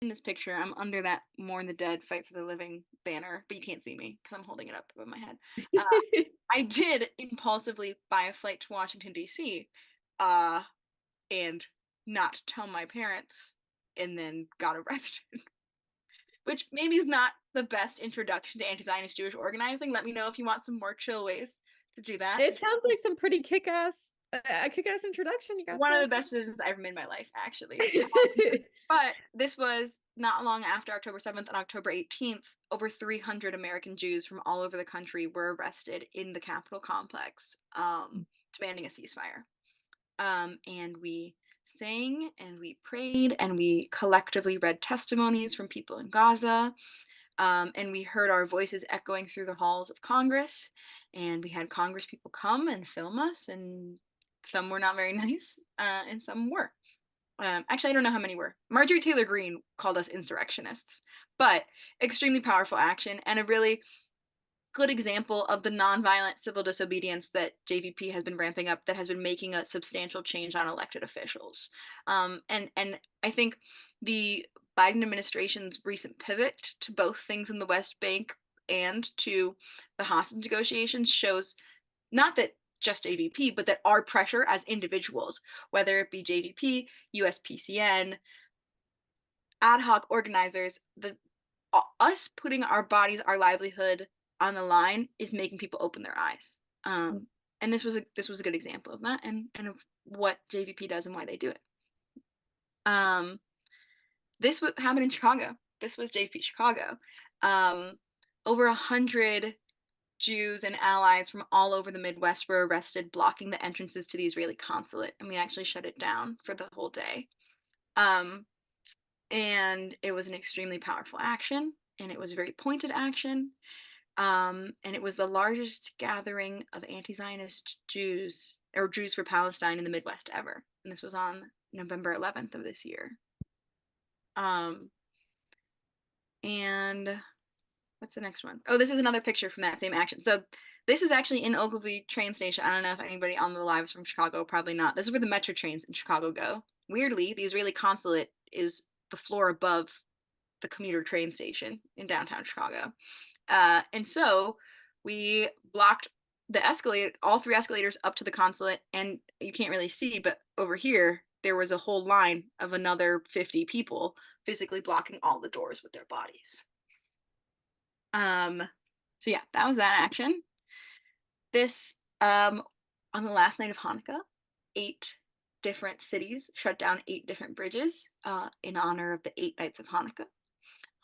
this picture, I'm under that Mourn the Dead, Fight for the Living banner, but you can't see me because I'm holding it up above my head. Uh, I did impulsively buy a flight to Washington, D.C., uh, and not tell my parents, and then got arrested, which maybe is not the best introduction to anti-Zionist Jewish organizing. Let me know if you want some more chill ways to do that. It sounds like some pretty kick-ass a kick-ass introduction you got One of there. the best decisions I ever made in my life, actually. But this was not long after October 7th and October 18th. Over 300 American Jews from all over the country were arrested in the Capitol complex, demanding a ceasefire. And we sang and we prayed and we collectively read testimonies from people in Gaza. And we heard our voices echoing through the halls of Congress. And we had Congress people come and film us, and some were not very nice, and some were. Actually, I don't know how many were. Marjorie Taylor Greene called us insurrectionists, but extremely powerful action and a really good example of the nonviolent civil disobedience that JVP has been ramping up, that has been making a substantial change on elected officials. And I think the Biden administration's recent pivot to both things in the West Bank and to the hostage negotiations shows not that just JVP, but that our pressure as individuals, whether it be JVP, USPCN, ad hoc organizers, the us putting our bodies, our livelihood on the line is making people open their eyes. And this was a good example of that, and of what JVP does and why they do it. Um, this would happen in Chicago. This was JVP Chicago. Um, Over 100 Jews and allies from all over the Midwest were arrested, blocking the entrances to the Israeli consulate, and we actually shut it down for the whole day. Um, and it was an extremely powerful action, and it was a very pointed action. And it was the largest gathering of anti-Zionist Jews or Jews for Palestine in the Midwest ever. And this was on November 11th of this year. Um, and what's the next one? Oh, this is another picture from that same action. So this is actually in Ogilvy train station. I don't know if anybody on the live is from Chicago, probably not. This is where the metro trains in Chicago go. Weirdly, the Israeli consulate is the floor above the commuter train station in downtown Chicago. And so we blocked the escalator, all three escalators up to the consulate, and you can't really see, but over here there was a whole line of another 50 people physically blocking all the doors with their bodies. Um, so yeah, that was that action. This on the last night of Hanukkah, 8 different cities shut down 8 different bridges in honor of the 8 nights of Hanukkah.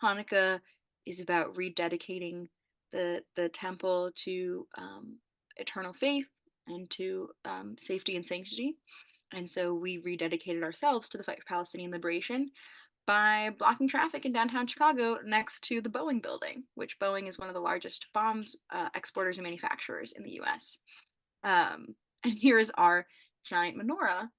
Hanukkah is about rededicating the temple to eternal faith and to safety and sanctity. And so we rededicated ourselves to the fight for Palestinian liberation by blocking traffic in downtown Chicago next to the Boeing building, which Boeing is one of the largest bombs exporters and manufacturers in the US. And here is our giant menorah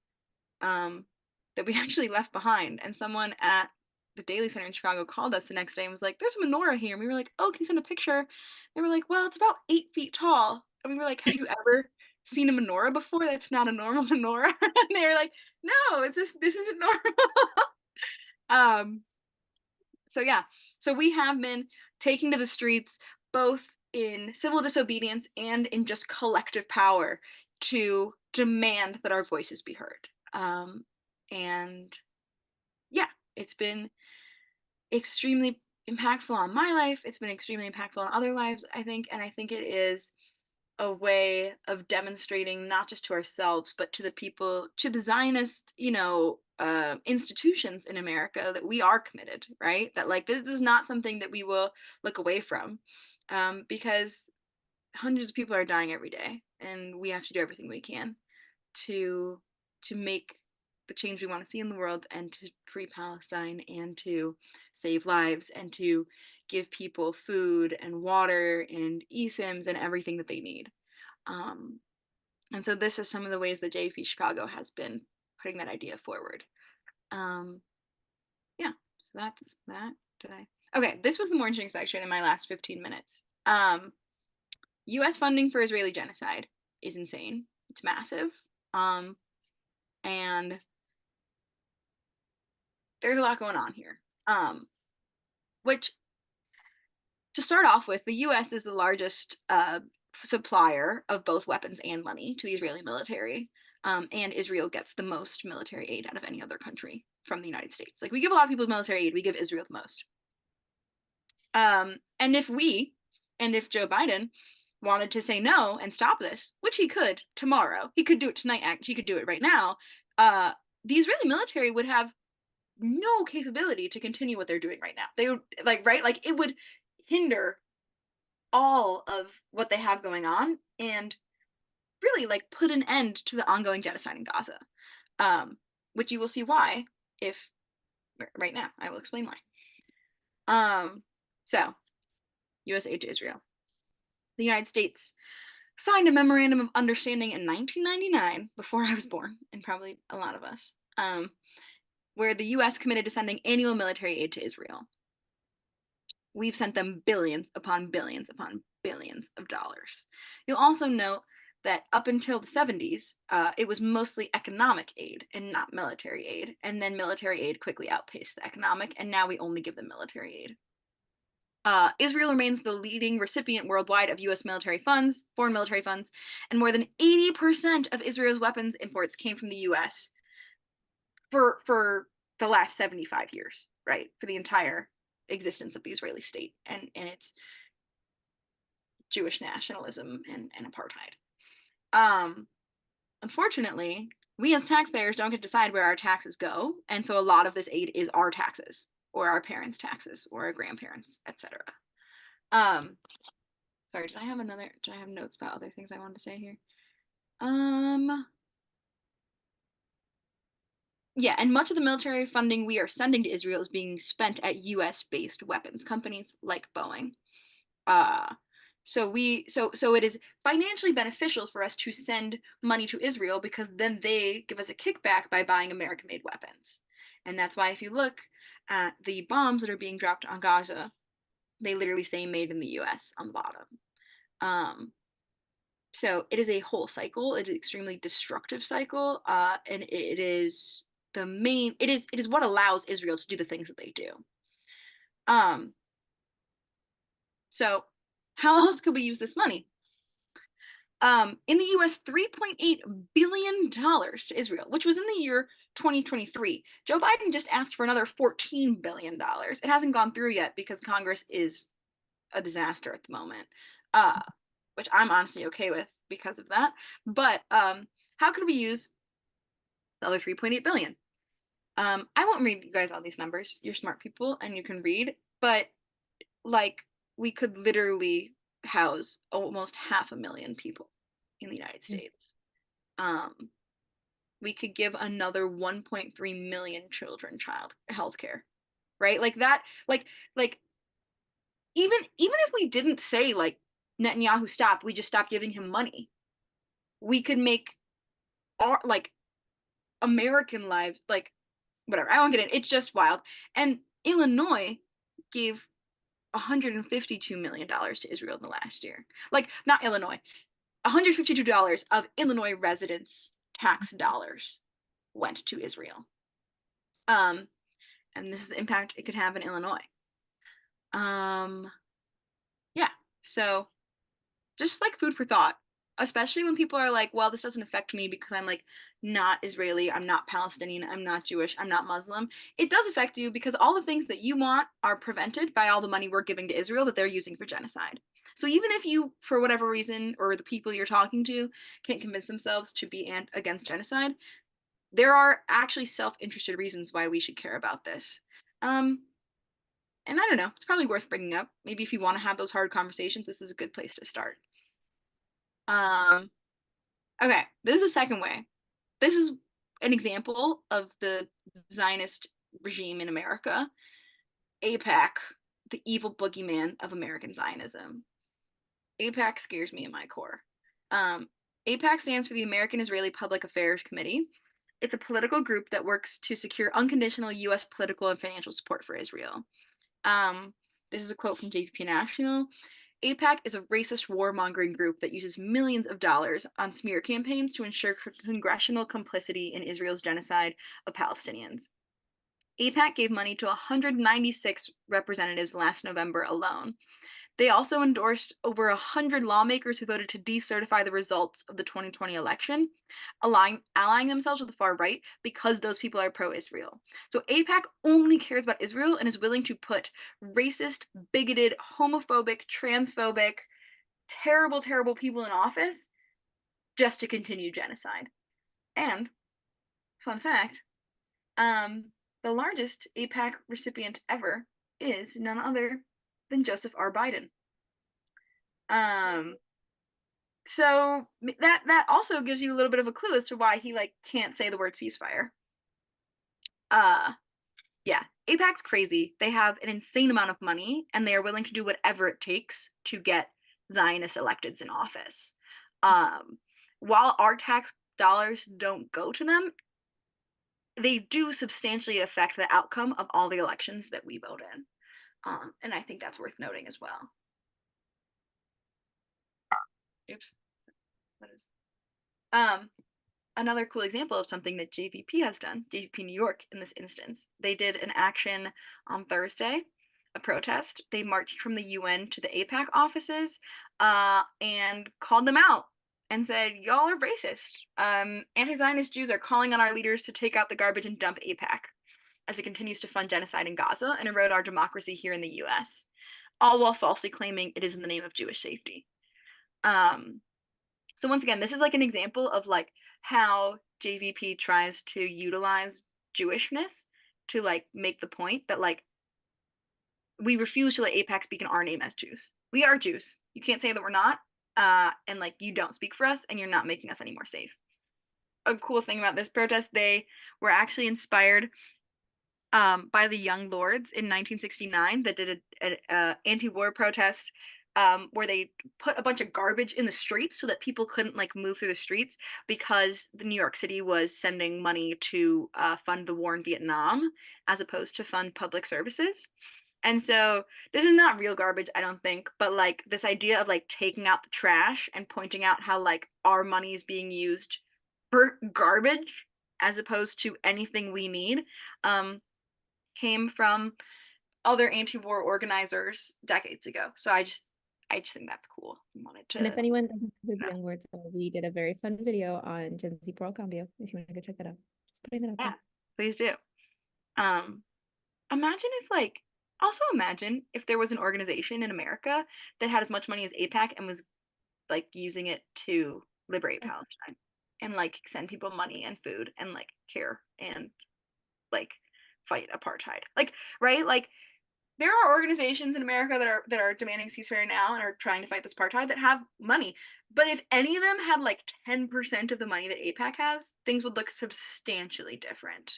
that we actually left behind. And someone at the Daily Center in Chicago called us the next day and was like, "There's a menorah here." And we were like, "Oh, can you send a picture?" They were like, "Well, it's about 8 feet tall." And we were like, "Have you ever seen a menorah before? That's not a normal menorah." And they were like, "No, this isn't normal." um, so yeah, so we have been taking to the streets both in civil disobedience and in just collective power to demand that our voices be heard. And yeah, it's been extremely impactful on my life. It's been extremely impactful on other lives, I think. And I think it is a way of demonstrating not just to ourselves, but to the people, to the Zionist, institutions in America that we are committed, right? That like this is not something that we will look away from, because hundreds of people are dying every day, and we have to do everything we can to make the change we want to see in the world, and to free Palestine, and to save lives, and to give people food and water and eSIMs and everything that they need. Um, and so this is some of the ways that JP Chicago has been putting that idea forward. Um, yeah, so that's that. Did I? Okay, this was the more interesting section in my last 15 minutes. US funding for Israeli genocide is insane. It's massive. And there's a lot going on here. Um, which to start off with, the US is the largest supplier of both weapons and money to the Israeli military. And Israel gets the most military aid out of any other country from the United States. Like, we give a lot of people military aid, we give Israel the most. And if Joe Biden wanted to say no and stop this, which he could tomorrow, he could do it tonight, he could do it right now, the Israeli military would have no capability to continue what they're doing right now. They would, like, right, like, it would hinder all of what they have going on and really, like, put an end to the ongoing genocide in Gaza. Um, which you will see why if right now. I will explain why. So US aid to Israel. The United States signed a memorandum of understanding in 1999, before I was born, and probably a lot of us, where the US committed to sending annual military aid to Israel. We've sent them billions upon billions upon billions of dollars. You'll also note that up until the 70s, it was mostly economic aid and not military aid. And then military aid quickly outpaced the economic, and now we only give them military aid. Israel remains the leading recipient worldwide of US military funds, foreign military funds, and more than 80% of Israel's weapons imports came from the US for the last 75 years, right? For the entire existence of the Israeli state and its Jewish nationalism and apartheid. Unfortunately, we as taxpayers don't get to decide where our taxes go, and so a lot of this aid is our taxes, or our parents' taxes, or our grandparents, etc. Um, sorry, did I have notes about other things I wanted to say here? Yeah, and much of the military funding we are sending to Israel is being spent at US based weapons companies like Boeing. Uh, so it is financially beneficial for us to send money to Israel because then they give us a kickback by buying American made weapons. And that's why if you look at the bombs that are being dropped on Gaza, they literally say made in the US on the bottom. Um, so it is a whole cycle. It's an extremely destructive cycle, and it is it is what allows Israel to do the things that they do. Um, so how else could we use this money? In the US, $3.8 billion to Israel, which was in the year 2023. Joe Biden just asked for another $14 billion. It hasn't gone through yet because Congress is a disaster at the moment, which I'm honestly okay with because of that. But how could we use the other 3.8 billion? I won't read you guys all these numbers. You're smart people and you can read, but like we could literally house almost 500,000 people in the United States. Um, we could give another 1.3 million children child health care, right? Like that, like even if we didn't say like Netanyahu stop, we just stopped giving him money. We could make our like American lives like whatever. I won't get in. It's just wild. And Illinois gave $152 million to Israel in the last year. Like not Illinois, $152 of Illinois residents' tax dollars went to Israel. Um, and this is the impact it could have in Illinois. Um, yeah. So just like food for thought, especially when people are like, well, this doesn't affect me because I'm like not Israeli, I'm not Palestinian, I'm not Jewish, I'm not Muslim. It does affect you because all the things that you want are prevented by all the money we're giving to Israel that they're using for genocide. So even if you, for whatever reason, or the people you're talking to can't convince themselves to be against genocide, there are actually self-interested reasons why we should care about this. And I don't know, it's probably worth bringing up. Maybe if you want to have those hard conversations, this is a good place to start. Um, okay, this is the second way. This is an example of the Zionist regime in America, AIPAC, the evil boogeyman of American Zionism. AIPAC scares me in my core. AIPAC stands for the American Israeli Public Affairs Committee. It's a political group that works to secure unconditional U.S. political and financial support for Israel. This is a quote from JVP National. AIPAC is a racist warmongering group that uses millions of dollars on smear campaigns to ensure congressional complicity in Israel's genocide of Palestinians. AIPAC gave money to 196 representatives last November alone. They also endorsed over 100 lawmakers who voted to decertify the results of the 2020 election, allying themselves with the far right because those people are pro Israel. So AIPAC only cares about Israel and is willing to put racist, bigoted, homophobic, transphobic, terrible, terrible people in office just to continue genocide. And, fun fact, the largest AIPAC recipient ever is none other than Joseph R. Biden. Um, so that also gives you a little bit of a clue as to why he like can't say the word ceasefire. Uh, yeah, AIPAC's crazy. They have an insane amount of money, and they are willing to do whatever it takes to get Zionist electeds in office. Um, while our tax dollars don't go to them, they do substantially affect the outcome of all the elections that we vote in. And I think that's worth noting as well. Oops. What is um another cool example of something that JVP has done, JVP New York in this instance. They did an action on Thursday, a protest. They marched from the UN to the APAC offices and called them out and said, y'all are racist. Anti-Zionist Jews are calling on our leaders to take out the garbage and dump APAC as it continues to fund genocide in Gaza and erode our democracy here in the US, all while falsely claiming it is in the name of Jewish safety. So once again, this is like an example of like how JVP tries to utilize Jewishness to like make the point that like we refuse to let APAC speak in our name as Jews. We are Jews. You can't say that we're not. And like you don't speak for us and you're not making us any more safe. A cool thing about this protest, they were actually inspired by the Young Lords in 1969 that did a anti-war protest where they put a bunch of garbage in the streets so that people couldn't like move through the streets because the New York City was sending money to fund the war in Vietnam as opposed to fund public services. And so this is not real garbage, I don't think, but like this idea of like taking out the trash and pointing out how like our money is being used for garbage as opposed to anything we need came from other anti-war organizers decades ago. So I just think that's cool. I wanted And to if anyone doesn't know who the yeah. Young Lords are, we did a very fun video on Gen Z Pearl Cambio. If you want to go check that out, just putting that out Yeah, there. please do. Um imagine if like also imagine if there was an organization in America that had as much money as AIPAC and was like using it to liberate Palestine and like send people money and food and like care and like fight apartheid. Like right? Like there are organizations in America that are demanding ceasefire now and are trying to fight this apartheid that have money. But if any of them had like 10% of the money that APAC has, things would look substantially different.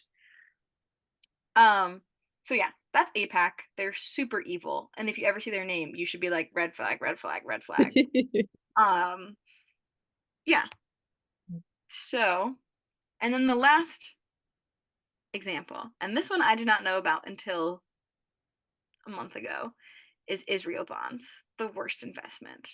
Um, so yeah, that's APAC. They're super evil. And if you ever see their name, you should be like red flag, red flag, red flag. Um, yeah. So, and then the last example, and this one I did not know about until a month ago, is Israel bonds, the worst investment.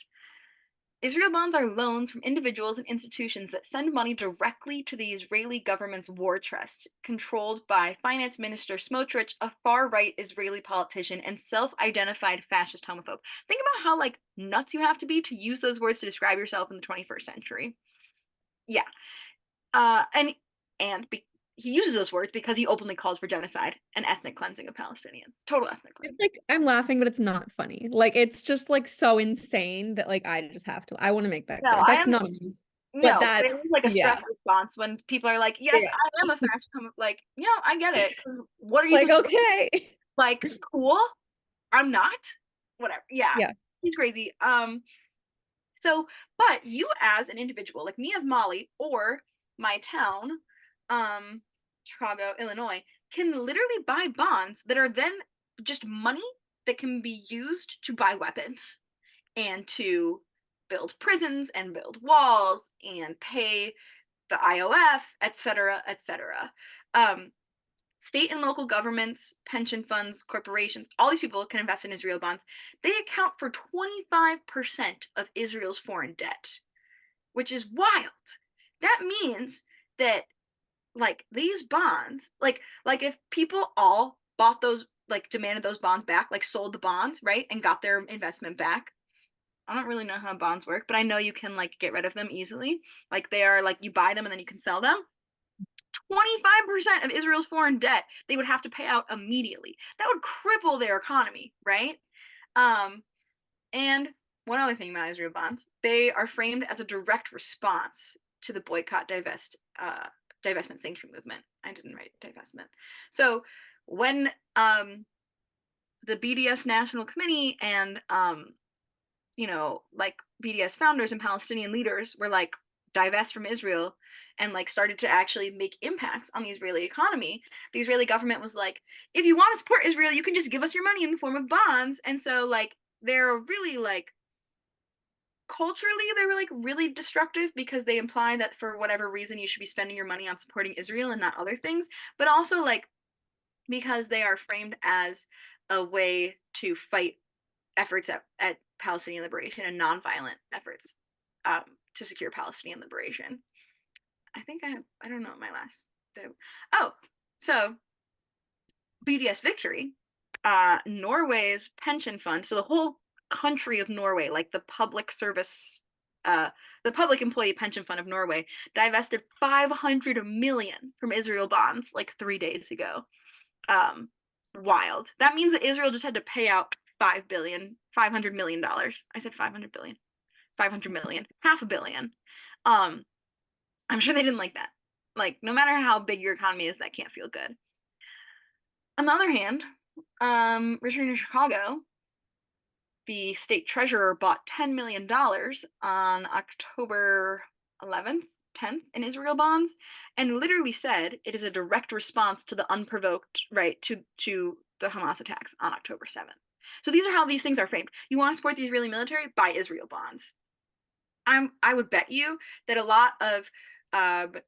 Israel bonds are loans from individuals and institutions that send money directly to the Israeli government's war chest, controlled by Finance Minister Smotrich, a far-right Israeli politician and self-identified fascist homophobe. Think about how like nuts you have to be to use those words to describe yourself in the 21st century. Yeah. And he uses those words because he openly calls for genocide and ethnic cleansing of Palestinians. Total ethnic It's cleansing. like I'm laughing, but it's not funny. Like it's just like so insane that like I just have to. I want to make that No, clear. I That's am not amusing. But no, but that's it was like a stress yeah. response when people are like, "Yes, Yeah. I am a fascist." Like, I get it. What are you Like supposed to do? okay. Like, cool? I'm not? Whatever. Yeah. Yeah. He's crazy. So, but you as an individual, like me as Molly or my town, Chicago, Illinois, can literally buy bonds that are then just money that can be used to buy weapons and to build prisons and build walls and pay the IOF, et cetera, et cetera. State and local governments, pension funds, corporations, all these people can invest in Israel bonds. They account for 25% of Israel's foreign debt, which is wild. That means that like these bonds, like if people all bought those, like demanded those bonds back, like sold the bonds, right, and got their investment back. I don't really know how bonds work, but I know you can like get rid of them easily. Like they are like you buy them and then you can sell them. 25% of Israel's foreign debt they would have to pay out immediately. That would cripple their economy, right? Um, and one other thing about Israel bonds, they are framed as a direct response to the boycott, divestment sanction movement. I didn't write divestment. So when the BDS National Committee and like BDS founders and Palestinian leaders were like divest from Israel and like started to actually make impacts on the Israeli economy, the Israeli government was like, if you want to support Israel, you can just give us your money in the form of bonds. And so like they're really like culturally they were like really destructive because they imply that for whatever reason you should be spending your money on supporting Israel and not other things, but also like because they are framed as a way to fight efforts at Palestinian liberation and nonviolent efforts to secure Palestinian liberation. I don't know my last. Oh, so BDS Victory, Norway's pension fund. So the whole country of Norway, like uh, the public employee pension fund of Norway, divested 500 million from Israel bonds like 3 days ago. Um, Wild. That means that Israel just had to pay out 500 million dollars. I said 500 billion, 500 million, half a billion. Um, I'm sure they didn't like that. Like, no matter how big your economy is, that can't feel good. On the other hand, returning to Chicago, the state treasurer bought $10 million on October 11th, 10th in Israel bonds, and literally said it is a direct response to the unprovoked right to the Hamas attacks on October 7th. So these are how these things are framed. You want to support the Israeli military? Buy Israel bonds. I would bet you that a lot of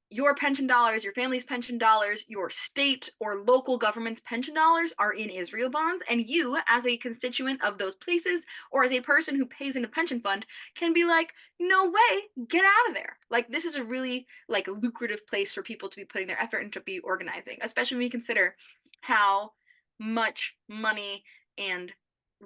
your pension dollars, your family's pension dollars, your state or local government's pension dollars are in Israel bonds, and you, as a constituent of those places or as a person who pays in a pension fund, can be like, no way, get out of there. Like this is a really like lucrative place for people to be putting their effort into be organizing, especially when you consider how much money and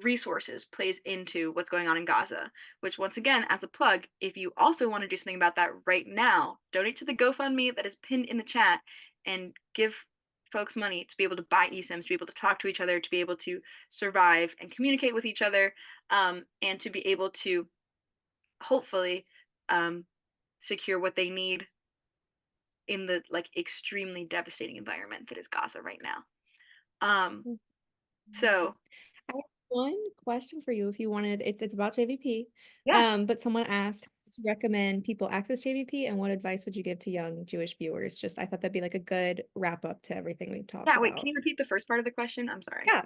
resources plays into what's going on in Gaza, which once again, as a plug, if you also want to do something about that right now, donate to the GoFundMe that is pinned in the chat and give folks money to be able to buy eSIMs, to be able to talk to each other, to be able to survive and communicate with each other, and to be able to hopefully um, secure what they need in the like extremely devastating environment that is Gaza right now. Um, Mhm. so I have one question for you if you wanted. It's about JVP. yeah, But someone asked to recommend people access JVP and what advice would you give to young Jewish viewers? Just I thought that'd be like a good wrap up to everything we've talked yeah. Wait, can about. you repeat the first part of the question? I'm sorry. Yeah.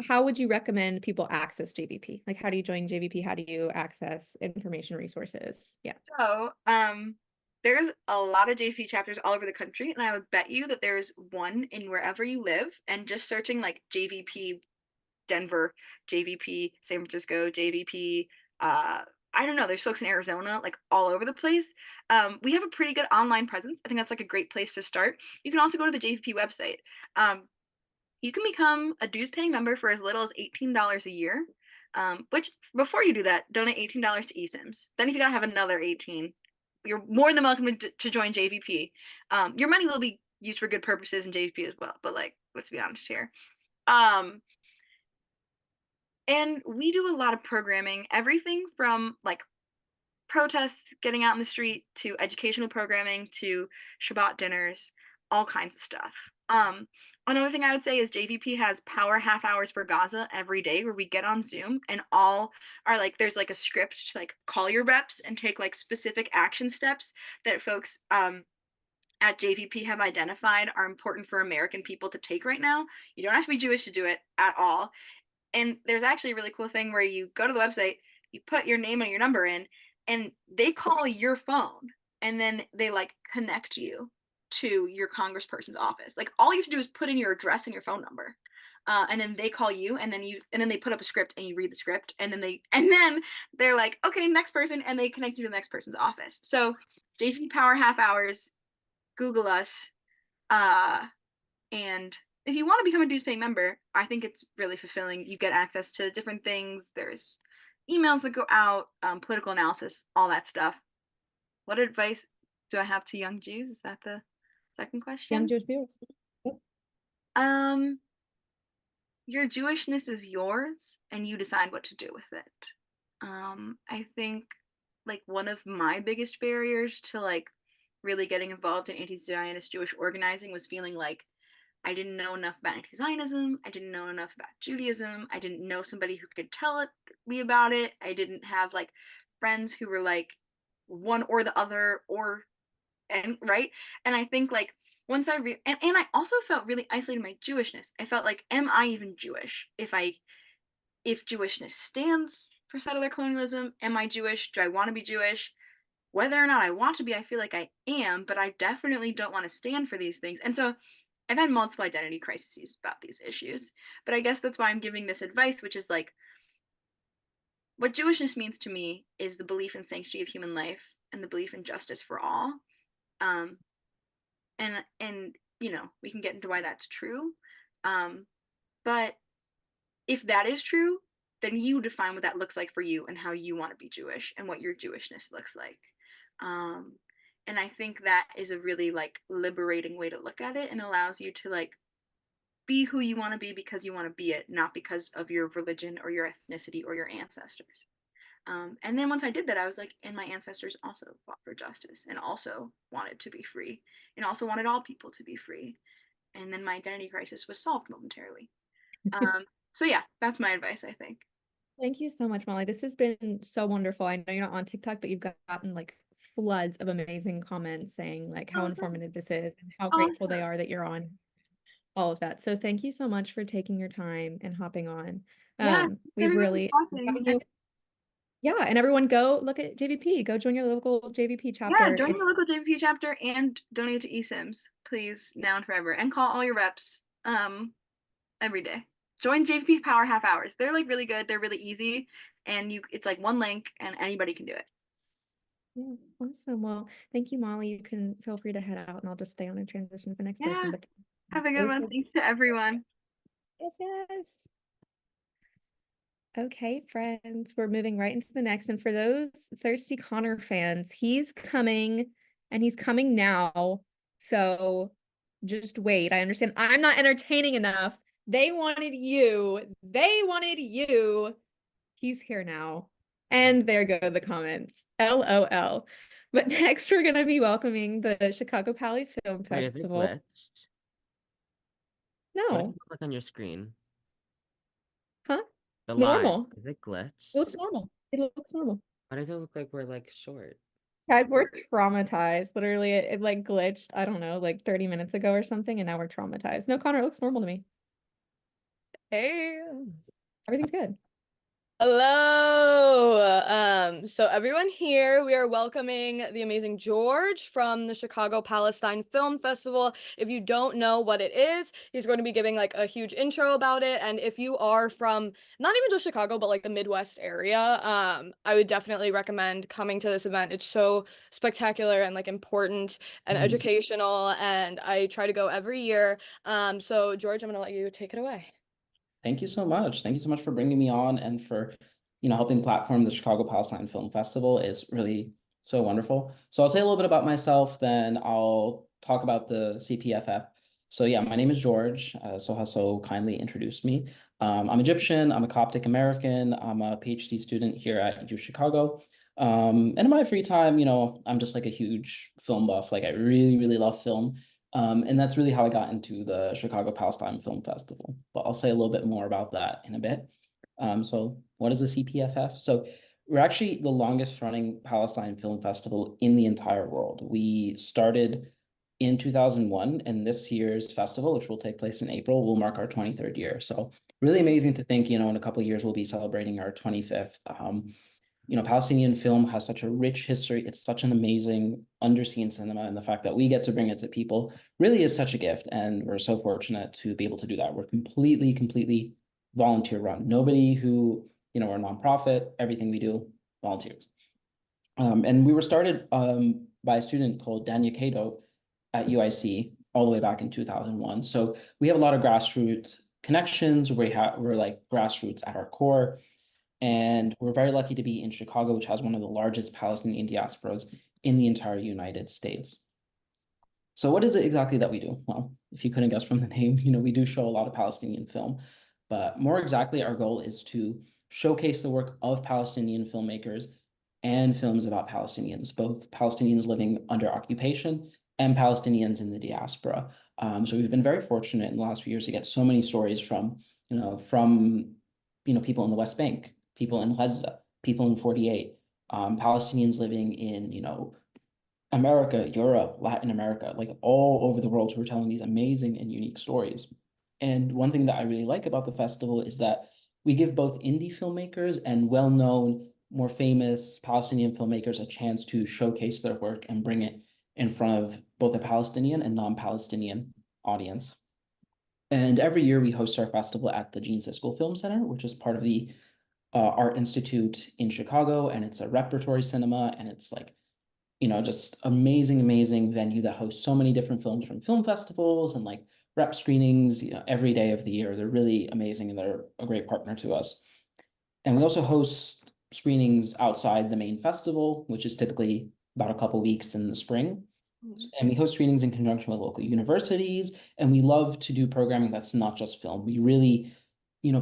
How would you recommend people access JVP? Like, how do you join JVP? How do you access information resources? Yeah. So, there's a lot of JP chapters all over the country, and I would bet you that there's one in wherever you live. And just searching like JVP Denver, JVP San Francisco, JVP, I don't know. There's folks in Arizona, like all over the place. We have a pretty good online presence. I think that's like a great place to start. You can also go to the JVP website. Um, you can become a dues paying member for as little as $18 a year. Which before you do that, donate $18 to eSIMs. Then if you gotta have another 18, you're more than welcome to join JVP. Your money will be used for good purposes in JVP as well, but like let's be honest here. Um, and we do a lot of programming, everything from like protests, getting out in the street, to educational programming, to Shabbat dinners, all kinds of stuff. Another thing I would say is JVP has power half hours for Gaza every day where we get on Zoom and all are like, there's like a script to like call your reps and take like specific action steps that folks at JVP have identified are important for American people to take right now. You don't have to be Jewish to do it at all. And there's actually a really cool thing where you go to the website, you put your name and your number in, and they call your phone and then they like connect you to your congressperson's office. Like all you have to do is put in your address and your phone number. And then they call you and then they put up a script and you read the script and then they're like, okay, next person, and they connect you to the next person's office. So JV Power half hours, Google us. Uh, and if you want to become a dues paying member, I think it's really fulfilling. You get access to different things. There's emails that go out, political analysis, all that stuff. What advice do I have to young Jews? Is that the second Young question? Jewish viewers. Yep. Um, your Jewishness is yours and you decide what to do with it. I think like one of my biggest barriers to like really getting involved in anti-Zionist Jewish organizing was feeling like I didn't know enough about anti-Zionism. I didn't know enough about Judaism. I didn't know somebody who could me about it. I didn't have like friends who were like one or the other or and right. And I think like once and I also felt really isolated in my Jewishness. I felt like, am I even Jewish? If Jewishness stands for settler colonialism, am I Jewish? Do I want to be Jewish? Whether or not I want to be, I feel like I am, but I definitely don't want to stand for these things. And so I've had multiple identity crises about these issues. But I guess that's why I'm giving this advice, which is like what Jewishness means to me is the belief in sanctity of human life and the belief in justice for all. Um, and you know, we can get into why that's true. Um, but if that is true, then you define what that looks like for you and how you want to be Jewish and what your Jewishness looks like. Um, and I think that is a really like liberating way to look at it and allows you to like be who you want to be because you want to be it, not because of your religion or your ethnicity or your ancestors. And then once I did that, I was like, and my ancestors also fought for justice and also wanted to be free and also wanted all people to be free. And then my identity crisis was solved momentarily. Um, so yeah, that's my advice, I think. Thank you so much, Molly. This has been so wonderful. I know you're not on TikTok, but you've gotten like floods of amazing comments saying like how Oh, good. informative this is and how grateful they Awesome. are that you're on all of that. So thank you so much for taking your time and hopping on. Yeah, thanks We've everyone really for watching. having you. Yeah, and everyone go look at JVP. Go join your local JVP Yeah, chapter. join It's your local JVP chapter and donate to eSIMs, please, now and forever. And call all your reps every day. Join JVP Power Half Hours. They're like really good. They're really easy, and you it's like one link, and anybody can do it. yeah, awesome. Well, thank you, Molly. You can feel free to head out and I'll just stay on and transition to the next Yeah, person. But have a it good was one. so Thanks to everyone. yes, yes. Okay, friends, we're moving right into the next. And for those thirsty Connor fans, he's coming and he's coming now. So just wait. I understand I'm not entertaining enough. They wanted you. They wanted you. He's here now. And there go the comments. LOL. But next, we're going to be welcoming the Chicago Pally Film Wait, is it Festival. glitched? What does it No, look like on your screen? huh? The live, Normal. is it It glitched? looks normal. It looks normal. Why does it look like we're like short? Guys, we're traumatized. Literally, it like glitched, I don't know, like 30 minutes ago or something, and now we're traumatized. No, Connor, it looks normal to me. Hey. Everything's good. Hello. So everyone here, we are welcoming the amazing George from the Chicago Palestine Film Festival. If you don't know what it is, he's going to be giving like a huge intro about it. And if you are from not even just Chicago, but like the Midwest area, I would definitely recommend coming to this event. It's so spectacular and like important and educational, and I try to go every year. So George, I'm gonna let you take it away. Thank you so much. Thank you so much for bringing me on and for, helping platform the Chicago Palestine Film Festival is really so wonderful. So I'll say a little bit about myself, then I'll talk about the CPFF. So yeah, my name is George. Soha so kindly introduced me. I'm Egyptian. I'm a Coptic American. I'm a PhD student here at U Chicago. And in my free time, I'm just like a huge film buff. Like I really, really love film. And that's really how I got into the Chicago Palestine Film Festival. But I'll say a little bit more about that in a bit. So what is the CPFF? So we're actually the longest running Palestine Film Festival in the entire world. We started in 2001, and this year's festival, which will take place in April, will mark our 23rd year. So really amazing to think, in a couple of years, we'll be celebrating our 25th. Palestinian film has such a rich history. It's such an amazing underseen cinema, and the fact that we get to bring it to people really is such a gift. And we're so fortunate to be able to do that. We're completely volunteer run. Nobody who, we're a nonprofit, everything we do, volunteers. And we were started by a student called Danya Cato at UIC. all the way back in 2001. So we have a lot of grassroots connections. We're like grassroots at our core. And we're very lucky to be in Chicago, which has one of the largest Palestinian diasporas in the entire United States. So what is it exactly that we do? Well, if you couldn't guess from the name, we do show a lot of Palestinian film, but more exactly, our goal is to showcase the work of Palestinian filmmakers and films about Palestinians, both Palestinians living under occupation and Palestinians in the diaspora. So we've been very fortunate in the last few years to get so many stories from people in the West Bank, people in Gaza, people in 48, Palestinians living in, America, Europe, Latin America, like all over the world who are telling these amazing and unique stories. And one thing that I really like about the festival is that we give both indie filmmakers and well-known, more famous Palestinian filmmakers a chance to showcase their work and bring it in front of both a Palestinian and non-Palestinian audience. And every year we host our festival at the Gene Siskel Film Center, which is part of the Art Institute in Chicago, and it's a repertory cinema, and it's like just amazing venue that hosts so many different films from film festivals and like rep screenings, every day of the year. They're really amazing and they're a great partner to us. And we also host screenings outside the main festival, which is typically about a couple weeks in the spring. And we host screenings in conjunction with local universities. And we love to do programming that's not just film. We really,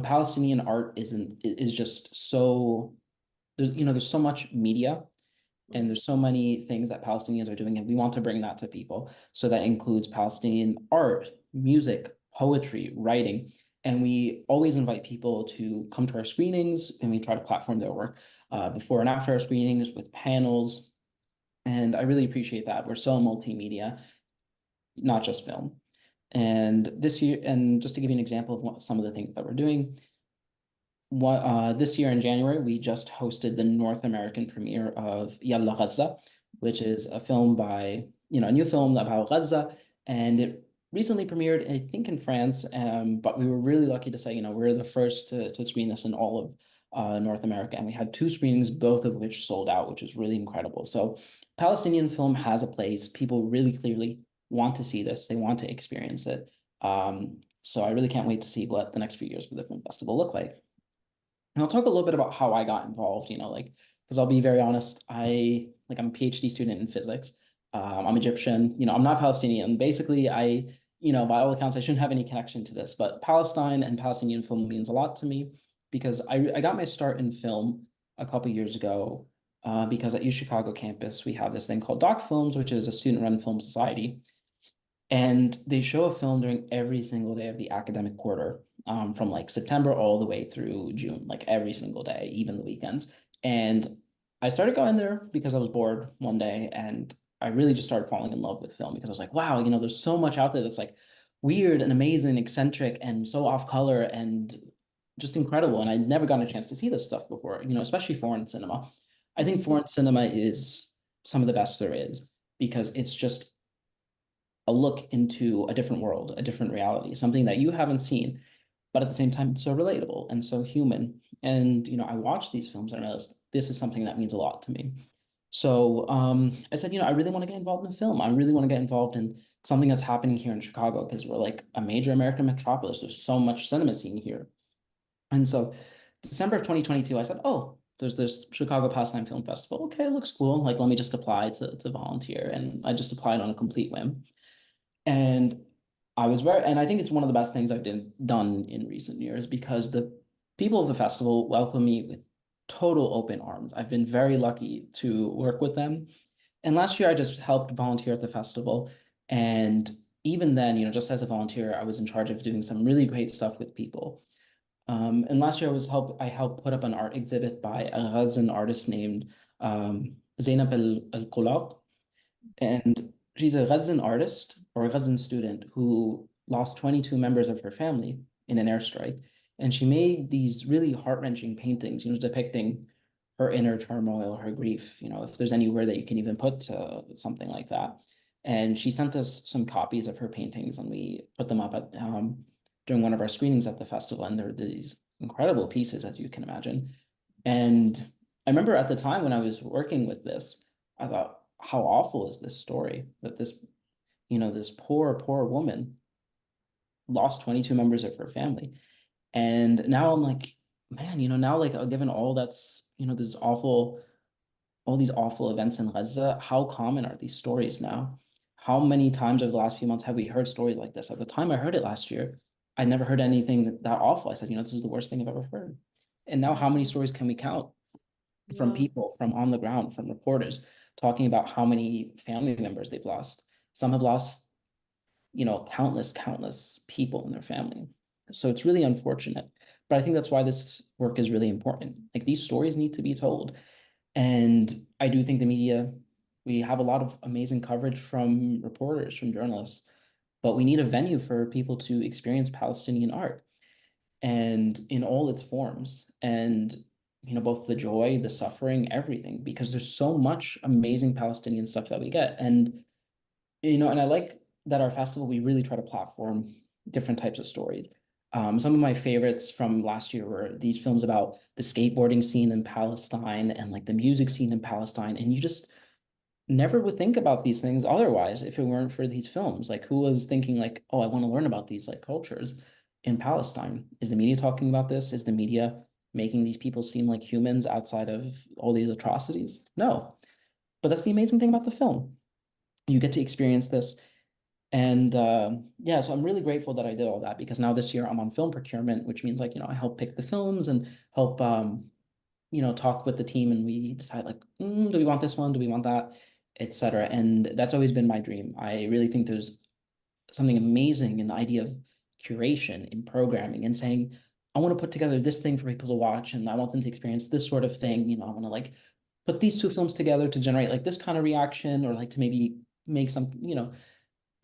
Palestinian art is just so, there's so much media and there's so many things that Palestinians are doing, and we want to bring that to people. So that includes Palestinian art, music, poetry, writing. And we always invite people to come to our screenings, and we try to platform their work before and after our screenings with panels. And I really appreciate that. We're so multimedia, not just film. And this year, and just to give you an example of some of the things that we're doing, this year in January, we just hosted the North American premiere of Yalla Gaza, which is a film by, a new film about Gaza. And it recently premiered, I think, in France. But we were really lucky to say, we're the first to screen this in all of North America. And we had 2 screenings, both of which sold out, which is really incredible. So Palestinian film has a place. People really clearly want to see this. They want to experience it. So I really can't wait to see what the next few years for the film festival look like. And I'll talk a little bit about how I got involved, because I'll be very honest, I'm a PhD student in physics. I'm Egyptian, I'm not Palestinian. Basically, by all accounts, I shouldn't have any connection to this, but Palestine and Palestinian film means a lot to me because I got my start in film a couple years ago because at U Chicago campus, we have this thing called Doc Films, which is a student-run film society. And they show a film during every single day of the academic quarter, from like September all the way through June, like every single day, even the weekends. And I started going there because I was bored one day, and I really just started falling in love with film because I was like, wow, there's so much out there that's like weird and amazing, eccentric, and so off color and just incredible. And I'd never gotten a chance to see this stuff before, especially foreign cinema. I think foreign cinema is some of the best there is because it's just a look into a different world, a different reality, something that you haven't seen, but at the same time, it's so relatable and so human. And, I watched these films and I realized this is something that means a lot to me. So I said, I really want to get involved in film. I really want to get involved in something that's happening here in Chicago because we're like a major American metropolis. There's so much cinema scene here. And so December of 2022, I said, oh, there's this Chicago Palestine Film Festival. Okay, it looks cool. Like, let me just apply to volunteer. And I just applied on a complete whim. And and I think it's one of the best things I've done in recent years because the people of the festival welcome me with total open arms. I've been very lucky to work with them. And last year I just helped volunteer at the festival. And even then, just as a volunteer, I was in charge of doing some really great stuff with people. And last year I helped put up an art exhibit by a Ghazan artist named Zainab al-Qulaq. And she's a Ghazan artist or a Ghazan student who lost 22 members of her family in an airstrike. And she made these really heart-wrenching paintings, depicting her inner turmoil, her grief, if there's anywhere that you can even put something like that. And she sent us some copies of her paintings and we put them up at during one of our screenings at the festival. And there are these incredible pieces, as you can imagine. And I remember at the time when I was working with this, I thought, how awful is this story that this this poor woman lost 22 members of her family. And now I'm like, man, now like given all that's, this awful, all these awful events in Gaza, how common are these stories now? How many times over the last few months have we heard stories like this? At the time I heard it last year, I never heard anything that awful. I said, this is the worst thing I've ever heard. And now how many stories can we count from Yeah. people from on the ground, from reporters talking about how many family members they've lost? Some have lost, countless people in their family. So it's really unfortunate. But I think that's why this work is really important. Like these stories need to be told. And I do think the media, we have a lot of amazing coverage from reporters, from journalists, but we need a venue for people to experience Palestinian art and in all its forms. And, both the joy, the suffering, everything, because there's so much amazing Palestinian stuff that we get. And, and I like that our festival, we really try to platform different types of stories. Some of my favorites from last year were these films about the skateboarding scene in Palestine and like the music scene in Palestine. And you just never would think about these things otherwise if it weren't for these films. Like who was thinking like, oh, I want to learn about these like cultures in Palestine? Is the media talking about this? Is the media making these people seem like humans outside of all these atrocities? No. But that's the amazing thing about the film. You get to experience this. And yeah, so I'm really grateful that I did all that because now this year I'm on film procurement, which means like, I help pick the films and help talk with the team and we decide like, do we want this one? Do we want that? Etc. And that's always been my dream. I really think there's something amazing in the idea of curation in programming and saying, I want to put together this thing for people to watch and I want them to experience this sort of thing. I want to like put these two films together to generate like this kind of reaction or like to maybe make some,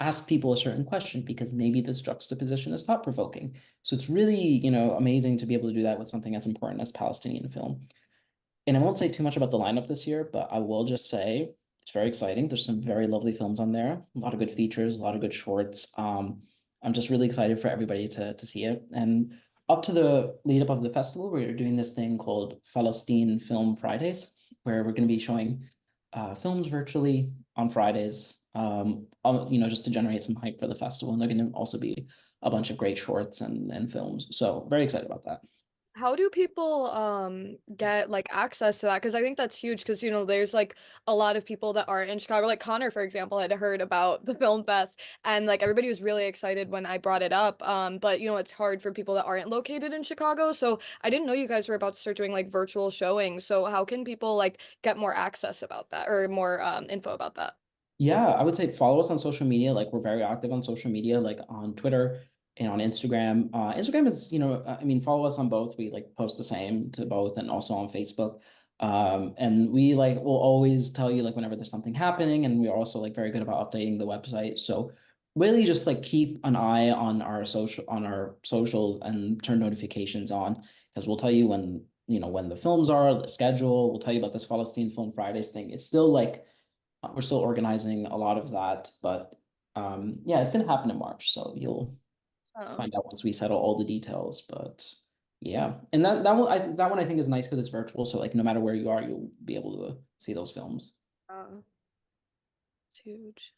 ask people a certain question because maybe this juxtaposition is thought provoking. So it's really, amazing to be able to do that with something as important as Palestinian film. And I won't say too much about the lineup this year, but I will just say it's very exciting. There's some very lovely films on there, a lot of good features, a lot of good shorts. I'm just really excited for everybody to see it. And up to the lead up of the festival, we're doing this thing called Palestine Film Fridays, where we're going to be showing films virtually on Fridays, just to generate some hype for the festival. And they're going to also be a bunch of great shorts and films. So very excited about that. How do people get like access to that? Because I think that's huge because there's like a lot of people that are in Chicago. Like Connor, for example, had heard about the film fest and like everybody was really excited when I brought it up. But it's hard for people that aren't located in Chicago. So I didn't know you guys were about to start doing like virtual showings. So how can people like get more access about that or more info about that? Yeah, I would say follow us on social media. Like we're very active on social media, like on Twitter and on Instagram. Instagram is, I mean, follow us on both. We like post the same to both and also on Facebook. And we like will always tell you like whenever there's something happening, and we're also like very good about updating the website. So really just like keep an eye on our socials and turn notifications on because we'll tell you when the films are, the schedule, we'll tell you about this Palestine Film Fridays thing. It's still like we're still organizing a lot of that, but yeah, it's gonna happen in March, so you'll So, find out once we settle all the details. But yeah, and that one I think is nice because it's virtual, so like no matter where you are, you'll be able to see those films. it's huge.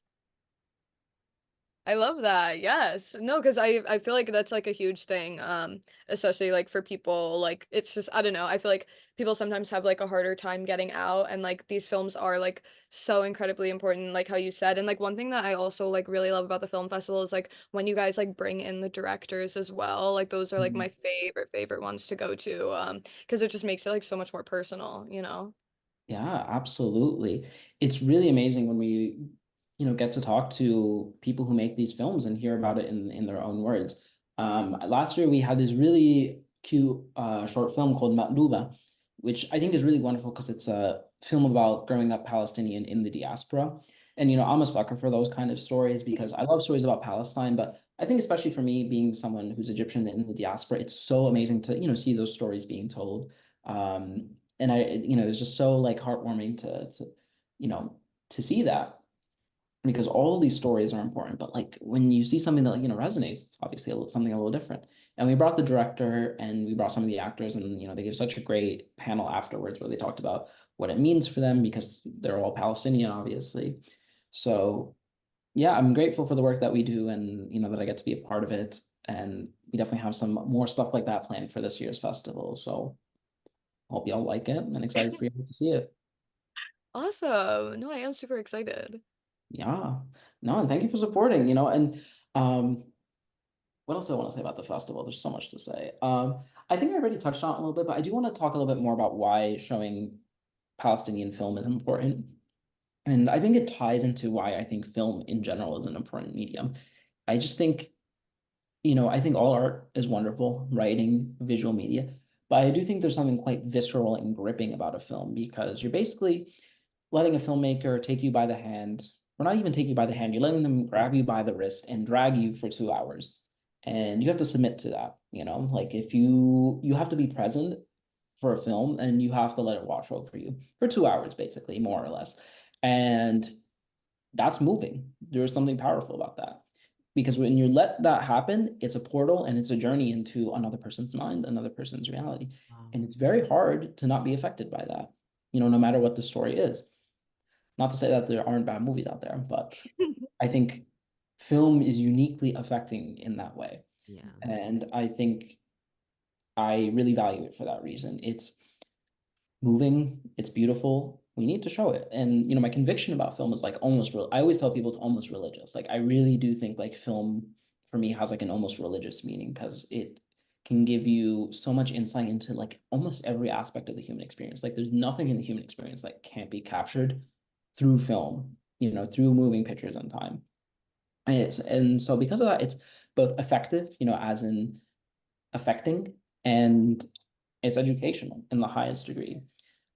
I love that. Yes. No, because I feel like that's like a huge thing. Especially like for people like it's just I don't know. I feel like people sometimes have like a harder time getting out and like these films are like so incredibly important, like how you said. And like one thing that I also like really love about the film festival is like when you guys like bring in the directors as well. Like those are like Mhm. my favorite ones to go to. Because it just makes it like so much more personal, you know? Yeah, absolutely. It's really amazing when we, get to talk to people who make these films and hear about it in their own words. Last year we had this really cute short film called Matluba, which I think is really wonderful because it's a film about growing up Palestinian in the diaspora. And I'm a sucker for those kind of stories because I love stories about Palestine, but I think especially for me being someone who's Egyptian in the diaspora, it's so amazing to, see those stories being told. And it was just so like heartwarming to you know to see that because all these stories are important, but like when you see something that resonates, it's obviously something a little different. And we brought the director and we brought some of the actors, and they gave such a great panel afterwards where they talked about what it means for them because they're all Palestinian, obviously. So yeah, I'm grateful for the work that we do, and that I get to be a part of it. And we definitely have some more stuff like that planned for this year's festival. So hope y'all like it, and excited for you to see it. Awesome. No, I am super excited. Yeah. No, and thank you for supporting, and um what else do I want to say about the festival? There's so much to say. I think I already touched on it a little bit, but I do want to talk a little bit more about why showing Palestinian film is important. And I think it ties into why I think film in general is an important medium. I just think, I think all art is wonderful, writing, visual media, but I do think there's something quite visceral and gripping about a film because you're basically letting a filmmaker take you by the hand, or not even take you by the hand, you're letting them grab you by the wrist and drag you for 2 hours. And you have to submit to that, like if you have to be present for a film and you have to let it wash over you for 2 hours, basically, more or less. And that's moving. There's something powerful about that. Because when you let that happen, it's a portal and it's a journey into another person's mind, another person's reality. Wow. And it's very hard to not be affected by that, no matter what the story is. Not to say that there aren't bad movies out there, but I think film is uniquely affecting in that way. Yeah. And I think I really value it for that reason. It's moving, it's beautiful. We need to show it. And my conviction about film is like almost real. I always tell people it's almost religious. Like I really do think like film for me has like an almost religious meaning because it can give you so much insight into like almost every aspect of the human experience. Like there's nothing in the human experience that can't be captured through film, through moving pictures in time. And so because of that, it's both effective, as in affecting, and it's educational in the highest degree.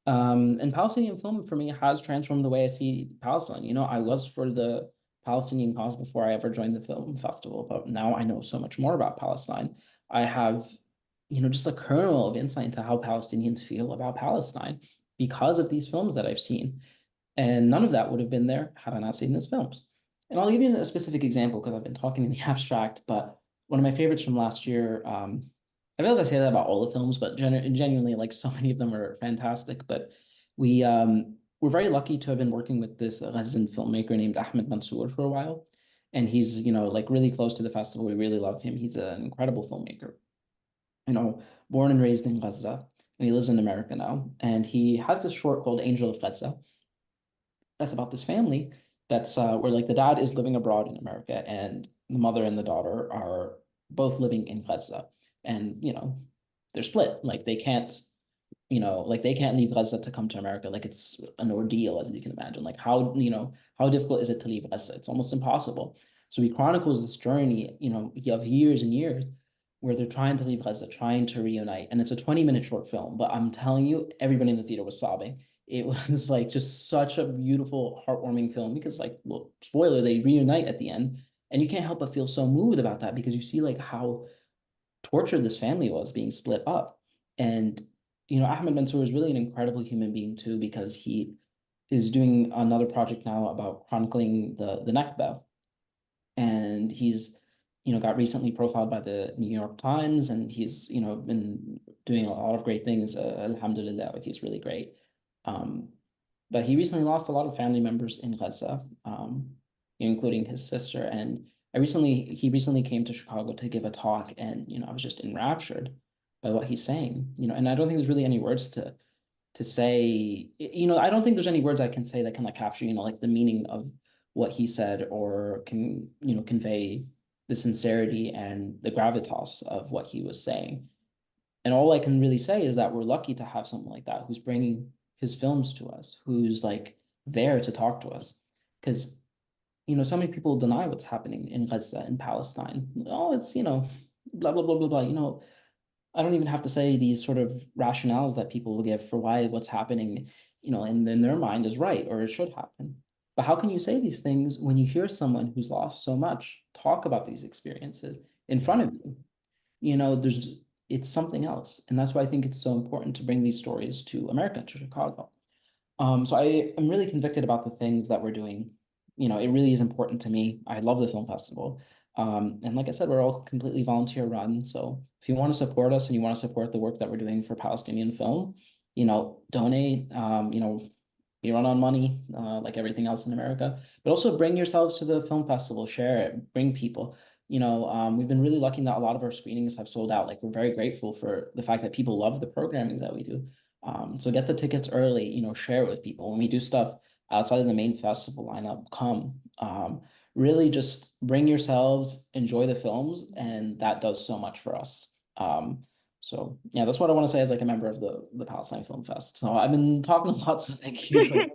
And Palestinian film for me has transformed the way I see Palestine. I was for the Palestinian cause before I ever joined the film festival, but now I know so much more about Palestine. I have, just a kernel of insight into how Palestinians feel about Palestine because of these films that I've seen. And none of that would have been there had I not seen those films. And I'll give you a specific example because I've been talking in the abstract, but one of my favorites from last year, I realize I say that about all the films, but genuinely, like so many of them are fantastic. But we're very lucky to have been working with this Ghazan filmmaker named Ahmed Mansour for a while. And he's, like really close to the festival. We really love him. He's an incredible filmmaker, born and raised in Gaza, and he lives in America now. And he has this short called Angel of Gaza that's about this family that's where like the dad is living abroad in America and the mother and the daughter are both living in Gaza. And they're split. Like they can't, like they can't leave Gaza to come to America. Like it's an ordeal, as you can imagine. Like how difficult is it to leave Gaza? It's almost impossible. So he chronicles this journey, of years and years where they're trying to leave Gaza, trying to reunite. And it's a 20-minute short film, but I'm telling you, everybody in the theater was sobbing. It was like just such a beautiful, heartwarming film because like, well, spoiler, they reunite at the end. And you can't help but feel so moved about that because you see like how tortured this family was being split up. And, Ahmed Mansour is really an incredible human being too, because he is doing another project now about chronicling the Nakba. And he's, got recently profiled by the New York Times, and he's, been doing a lot of great things. Alhamdulillah, like he's really great. But he recently lost a lot of family members in Gaza, including his sister. And he recently came to Chicago to give a talk, and I was just enraptured by what he's saying. And I don't think there's really any words to say. I don't think there's any words I can say that can like capture, like the meaning of what he said or can, convey the sincerity and the gravitas of what he was saying. And all I can really say is that we're lucky to have someone like that who's bringing his films to us, who's like there to talk to us. Because, so many people deny what's happening in Gaza, in Palestine. Oh, it's, blah, blah, blah, blah, blah. I don't even have to say these sort of rationales that people will give for why what's happening, in their mind is right or it should happen. But how can you say these things when you hear someone who's lost so much talk about these experiences in front of you? It's something else. And that's why I think it's so important to bring these stories to America, to Chicago. So I am really convicted about the things that we're doing. It really is important to me. I love the film festival. And like I said, we're all completely volunteer run. So if you want to support us and you want to support the work that we're doing for Palestinian film, donate, we run on money, like everything else in America. But also bring yourselves to the film festival, share it, bring people. We've been really lucky that a lot of our screenings have sold out. Like we're very grateful for the fact that people love the programming that we do. So get the tickets early, share it with people. When we do stuff outside of the main festival lineup, come. Really just bring yourselves, enjoy the films, and that does so much for us. So yeah, that's what I want to say as like a member of the Palestine Film Fest. So I've been talking a lot, so thank you for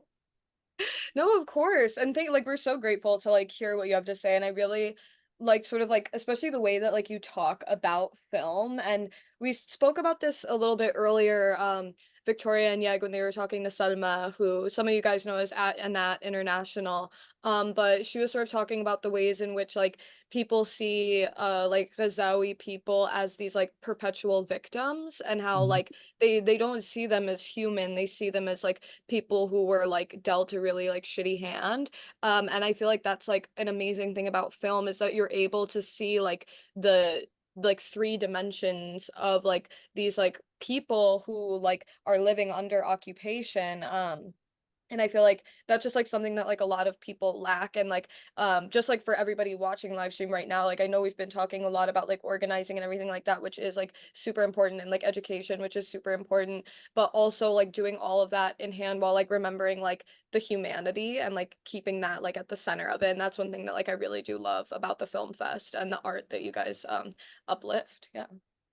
No, of course. And think like we're so grateful to like hear what you have to say. And I really like sort of like especially the way that like you talk about film. And we spoke about this a little bit earlier, Victoria and Yeg when they were talking to Salma, who some of you guys know is at Anat International. But she was sort of talking about the ways in which like people see like Ghazawi people as these like perpetual victims and how Mhm. like they don't see them as human, they see them as like people who were like dealt a really like shitty hand. And I feel like that's like an amazing thing about film is that you're able to see the like three dimensions of like these like people who like are living under occupation. And I feel like that's just like something that like a lot of people lack. And like just like for everybody watching live stream right now, like I know we've been talking a lot about like organizing and everything like that, which is like super important, and like education, which is super important, but also like doing all of that in hand while like remembering like the humanity and like keeping that like at the center of it. And that's one thing that like I really do love about the film fest and the art that you guys uplift. Yeah.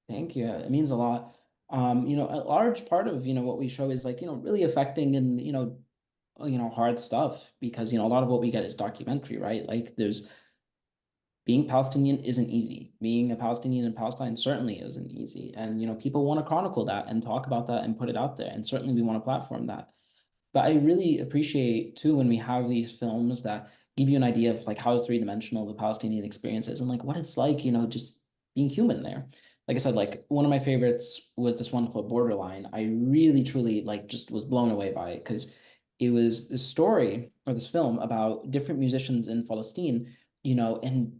Thank you. It means a lot. A large part of, what we show is like, really affecting and, hard stuff because, a lot of what we get is documentary, right? Like there's being Palestinian isn't easy. Being a Palestinian in Palestine certainly isn't easy. And, people want to chronicle that and talk about that and put it out there. And certainly we want to platform that. But I really appreciate too when we have these films that give you an idea of like how three-dimensional the Palestinian experience is and like what it's like, just being human there. Like I said, like one of my favorites was this one called Borderline. I really truly like just was blown away by it because it was this story or this film about different musicians in Palestine, and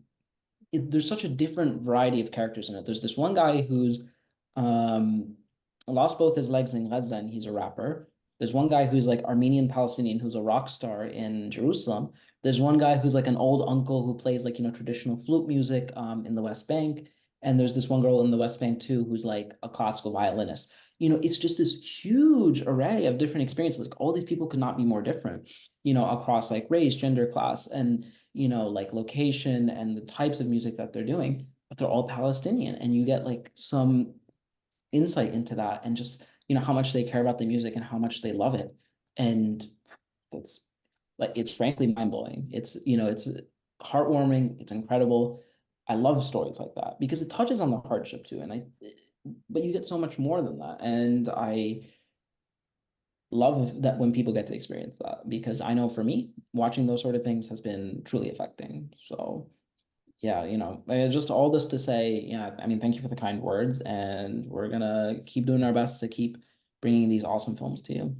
there's such a different variety of characters in it. There's this one guy who's um lost both his legs in Gaza and he's a rapper. There's one guy who's like Armenian Palestinian who's a rock star in Jerusalem. There's one guy who's like an old uncle who plays like traditional flute music in the West Bank. And there's this one girl in the West Bank too who's like a classical violinist. It's just this huge array of different experiences. Like all these people could not be more different, across like race, gender, class, and like location and the types of music that they're doing, but they're all Palestinian. And you get like some insight into that and just, how much they care about the music and how much they love it. And that's like, it's frankly mind blowing. It's heartwarming. It's incredible. I love stories like that because it touches on the hardship too. But you get so much more than that. And I love that when people get to experience that because I know for me, watching those sort of things has been truly affecting. So yeah, just all this to say, yeah, I mean, thank you for the kind words, and we're gonna keep doing our best to keep bringing these awesome films to you.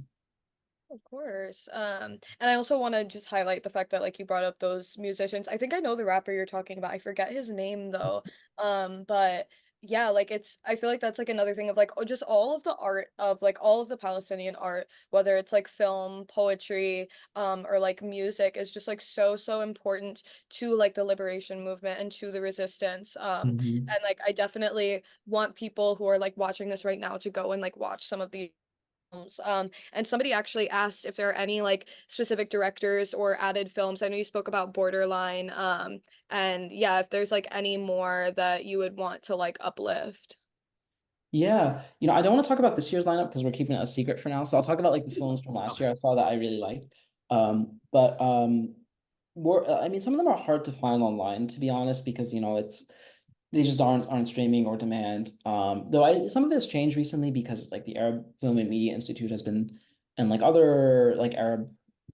Of course. And I also want to just highlight the fact that like you brought up those musicians. I think I know the rapper you're talking about. I forget his name though. But yeah, like I feel like that's like another thing of like just all of the art of like all of the Palestinian art, whether it's like film, poetry, or like music is just like so important to like the liberation movement and to the resistance. Mhm. And like I definitely want people who are like watching this right now to go and like watch some of these films. And somebody actually asked if there are any like specific directors or added films. I know you spoke about Borderline. And yeah, if there's like any more that you would want to like uplift. Yeah, I don't want to talk about this year's lineup because we're keeping it a secret for now. So I'll talk about like the films from last Okay. year I saw that I really liked. But more, I mean, some of them are hard to find online, to be honest, because they just aren't streaming or demand. Though some of it has changed recently because like the Arab Film and Media Institute has been, and like other like Arab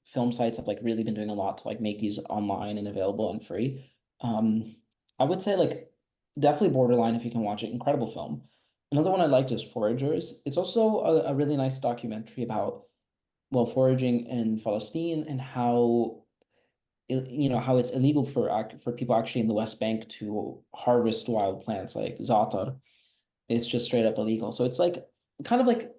film sites have like really been doing a lot to like make these online and available and free. Um, I would say like definitely Borderline if you can watch it, incredible film. Another one I liked is Foragers. It's also a really nice documentary about foraging in Palestine and how how it's illegal for people actually in the West Bank to harvest wild plants like za'atar. It's just straight up illegal. So it's like kind of like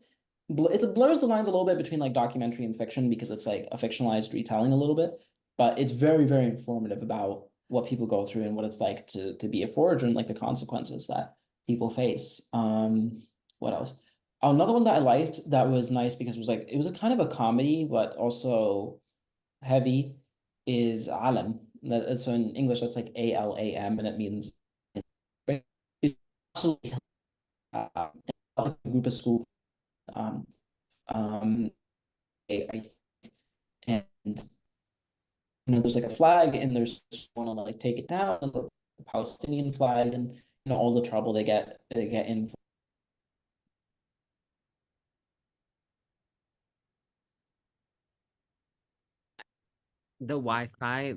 it blurs the lines a little bit between like documentary and fiction because it's like a fictionalized retelling a little bit, but it's very, very informative about what people go through and what it's like to be a forager and like the consequences that people face. What else? Another one that I liked that was nice because it was a kind of a comedy, but also heavy is Alam. So in English, that's like ALAM, and it means it's absolutely a group of school. Um, um, I and there's like a flag, and there's want to like take it down, and the Palestinian flag, and all the trouble they get in. The Wi-Fi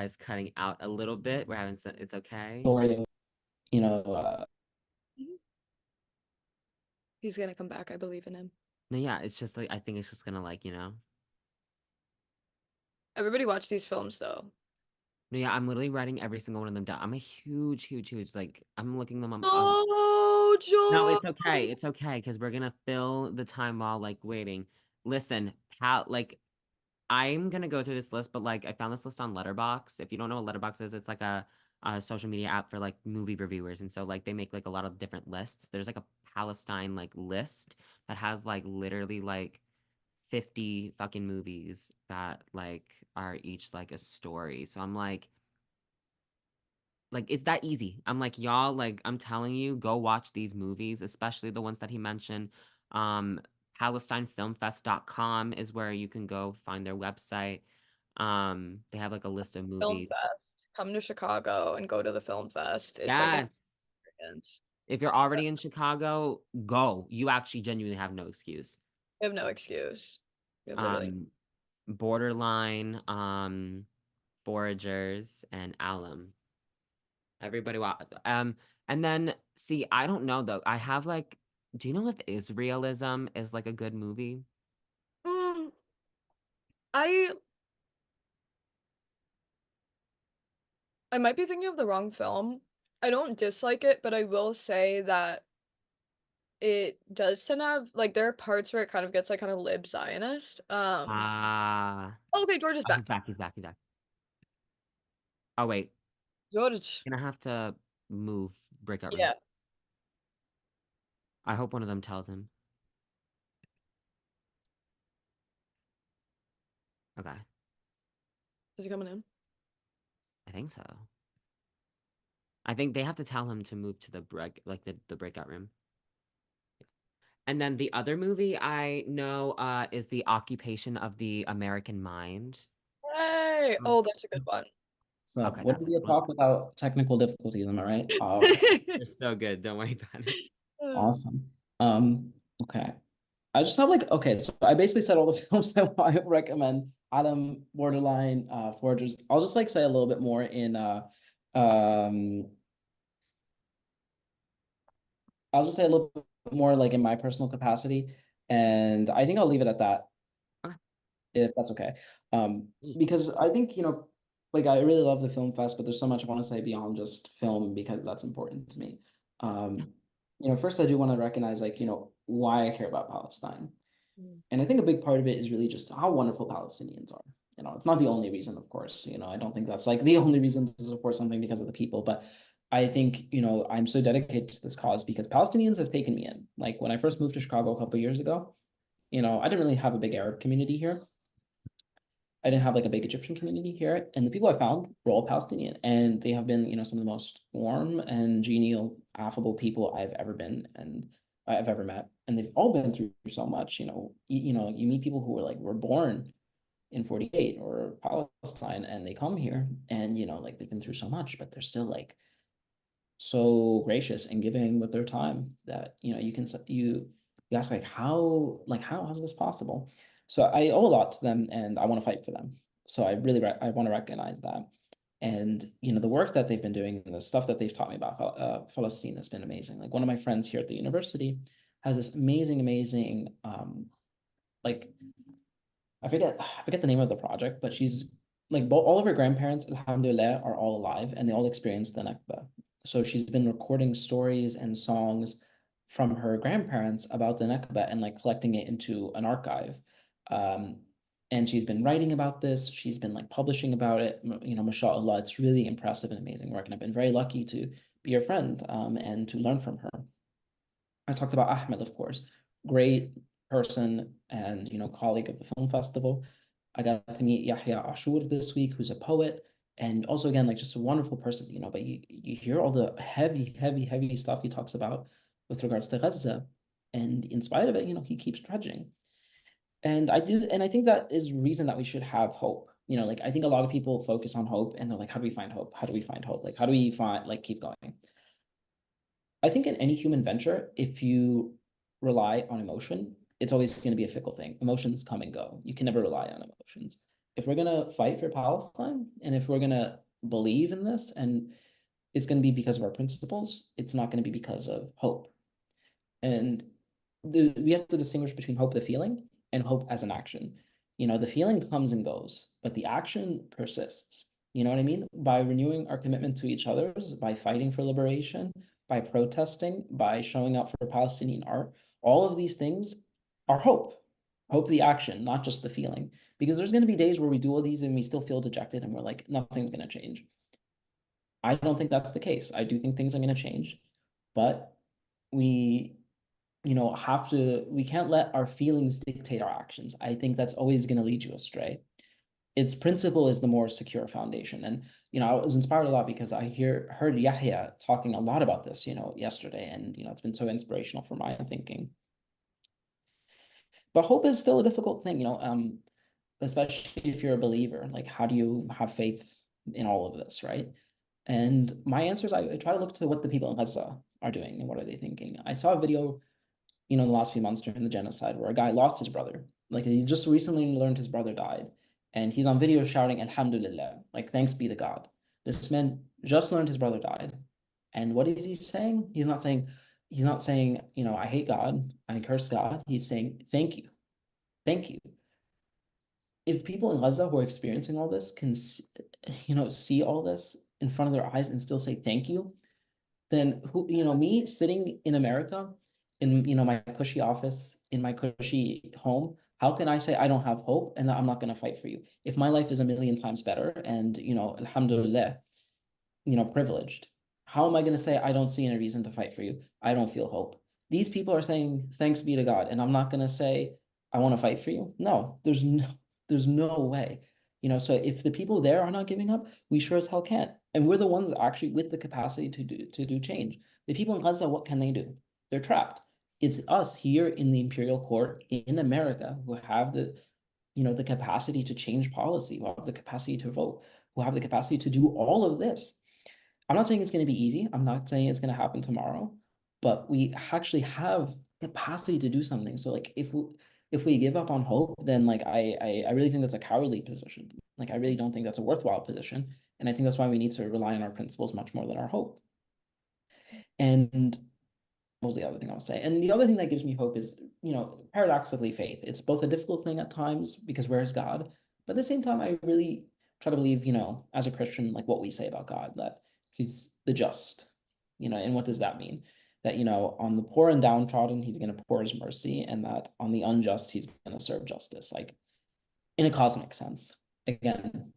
is cutting out a little bit. We're having some, it's okay. Story of, you know, He's gonna come back. I believe in him. No, yeah, it's just like I think it's just gonna like, Everybody watch these films though. No, yeah, I'm literally writing every single one of them down. I'm a huge, huge, huge, like I'm looking them up. Oh, No, George. it's okay. It's okay because we're gonna fill the time while like waiting. Listen, like I'm gonna go through this list, but like I found this list on Letterbox. If you don't know what Letterbox is, it's like a social media app for like movie reviewers, and so like they make like a lot of different lists. There's like a Palestine like list that has like literally like 50 fucking movies that like are each like a story. So I'm like it's that easy. I'm like, y'all, like I'm telling you, go watch these movies, especially the ones that he mentioned. Um, PalestineFilmFest.com is where you can go find their website. They have like a list of Film movies. Fest. Come to Chicago and go to the Film Fest. It's like an Yes. experience. If you're already in Chicago, go. You actually genuinely have no excuse. I have no excuse. We have literally. Borderline, Foragers, and Alum. Everybody and then see, I don't know though. I have like, do you know if Israelism is like a good movie? Mm, I I might be thinking of the wrong film. I don't dislike it, but I will say that it does tend to have like there are parts where it kind of gets like kind of lib Zionist. Ah, Oh, okay, George is oh, he's back. back, he's back, he's back. Oh wait, George. gonna have to move breakout Yeah. rooms. I hope one of them tells him. Okay, Is he coming in? I think so. I think they have to tell him to move to the the breakout room. And then the other movie I know is The Occupation of the American Mind. Hey! Mm. Oh, that's a good one. So Okay, wouldn't that's a be a good one. talk without technical difficulties, am I right? Okay, They're so good. Don't worry about it. awesome. Okay. I just have like, okay, so I basically said all the films I recommend. Adam, Borderline, Forgers. I'll just like say a little bit more in um I'll just say a little bit more like in my personal capacity. And I think I'll leave it at that, Okay. if that's okay. Because I think, like I really love the film fest, but there's so much I want to say beyond just film because that's important to me. Um, first I do want to recognize like, why I care about Palestine. Mm. And I think a big part of it is really just how wonderful Palestinians are. It's not the only reason, of course. I don't think that's like the only reason to support something because of the people, but I think, I'm so dedicated to this cause because Palestinians have taken me in. Like when I first moved to Chicago a couple of years ago, I didn't really have a big Arab community here. I didn't have like a big Egyptian community here. And the people I found were all Palestinian. And they have been, some of the most warm and genial, affable people I've ever been and I've ever met. And they've all been through so much. You meet people who were born in 48 or Palestine and they come here and like they've been through so much, but they're still like so gracious and giving with their time that you can you ask how is this possible. So I owe a lot to them and I want to fight for them. So I want to recognize that. And the work that they've been doing and the stuff that they've taught me about Palestine has been amazing. Like one of my friends here at the university has this amazing like I forget the name of the project, but she's like all of her grandparents, alhamdulillah, are all alive and they all experienced the Nakba. So she's been recording stories and songs from her grandparents about the Nakba and like collecting it into an archive. And she's been writing about this. She's been like publishing about it. You know, mashallah, it's really impressive and amazing work. And I've been very lucky to be her friend and to learn from her. I talked about Ahmed, of course, great person and, you know, colleague of the film festival. I got to meet Yahya Ashur this week, who's a poet, and also again, like just a wonderful person, you know, but you hear all the heavy stuff he talks about with regards to Gaza. And in spite of it, you know, he keeps trudging. And I think that is reason that we should have hope. You know, like I think a lot of people focus on hope and they're like, how do we find hope? How do we find hope? Like, how do we find like keep going? I think in any human venture, if you rely on emotion, it's always going to be a fickle thing. Emotions come and go. You can never rely on emotions. If we're going to fight for Palestine and if we're going to believe in this, and it's going to be because of our principles, it's not going to be because of hope. And we have to distinguish between hope, the feeling, and hope as an action. You know, the feeling comes and goes, but the action persists. You know what I mean? By renewing our commitment to each other's, by fighting for liberation, by protesting, by showing up for Palestinian art, all of these things are hope. Hope the action, not just the feeling. Because there's going to be days where we do all these and we still feel dejected and we're like, nothing's going to change. I don't think that's the case. I do think things are going to change, but we you know, we can't let our feelings dictate our actions. I think that's always going to lead you astray. Its principle is the more secure foundation. And, you know, I was inspired a lot because I heard Yahya talking a lot about this, you know, yesterday. And, you know, it's been so inspirational for my thinking. But hope is still a difficult thing, you know, especially if you're a believer. Like, how do you have faith in all of this, right? And my answer is I try to look to what the people in Gaza are doing and what are they thinking. I saw a video, you know, in the last few months during the genocide where a guy lost his brother. Like he just recently learned his brother died. And he's on video shouting, Alhamdulillah, like thanks be to God. This man just learned his brother died. And what is he saying? He's not saying, you know, I hate God, I curse God. He's saying, thank you. Thank you. If people in Gaza who are experiencing all this can, you know, see all this in front of their eyes and still say thank you, then who, you know, me sitting in America in, you know, my cushy office, in my cushy home, how can I say I don't have hope and that I'm not going to fight for you? If my life is a million times better and, you know, alhamdulillah, you know, privileged, how am I going to say I don't see any reason to fight for you? I don't feel hope. These people are saying thanks be to God, and I'm not going to say I want to fight for you. No, there's no way. You know, so if the people there are not giving up, we sure as hell can't. And we're the ones actually with the capacity to do change. The people in Gaza, what can they do? They're trapped. It's us here in the imperial court in America who have the, you know, the capacity to change policy, who have the capacity to vote, who have the capacity to do all of this. I'm not saying it's going to be easy. I'm not saying it's going to happen tomorrow, but we actually have capacity to do something. So like if we give up on hope, then like I really think that's a cowardly position. Like I really don't think that's a worthwhile position. And I think that's why we need to rely on our principles much more than our hope. And what was the other thing I was saying? And the other thing that gives me hope is, you know, paradoxically faith. It's both a difficult thing at times because where's God? But at the same time, I really try to believe, you know, as a Christian, like what we say about God, that he's the just, you know, and what does that mean? That, you know, on the poor and downtrodden, he's going to pour his mercy, and that on the unjust, he's going to serve justice, like in a cosmic sense. Again,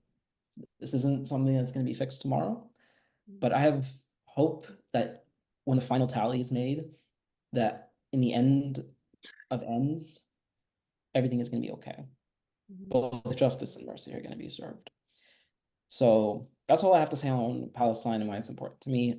this isn't something that's going to be fixed tomorrow, but I have hope that when the final tally is made, that in the end of ends, everything is going to be okay. Both justice and mercy are going to be served. So that's all I have to say on Palestine and why it's important to me.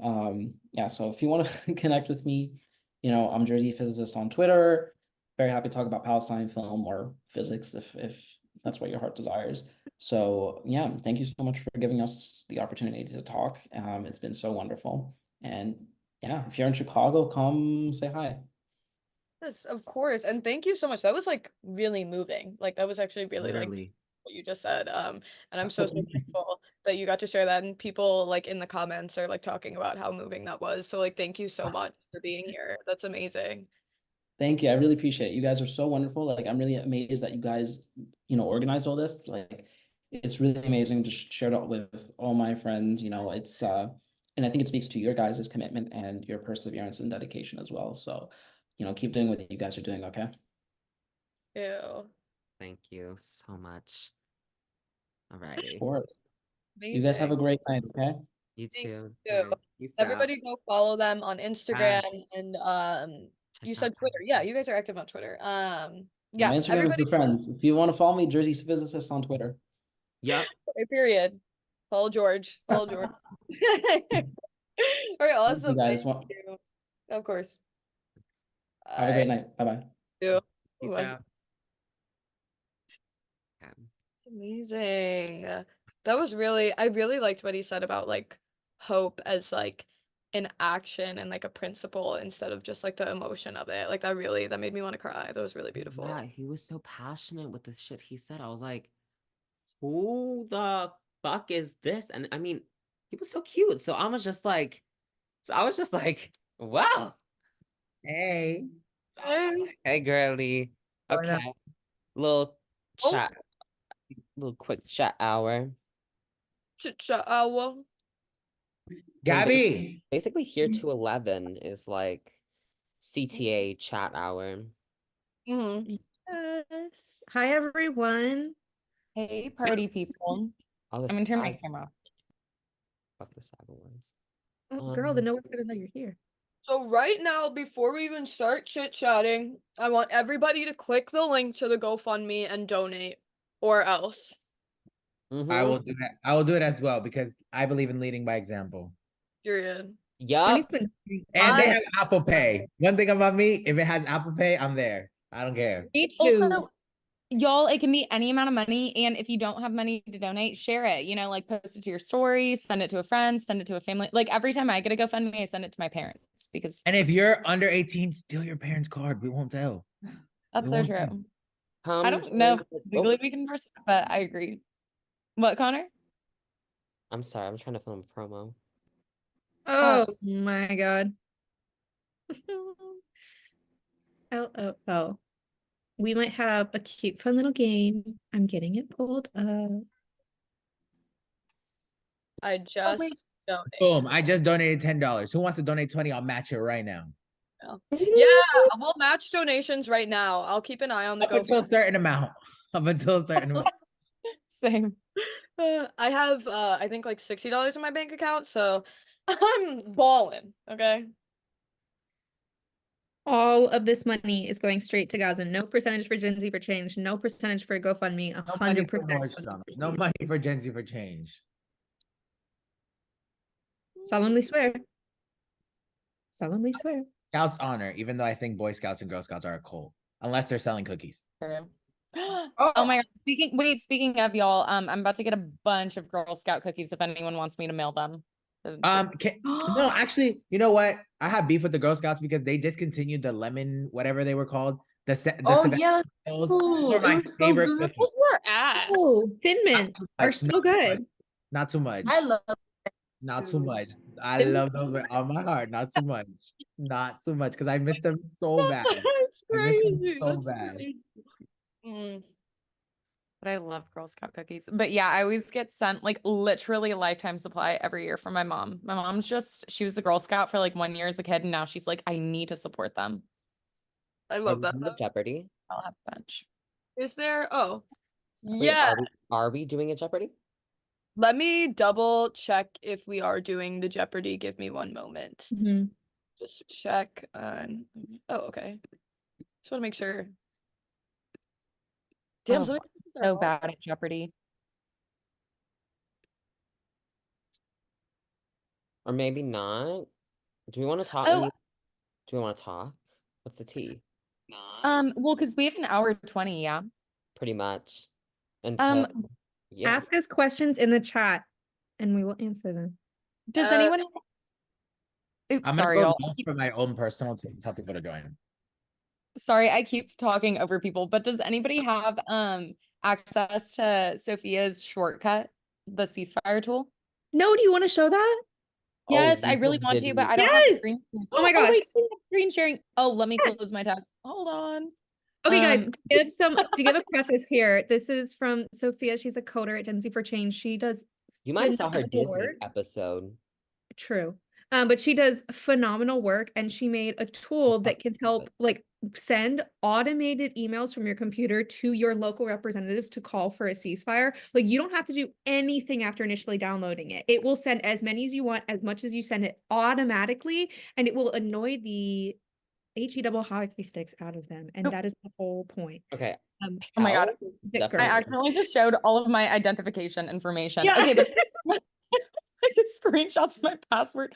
Yeah, so if you want to connect with me, you know, I'm Jersey Physicist on Twitter. Very happy to talk about Palestine film or physics if that's what your heart desires. So yeah, thank you so much for giving us the opportunity to talk. It's been so wonderful. And yeah, if you're in Chicago, come say hi. Yes, of course. And thank you so much. That was like really moving. Like that was actually really like Literally. what you just said. And I'm so thankful that you got to share that and people like in the comments are like talking about how moving that was. So like thank you so much for being here. That's amazing. Thank you. I really appreciate it. You guys are so wonderful. Like, I'm really amazed that you guys, you know, organized all this. Like, it's really amazing. Just shared it with all my friends. You know, it's And I think it speaks to your guys' commitment and your perseverance and dedication as well. So, keep doing what you guys are doing, okay? Ew. Thank you so much. Of Alrighty. course. You guys have a Amazing. great night, okay? You Thanks, too. too. Alright, peace out. Everybody go follow them on Instagram and you Check said out Twitter. Yeah, you guys are active on Twitter. My Yeah, Instagram is everybody your friends. If you want to follow me, Jersey's Physicist on Twitter. Yep. period. Follow George. Follow George. All right, Thank you awesome. guys. Thank you. Of course. Have a great night. Bye-bye. You. Peace Bye. out. Okay. It's amazing. That was really, I really liked what he said about like hope as like an action and like a principle instead of just like the emotion of it. Like that made me want to cry. That was really beautiful. Yeah, he was so passionate with the shit he said. I was like, who the fuck is this? And I mean, he was so cute. So I was just like, wow. Hey. So I was just like, hey, girly. Going up. Okay. Little Oh. chat, little quick chat hour. Chit chat hour. Gabby. Basically, here to 11 is like CTA chat hour. Mm-hmm. Yes. Hi, everyone. Hey, party people. Oh, the I'm gonna turn my SAG camera off. fuck the SAG awards. Oh, girl, then no one's gonna know you're here. So right now, before we even start chit-chatting, I want everybody to click the link to the GoFundMe and donate, or else. I will do that. I will do it as well because I believe in leading by example. Period. Yup. Honey's been And they I- have Apple Pay. One thing about me, if it has Apple Pay, I'm there. I don't care. Me too. Also, y'all, it can be any amount of money. And if you don't have money to donate, share it. You know, like post it to your story, send it to a friend, send it to a family. Like every time I get a GoFundMe, I send it to my parents because And if you're under 18, steal your parents' card. We won't tell. that's we so won't true. tell. I don't know if legally we can verse, but I agree. What, Connor? I'm sorry, I'm trying to film a promo. Oh my god. LOL. We might have a cute, fun little game. I'm getting it pulled up. I just donated. Boom. I just donated $10. Who wants to donate 20? I'll match it right now. Yeah, we'll match donations right now. I'll keep an eye on the Up until a GoFundMe. certain amount. Up until a certain amount. Same. I have I think like $60 in my bank account, so I'm balling. Okay. All of this money is going straight to Gaza. No percentage for Gen Z for Change. No percentage for GoFundMe. No money 100%. for Nordstrom. No money for Gen Z for change. Solemnly swear. Solemnly swear. Scouts honor, even though I think Boy Scouts and Girl Scouts are a cult, unless they're selling cookies. True. Oh my god. Speaking of y'all, I'm about to get a bunch of Girl Scout cookies if anyone wants me to mail them. No, actually, you know what? I have beef with the Girl Scouts because they discontinued the lemon, whatever they were called. The yeah. those Ooh, were it my was so favorite good. cookies. Those were ass. Oh, Thin Mints are Not so too much. good. Not too much. I love Not too much. I Thin- love those with all my heart. Not too much. Not too much because I miss them so bad. That's I miss them crazy. so That's bad. crazy. Mm. But I love Girl Scout cookies. But yeah, I always get sent like literally a lifetime supply every year from my mom. My mom's she was a Girl Scout for like 1 year as a kid, and now she's like, I need to support them. I Are love we that. doing a Jeopardy? I'll have a bunch. Is there? Oh, Wait, yeah. are we doing a Jeopardy? Let me double check if we are doing the Jeopardy. Give me one moment. Mhm. Just check on. Oh, okay. Just want to make sure. Damn, Oh, so so bad at Jeopardy. Or maybe not? Do we want to talk? Oh. Do we want to talk? What's the tea? Well, because we have an hour 20, yeah. Pretty much. Until yeah. Ask us questions in the chat and we will answer them. Does anyone Oops, I'm sorry, gonna y'all. go for my own personal to tell people to join. Sorry, I keep talking over people, but does anybody have access to Sophia's shortcut, the ceasefire tool? No, do you want to show that? Yes, Oh, I we really just want did to, but it. I don't have Yes! screen. Oh my gosh. wait, we have screen sharing. Oh, let me Yes. close my tabs. Hold on. Okay, guys, Um, to give a preface here. This is from Sophia. She's a coder at Gen Z for Change. She does You might have saw her phenomenal Disney work. episode. True. But she does phenomenal work, and she made a tool that can help like send automated emails from your computer to your local representatives to call for a ceasefire. Like you don't have to do anything after initially downloading it. It will send as many as you want, as much as you send it automatically, and it will annoy the HE double hockey sticks out of them. And that is the whole point. Okay. Oh my God. Definitely. I accidentally just showed all of my identification information. Yeah. Okay, but I get screenshots of my password.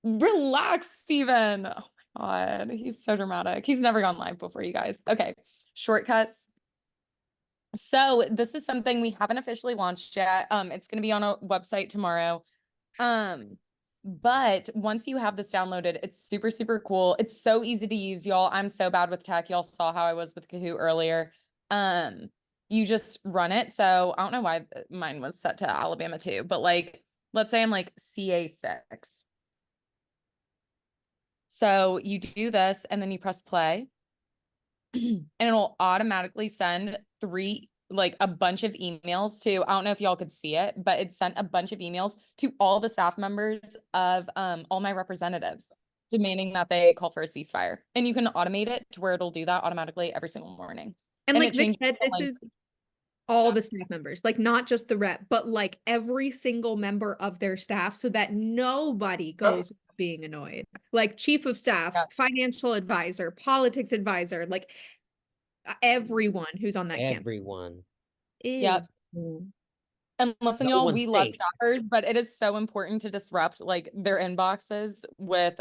Relax, Steven. Oh my God. He's so dramatic. He's never gone live before, you guys. Okay. Shortcuts. So this is something we haven't officially launched yet. It's going to be on a website tomorrow. But once you have this downloaded, it's super, super cool. It's so easy to use, y'all. I'm so bad with tech. Y'all saw how I was with Kahoot earlier. You just run it. So I don't know why mine was set to Alabama too, but like, let's say I'm like CA6. So you do this and then you press play and it'll automatically send a bunch of emails to, I don't know if y'all could see it, but it sent a bunch of emails to all the staff members of all my representatives demanding that they call for a ceasefire. And you can automate it to where it'll do that automatically every single morning. And like it Vic said, this is all the staff members, like not just the rep, but like every single member of their staff, so that nobody goes without being annoyed. Like chief of staff, financial advisor, politics advisor, like everyone who's on that campaign. Everyone. Yep. And listen, No y'all, one's we love safe. staffers, but it is so important to disrupt like their inboxes with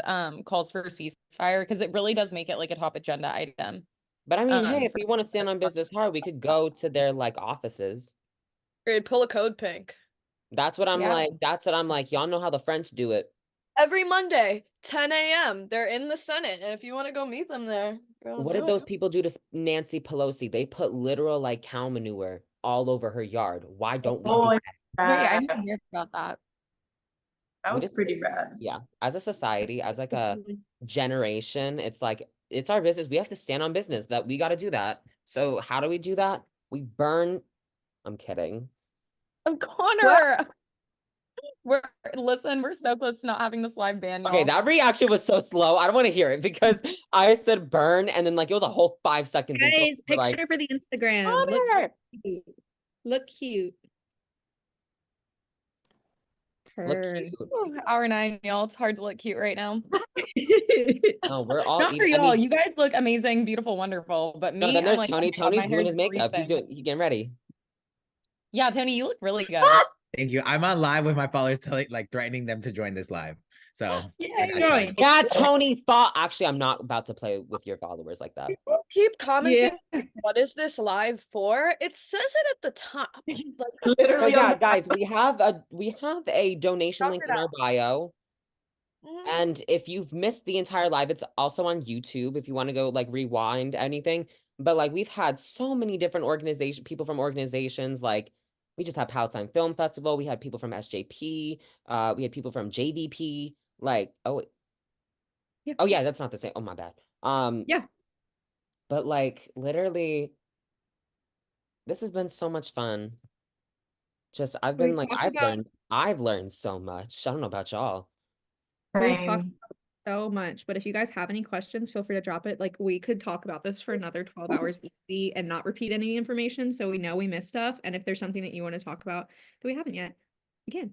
calls for a ceasefire, because it really does make it like a top agenda item. But I mean, hey, if we want to stand on business hard, we could go to their like offices. Or pull a code pink. That's what I'm like. That's what I'm like. Y'all know how the French do it. Every Monday, 10 a.m. They're in the Senate. And if you want to go meet them there, what did those people do to Nancy Pelosi? They put literal like cow manure all over her yard. Why don't we do that? Wait, I didn't hear about that. That was pretty rad. Yeah. As a society, as like a generation, it's like, it's our business. We have to stand on business, that we got to do that. So how do we do that? We burn. I'm kidding. Connor. We're so close to not having this live ban. Okay, that reaction was so slow. I don't want to hear it because I said burn and then like it was a whole 5 seconds. Guys, picture for the Instagram. Look cute. Look cute. Hour 9, y'all. It's hard to look cute right now. No, we're all not for y'all. You guys look amazing, beautiful, wonderful. But me, no, then there's like, Tony. Tony's doing his makeup. He's getting ready. Yeah, Tony, you look really good. Thank you. I'm on live with my followers, threatening them to join this live. So yeah, Tony's fault. Actually, I'm not about to play with your followers like that. People keep commenting, what is this live for? It says it at the top. Like, literally, yeah, guys, we have a donation link in our bio. And if you've missed the entire live, it's also on YouTube if you want to go like rewind anything. But like we've had so many different people from organizations, like we just had Palestine Film Festival, we had people from SJP, we had people from JVP, like oh yeah, that's not the same. Oh my bad. Yeah. But like literally this has been so much fun. Just I've learned so much. I don't know about y'all. We've talked about so much, but if you guys have any questions, feel free to drop it. Like we could talk about this for another 12 hours easy and not repeat any information, so we know we missed stuff. And if there's something that you want to talk about that we haven't yet, we can.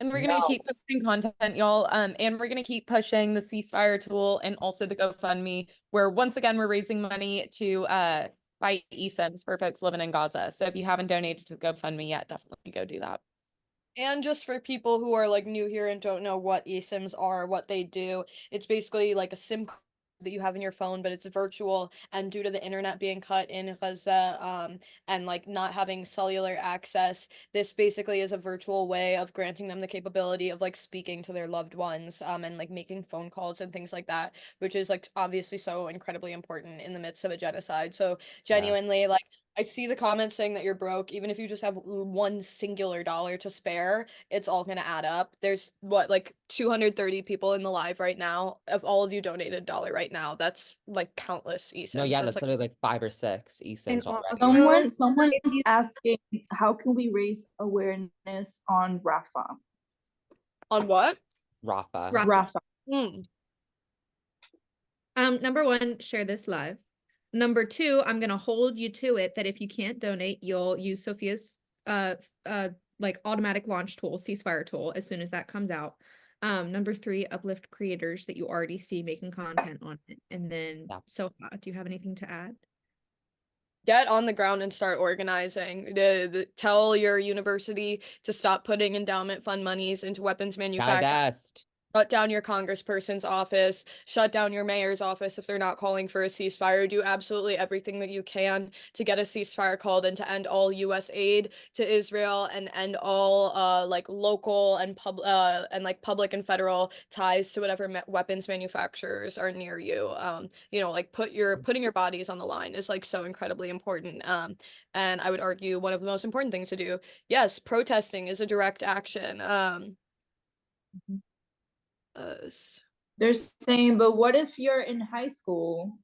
And we're gonna keep pushing content, y'all. And we're gonna keep pushing the ceasefire tool and also the GoFundMe, where once again we're raising money to buy eSIMs for folks living in Gaza. So if you haven't donated to GoFundMe yet, definitely go do that. And just for people who are like new here and don't know what eSIMs are, what they do, it's basically like a SIM card that you have in your phone, but it's virtual, and due to the internet being cut in Gaza, and like not having cellular access, this basically is a virtual way of granting them the capability of like speaking to their loved ones, and like making phone calls and things like that, which is like obviously so incredibly important in the midst of a genocide. So genuinely, like I see the comments saying that you're broke. Even if you just have one singular dollar to spare, it's all gonna add up. There's like 230 people in the live right now. If all of you donated a dollar right now, that's like countless eSIMs. No, yeah, so that's like, literally like 5 or 6 eSIMs already. Someone is asking, how can we raise awareness on Rafa? On what? Rafa. Rafa. Mm. Number one, share this live. Number two, I'm gonna hold you to it that if you can't donate, you'll use Sophia's like automatic launch tool, ceasefire tool, as soon as that comes out. Number three, uplift creators that you already see making content on it. And then Yeah. Sophia, do you have anything to add? Get on the ground and start organizing. Tell your university to stop putting endowment fund monies into weapons manufacturing. Divest. Shut down your congressperson's office, shut down your mayor's office if they're not calling for a ceasefire. Do absolutely everything that you can to get a ceasefire called and to end all US aid to Israel and end all like local and public and federal ties to whatever weapons manufacturers are near you. You know, like putting your bodies on the line is like so incredibly important. And I would argue one of the most important things to do. Yes, protesting is a direct action. They're saying, but what if you're in high school?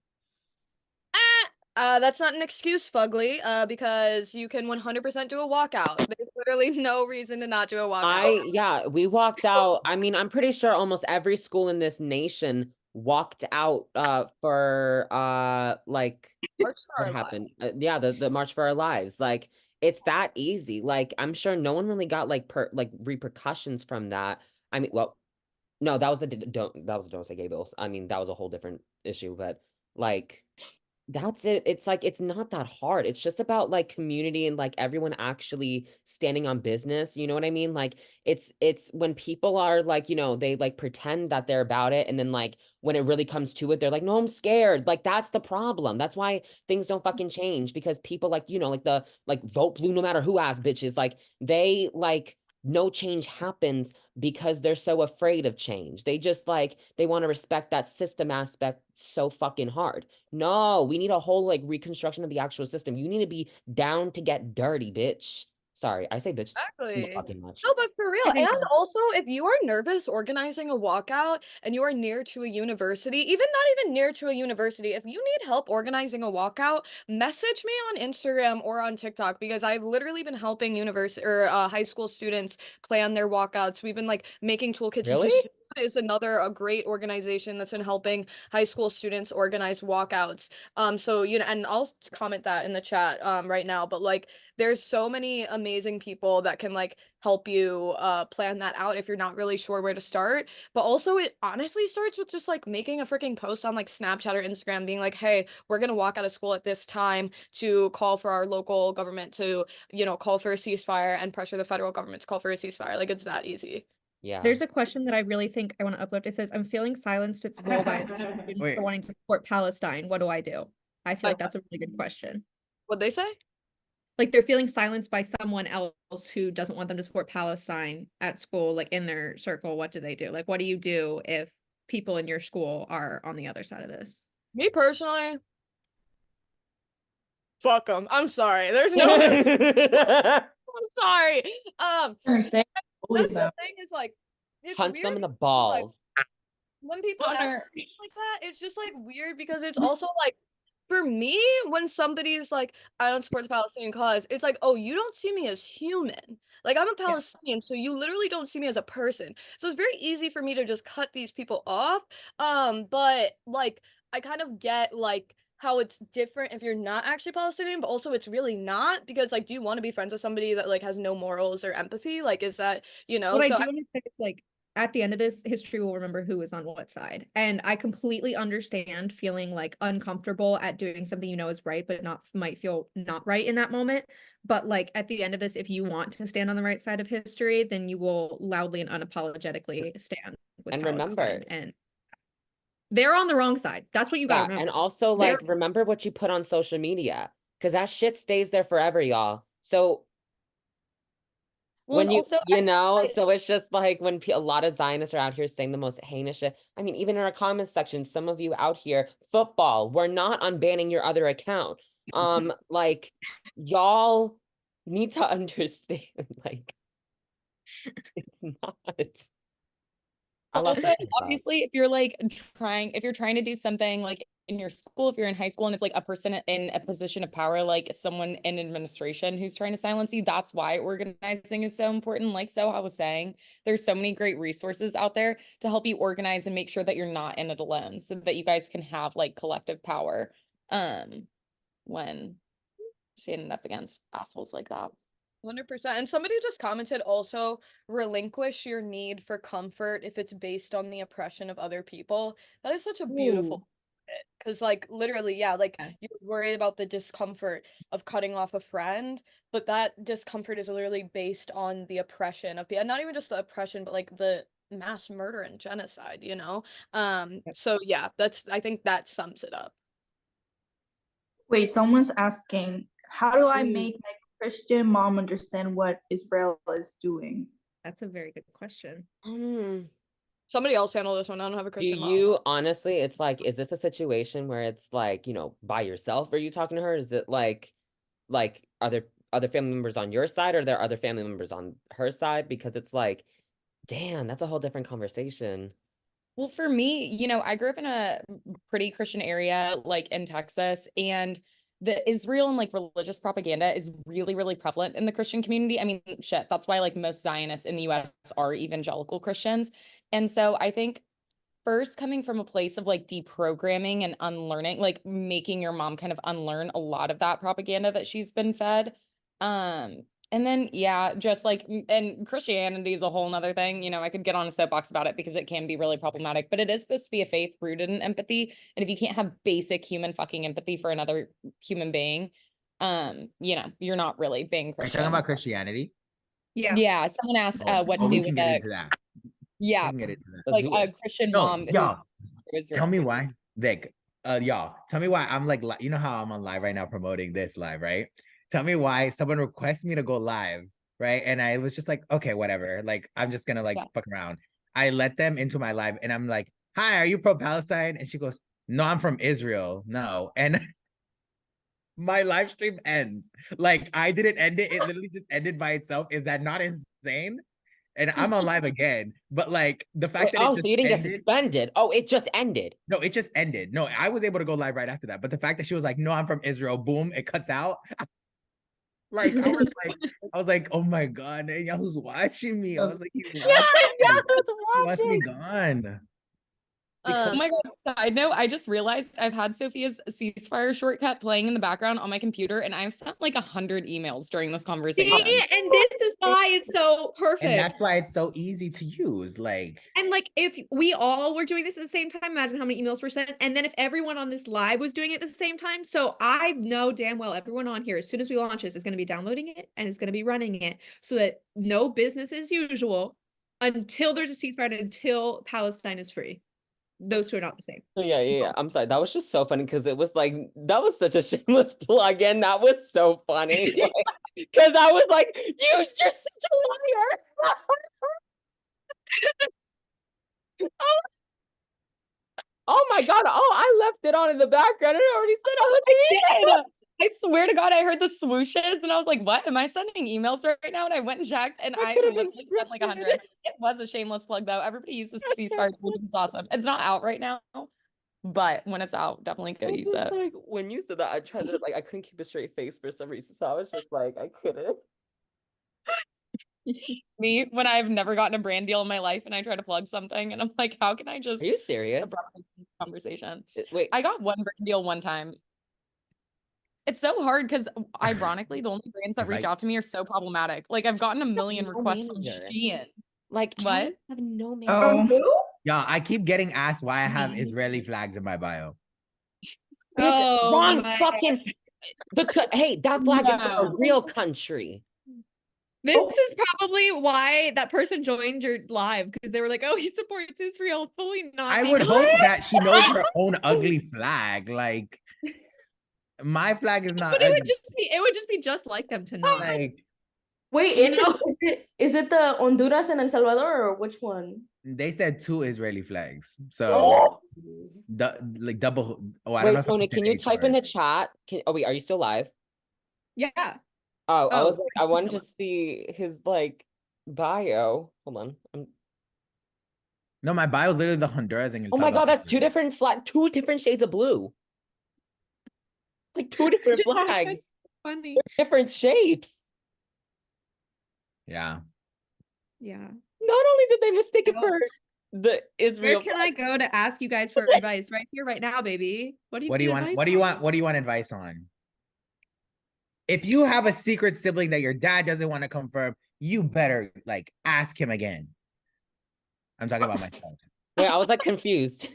That's not an excuse, Fugly, because you can 100% do a walkout. There's literally no reason to not do a walkout. Yeah, we walked out. I mean, I'm pretty sure almost every school in this nation walked out for like March for what our lives. happened? Yeah, the March for Our Lives. Like it's that easy. Like I'm sure no one really got like repercussions from that. I mean, well, no, that was the Don't Say Gay bills. I mean, that was a whole different issue, but like that's it. It's like it's not that hard. It's just about like community and like everyone actually standing on business. You know what I mean? Like it's when people are like, you know, they like pretend that they're about it and then like when it really comes to it, they're like, no, I'm scared. Like that's the problem. That's why things don't fucking change because people like, you know, like the like vote blue no matter who ass bitches, like they like no change happens because they're so afraid of change. They just like they want to respect that system aspect so fucking hard. No, we need a whole like reconstruction of the actual system. You need to be down to get dirty, bitch. Sorry, I say bitch Exactly. fucking much. No, but for real. I think And also, if you are nervous organizing a walkout and you are near to a university, even not even near to a university, if you need help organizing a walkout, message me on Instagram or on TikTok because I've literally been helping university or high school students plan their walkouts. We've been like making toolkits. Really? Just is a great organization that's been helping high school students organize walkouts. So you know, and I'll comment that in the chat right now. But like there's so many amazing people that can like help you plan that out if you're not really sure where to start. But also it honestly starts with just like making a freaking post on like Snapchat or Instagram being like, hey, we're gonna walk out of school at this time to call for our local government to, you know, call for a ceasefire and pressure the federal government to call for a ceasefire. Like it's that easy. Yeah. There's a question that I really think I want to upload. It says, I'm feeling silenced at school by students Wait. for wanting to support Palestine. What do I do? I feel like that's a really good question. What'd they say? Like they're feeling silenced by someone else who doesn't want them to support Palestine at school, like in their circle. What do they do? Like, what do you do if people in your school are on the other side of this? Me personally, fuck them. I'm sorry. There's no. I'm sorry. That's the thing is like it's Punch weird them in the like, balls. when people act like that, it's just like weird because it's also like for me, when somebody's like, I don't support the Palestinian cause, it's like, oh, you don't see me as human. Like I'm a Palestinian, so you literally don't see me as a person. So it's very easy for me to just cut these people off. But like I kind of get like how it's different if you're not actually Palestinian, but also it's really not because like do you want to be friends with somebody that like has no morals or empathy? Like is that, you know, What I so do understand is like at the end of this, history will remember who was on what side. And I completely understand feeling like uncomfortable at doing something you know is right, but not might feel not right in that moment. But like at the end of this, if you want to stand on the right side of history, then you will loudly and unapologetically stand with And Palestine. remember, And they're on the wrong side. That's what you gotta yeah, remember. and also like remember what you put on social media because that shit stays there forever, y'all. So Well, when and also, you know, so it's just like when a lot of Zionists are out here saying the most heinous shit. I mean, even in our comment section, some of you out here, football, we're not unbanning your other account. Like y'all need to understand, like it's not. I love Also, searching about. obviously, if you're trying to do something like in your school, if you're in high school and it's like a person in a position of power, like someone in administration who's trying to silence you, that's why organizing is so important. Like Soha was saying, there's so many great resources out there to help you organize and make sure that you're not in it alone, so that you guys can have like collective power when standing up against assholes like that. 100%. And somebody just commented also, relinquish your need for comfort if it's based on the oppression of other people. That is such a beautiful, because like literally, yeah, like Yeah. you're worried about the discomfort of cutting off a friend, but that discomfort is literally based on the oppression of people, not even just the oppression, but like the mass murder and genocide, you know? So yeah, I think that sums it up. Wait, someone's asking, how do I make my Christian mom understand what Israel is doing? That's a very good question. Somebody else handle this one. I don't have a Do Christian mom. you honestly, it's like, is this a situation where it's like, you know, by yourself? Are you talking to her? Is it like are there other family members on your side, or are there other family members on her side? Because it's like, damn, that's a whole different conversation. Well, for me, you know, I grew up in a pretty Christian area, like in Texas, and the Israel and like religious propaganda is really, really prevalent in the Christian community. I mean, shit, that's why like most Zionists in the US are evangelical Christians. And so I think first coming from a place of like deprogramming and unlearning, like making your mom kind of unlearn a lot of that propaganda that she's been fed. And then yeah, just like and Christianity is a whole nother thing. You know, I could get on a soapbox about it because it can be really problematic, but it is supposed to be a faith rooted in empathy. And if you can't have basic human fucking empathy for another human being, you know, you're not really being Are you Christian. talking about Christianity? Yeah, someone asked what to we do can with get it. into that. Yeah, We can get into that. like do a it. Christian No, mom. y'all, Israel. tell me why. Vic, y'all, tell me why I'm like, you know how I'm on live right now promoting this live, right? Tell me why someone requests me to go live, right? And I was just like, okay, whatever. Like, I'm just gonna like fuck around. I let them into my live and I'm like, hi, are you pro-Palestine? And she goes, no, I'm from Israel. No. And my live stream ends. Like, I didn't end it. It literally just ended by itself. Is that not insane? And I'm on live again. But like the fact Wait, that it oh, just so you didn't get ended. suspended. Oh, it just ended. No, it just ended. No, I was able to go live right after that. But the fact that she was like, no, I'm from Israel, boom, it cuts out. Like I was like, oh my God, who's watching me? I was like, he's watching. He wants me gone. Oh my God, side note, I just realized I've had Sophia's ceasefire shortcut playing in the background on my computer, and I've sent like 100 emails during this conversation. See, and this is why it's so perfect. And that's why it's so easy to use. Like, and like if we all were doing this at the same time, imagine how many emails were sent. And then if everyone on this live was doing it at the same time. So I know damn well everyone on here, as soon as we launch this, is going to be downloading it and is going to be running it so that no business as usual until there's a ceasefire, until Palestine is free. Those two are not the same. Yeah. I'm sorry. That was just so funny because it was like, that was such a shameless plug in. That was so funny. Because I was like, you're such a liar. Oh my God. Oh, I left it on in the background. I already said I was I swear to God, I heard the swooshes and I was like, what? Am I sending emails right now? And I went and checked and I literally sent like 100. It was a shameless plug though. Everybody uses ceasefire. It's awesome. It's not out right now, but when it's out, definitely go use it. like, when you said that, I tried to, like, I couldn't keep a straight face for some reason. So I was just like, I couldn't. Me, when I've never gotten a brand deal in my life and I try to plug something and I'm like, how can I just Are you serious? conversation? Wait, I got one brand deal one time. It's so hard because ironically, the only brands that If reach I- out to me are so problematic. Like I've gotten a million no requests from manager. Shein. like, What? I have no man. Oh, yeah, I keep getting asked why I have Israeli flags in my bio. Bitch, Oh wrong my fucking. Hey, that flag is for a No. real country. This is probably why that person joined your live, because they were like, oh, he supports Israel, fully not. I being would a- hope that she knows her own ugly flag. Like, my flag is not But it ugly. would just be just like them to know. Like, Wait, You know? is it the Honduras and El Salvador or which one? they said 2 Israeli flags. So Oh. like double. Oh, I don't know Wait, if Tony, can you H type or- in the chat? Oh, wait, are you still live? Yeah. Oh, I Oh, was like, I wanted to still see his like bio. Hold on. No, my bio is literally the Honduras and El Oh my God, that's two Salvador. different shades of blue. Like 2 different flags, Funny. different shapes. Yeah. Yeah. Not only did they mistake it Well, for the Israel Where can I go to ask you guys for advice? Right here, right now, baby. What do you What do need you want? advice What do you on? want? What do you want advice on? If you have a secret sibling that your dad doesn't want to confirm, you better like ask him again. I'm talking about myself. Wait, I was like confused.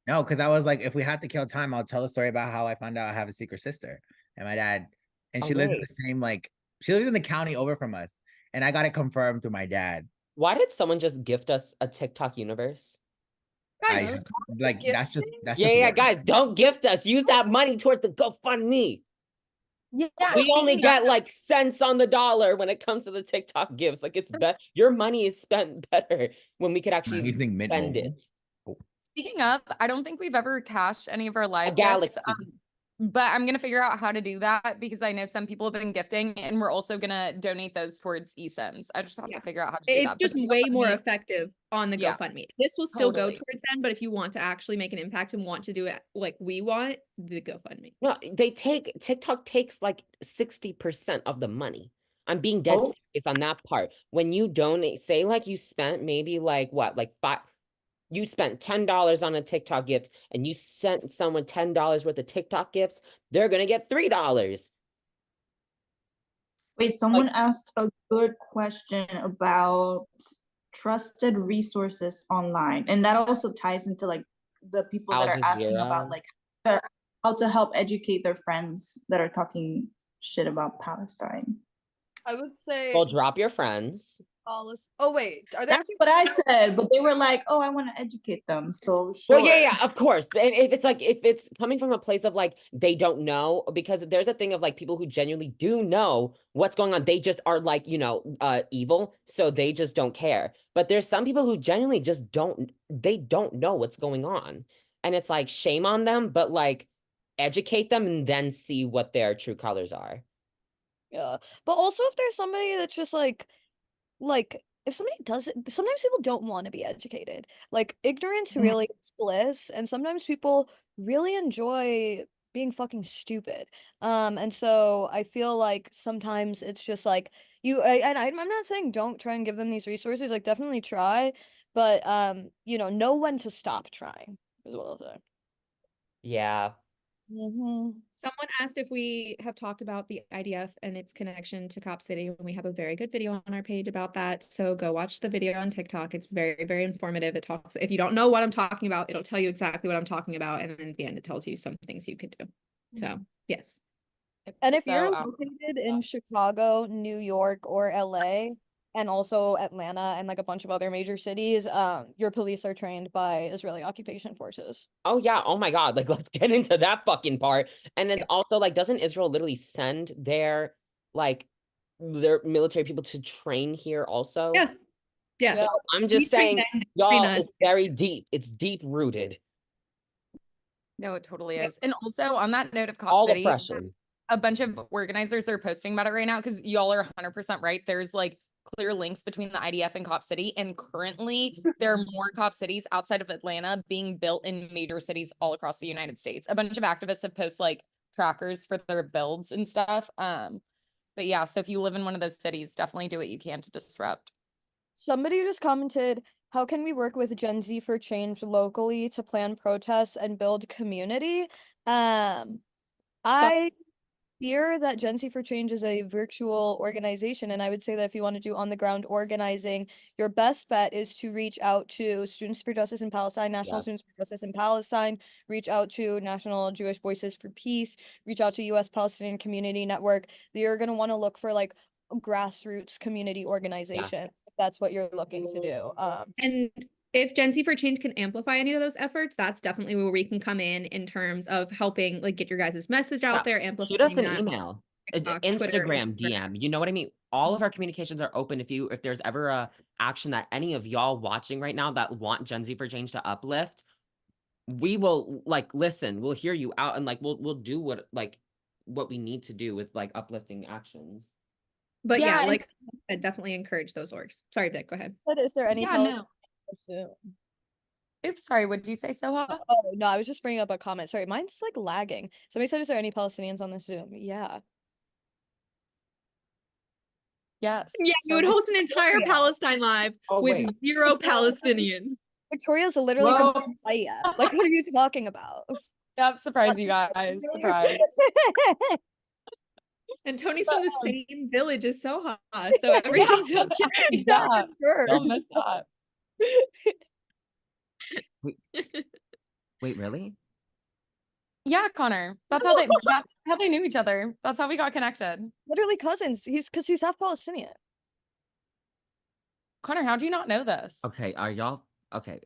No, because I was like, if we have to kill time, I'll tell a story about how I found out I have a secret sister and my dad, and Oh, she lives in great. the same she lives in the county over from us, and I got it confirmed through my dad. Why did someone just gift us a TikTok universe? I Guys, like that's Yeah, just work. guys, don't gift us. Use that money towards the GoFundMe. yeah, We only speaking get of- like cents on the dollar when it comes to the TikTok gifts. Like it's better. Your money is spent better when we could Am I actually using Mint spend Mobile? it. Speaking of, I don't think we've ever cashed any of our A live galaxy. gifts. But I'm gonna figure out how to do that because I know some people have been gifting, and we're also gonna donate those towards eSIMs. I just have Yeah. to figure out how to do It's that. just But way more GoFundMe- effective on the Yeah, GoFundMe. This will still go totally. towards them, but if you want to actually make an impact and want to do it like we want, the GoFundMe. No, TikTok takes like 60% of the money. I'm being dead Oh. serious on that part. When you donate, say like you spent maybe like what, like you spent $10 on a TikTok gift and you sent someone $10 worth of TikTok gifts, they're gonna get $3. Wait, someone asked a good question about trusted resources online, and that also ties into like the people that Al are asking about Jazeera. like how to help educate their friends that are talking shit about Palestine. I would say Well, drop your friends. Oh wait, are they That's asking? what I said, but they were like, "Oh, I want to educate them." So Well, sure. yeah, of course. If it's like if it's coming from a place of like they don't know, because there's a thing of like people who genuinely do know what's going on. They just are like, evil, so they just don't care. But there's some people who genuinely just they don't know what's going on. And it's like shame on them, but like educate them and then see what their true colors are. Yeah, but also if there's somebody that's just like if somebody does it, sometimes people don't want to be educated. Like ignorance really is bliss, and sometimes people really enjoy being fucking stupid. And so I feel like sometimes it's just like I'm not saying don't try and give them these resources, like definitely try, but know when to stop trying is what I'll say. Yeah. Someone asked if we have talked about the IDF and its connection to Cop City, and we have a very good video on our page about that. So go watch the video on TikTok. It's very, very informative. It talks, if you don't know what I'm talking about, it'll tell you exactly what I'm talking about. And then at the end, it tells you some things you could do. So yes. And if you're So, located in Chicago, New York, or LA, and also Atlanta and like a bunch of other major cities, your police are trained by Israeli occupation forces. Oh yeah. Oh my God. Like let's get into that fucking part. And then also like doesn't Israel literally send their military people to train here also? Yes. Yes. So I'm just saying, y'all, it's very deep. It's deep rooted. no, it totally is. And also on that note of Cop All City, oppression. a bunch of organizers are posting about it right now because y'all are 100% right. There's like clear links between the IDF and Cop City, and currently there are more Cop Cities outside of Atlanta being built in major cities all across the United States. A bunch of activists have posted like trackers for their builds and stuff. But yeah, so if you live in one of those cities, definitely do what you can to disrupt. Somebody just commented, how can we work with Gen Z for change locally to plan protests and build community? I fear that Gen Z for Change is a virtual organization, and I would say that if you want to do on the ground organizing, your best bet is to reach out to Students for Justice in Palestine, National Students for Justice in Palestine, reach out to National Jewish Voices for Peace, reach out to U.S. Palestinian Community Network. You're going to want to look for like grassroots community organization. If that's what you're looking to do. And if Gen Z for Change can amplify any of those efforts, that's definitely where we can come in terms of helping like get your guys' message out there, amplifying Shoot us an that. email, TikTok, Twitter, Instagram DM. You know what I mean? All of our communications are open. If there's ever a action that any of y'all watching right now that want Gen Z for Change to uplift, we will like listen. We'll hear you out and like we'll do what we need to do with like uplifting actions. But yeah, Yeah, like I definitely encourage those orgs. Sorry, Vic, go ahead. Is there anything Yeah, else no. Assume. Oops, sorry, what did you say, Soha? Oh no, I was just bringing up a comment. Sorry, mine's like lagging. Somebody said, "Is there any Palestinians on the Zoom?" Yeah. Yes. Yeah, you would so- host an entire Yeah. Palestine live Oh, with wait. 0 Palestinians. Victoria's literally Well- from Messiah. Like, what are you talking about? Yep, surprise you guys. Surprise. And Tony's from the same village as Soha, so everything's okay. Yeah, Sure. don't miss that. Wait, really? Yeah, Connor. That's how they knew each other. That's how we got connected. Literally cousins. He's half Palestinian. Connor, how do you not know this? Okay, are y'all okay?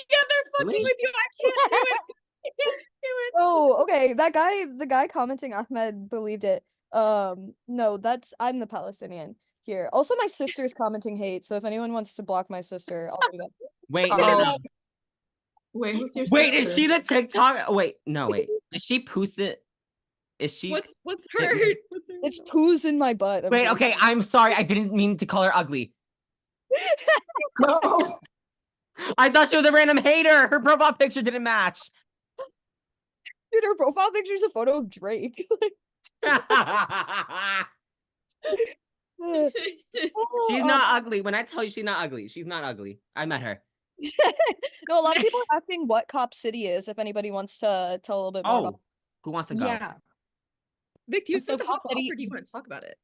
Yeah, they're fucking Really? with you. I can't do it. I can't do it. Oh, okay. The guy commenting Ahmed believed it. No, I'm the Palestinian here. Also, my sister's commenting hate, so if anyone wants to block my sister, I'll do that. Wait, Oh. Wait, who's your wait, is sister? she the TikTok? Wait, no, wait. Is she Pusit? Is she? What's her? What's her? It's poos in my butt. I'm Wait, kidding. okay, I'm sorry. I didn't mean to call her ugly. No. I thought she was a random hater. Her profile picture didn't match. Dude, her profile picture is a photo of Drake. She's not ugly. When I tell you she's not ugly, she's not ugly. I met her. No, a lot of people are asking what Cop City is, if anybody wants to tell a little bit more about Oh, who wants to go? Yeah. Vic, do you So have to hop Cop off City- or do you want to talk about it?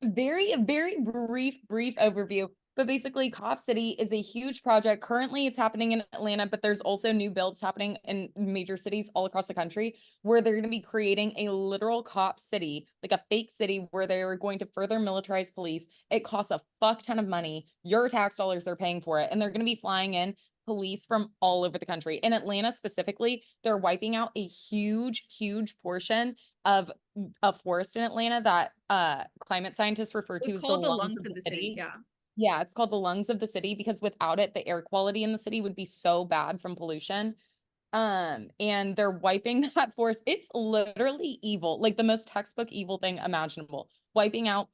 Very brief overview. But basically, Cop City is a huge project. Currently, it's happening in Atlanta, but there's also new builds happening in major cities all across the country where they're going to be creating a literal cop city, like a fake city where they're going to further militarize police. It costs a fuck ton of money. Your tax dollars are paying for it. And they're going to be flying in police from all over the country. In Atlanta specifically, they're wiping out a huge portion of a forest in Atlanta that climate scientists refer to It's as called the lungs of the city. Yeah. Yeah, it's called the lungs of the city because without it, the air quality in the city would be so bad from pollution. And they're wiping that forest. It's literally evil, like the most textbook evil thing imaginable. Wiping out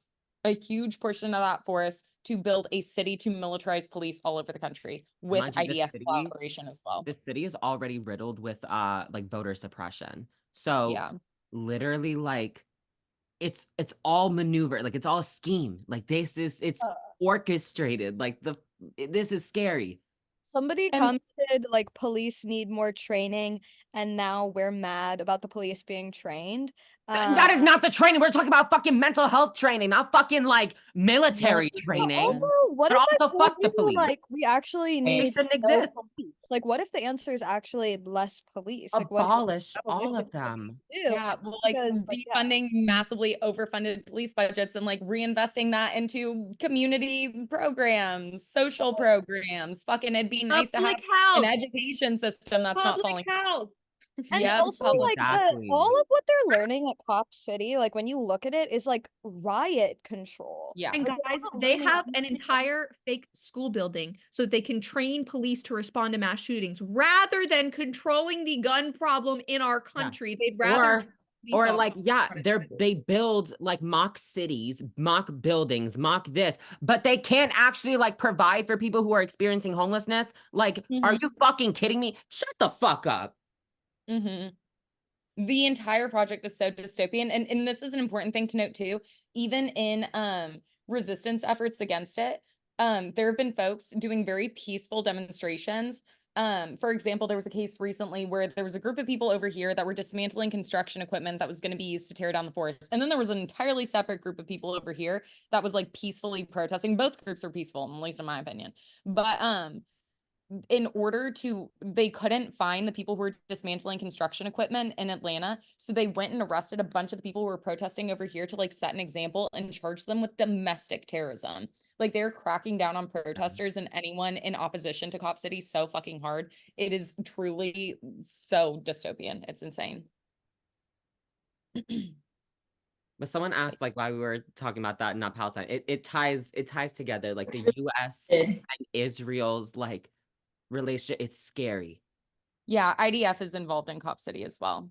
a huge portion of that forest to build a city to militarize police all over the country with Mind you, this IDF city- collaboration as well. This city is already riddled with like voter suppression. So Yeah. literally like it's all maneuver, like it's all a scheme. Like it's orchestrated. Like this is scary. Somebody And- commented like police need more training, and now we're mad about the police being trained. That is not the training. We're talking about fucking mental health training, not fucking like military But training. Also, what But if I also told fuck the you, police. like we actually They need shouldn't no exist. police? Like, what if the answer is actually less police? Like, what Abolish all of them. do? Yeah, well, like Because, like, yeah. defunding massively overfunded police budgets and like reinvesting that into community programs, social programs. Fucking, it'd be nice to have Public an health. education system that's not falling. Public health. And Yep, also, public- like, Exactly. all of what they're learning at Cop City, like, when you look at it, is like riot control. Yeah. And Like, they're guys, not they learning have an anything. entire fake school building so that they can train police to respond to mass shootings rather than controlling the gun problem in our country. They'd rather train police Or officers like, yeah, how to do it. they build like mock cities, mock buildings, mock this, but they can't actually like provide for people who are experiencing homelessness. Like, are you fucking kidding me? Shut the fuck up. The entire project is so dystopian, and this is an important thing to note too. Even in resistance efforts against it, there have been folks doing very peaceful demonstrations. For example, there was a case recently where there was a group of people over here that were dismantling construction equipment that was going to be used to tear down the forest, and then there was an entirely separate group of people over here that was like peacefully protesting. Both groups were peaceful, at least in my opinion, but in order to, they couldn't find the people who were dismantling construction equipment in Atlanta. So they went and arrested a bunch of the people who were protesting over here to like set an example and charge them with domestic terrorism. Like they're cracking down on protesters and anyone in opposition to Cop City so fucking hard. It is truly so dystopian. It's insane. But someone asked like why we were talking about that, not Palestine. It ties together like the US and Israel's like relationship. It's scary. Yeah, IDF is involved in Cop City as well.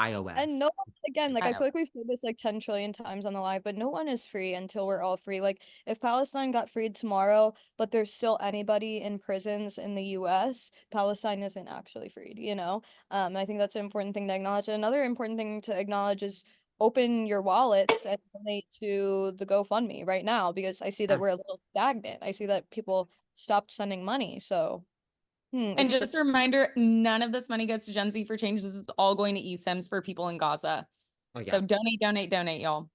iOS. And no one, again, like I iOS. feel like we've said this like 10 trillion times on the live, but no one is free until we're all free. Like if Palestine got freed tomorrow, but there's still anybody in prisons in the US, Palestine isn't actually freed, you know? I think that's an important thing to acknowledge. And another important thing to acknowledge is open your wallets and donate to the GoFundMe right now, because I see that Yeah. we're a little stagnant. I see that people stopped sending money. So And it's just a reminder, none of this money goes to Gen Z for Change. This is all going to eSIMs for people in Gaza. Oh yeah. So donate, y'all.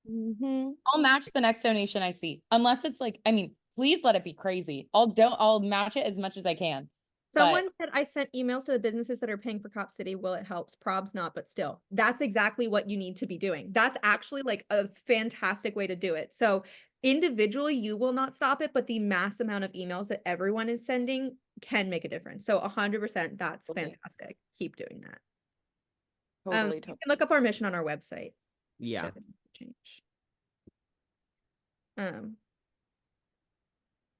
Mhm. I'll match the next donation I see. Unless it's like, I mean, please let it be crazy. I'll match it as much as I can. Someone said I sent emails to the businesses that are paying for Cop City. Will it help? Probs not, but still, that's exactly what you need to be doing. That's actually like a fantastic way to do it. So individually, you will not stop it, but the mass amount of emails that everyone is sending can make a difference. So 100%, that's Totally. fantastic. Keep doing that. Totally, You can look up our mission on our website. Yeah. Change.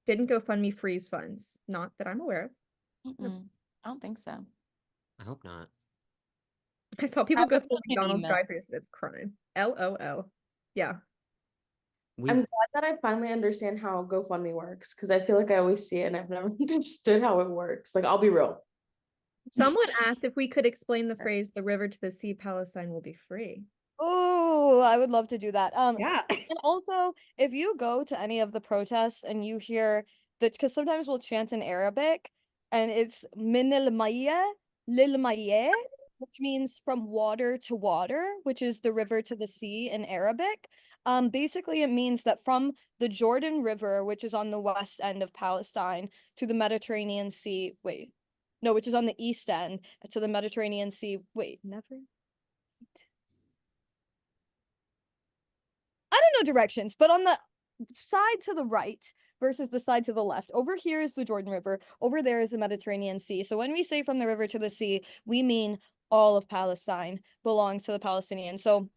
Didn't GoFundMe freeze funds? Not that I'm aware of. I don't think so. I hope not. I saw people Have go a through fucking McDonald's email. drive-throughs. It's crying. LOL. Yeah. I'm glad that I finally understand how GoFundMe works, because I feel like I always see it and I've never understood how it works. Like, I'll be real. Someone asked if we could explain the phrase "the river to the sea, Palestine will be free." Oh, I would love to do that. Yeah. And also, if you go to any of the protests and you hear that, because sometimes we'll chant in Arabic, and it's min al maya lil maya, which means from water to water, which is the river to the sea in Arabic. Basically, it means that from the Jordan River, which is on the west end of Palestine, to the Mediterranean Sea. Wait, no, which is on the east end to the Mediterranean Sea. Wait, never. I don't know directions, but on the side to the right versus the side to the left, over here is the Jordan River, over there is the Mediterranean Sea. So when we say from the river to the sea, we mean all of Palestine belongs to the Palestinians. So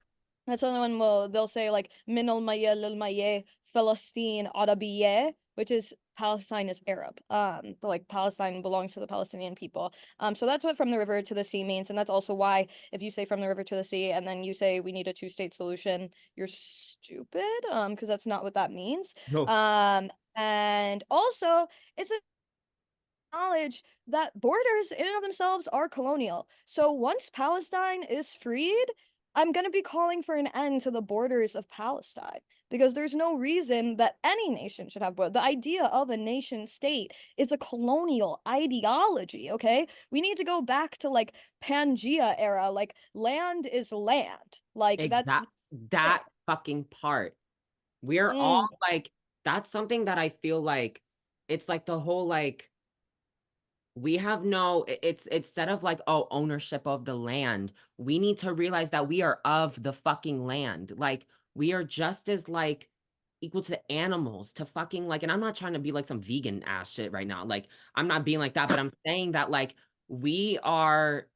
that's another one they'll say like min al maya lil maya Palestine Arabiyya, which is Palestine is Arab. But like Palestine belongs to the Palestinian people. So that's what from the river to the sea means, and that's also why if you say from the river to the sea and then you say we need a two-state solution, you're stupid. Because that's not what that means. No. And also it's a knowledge that borders in and of themselves are colonial. So once Palestine is freed, I'm going to be calling for an end to the borders of Palestine, because there's no reason that any nation should have borders. The idea of a nation state is a colonial ideology, okay? We need to go back to like Pangea era, like land is land. Like that's that fucking part. We're all like, that's something that I feel like it's like the whole like we have no it's instead of like, oh, ownership of the land, we need to realize that we are of the fucking land. Like we are just as like equal to animals, to fucking like, and I'm not trying to be like some vegan ass shit right now, like I'm not being like that, but I'm saying that like we are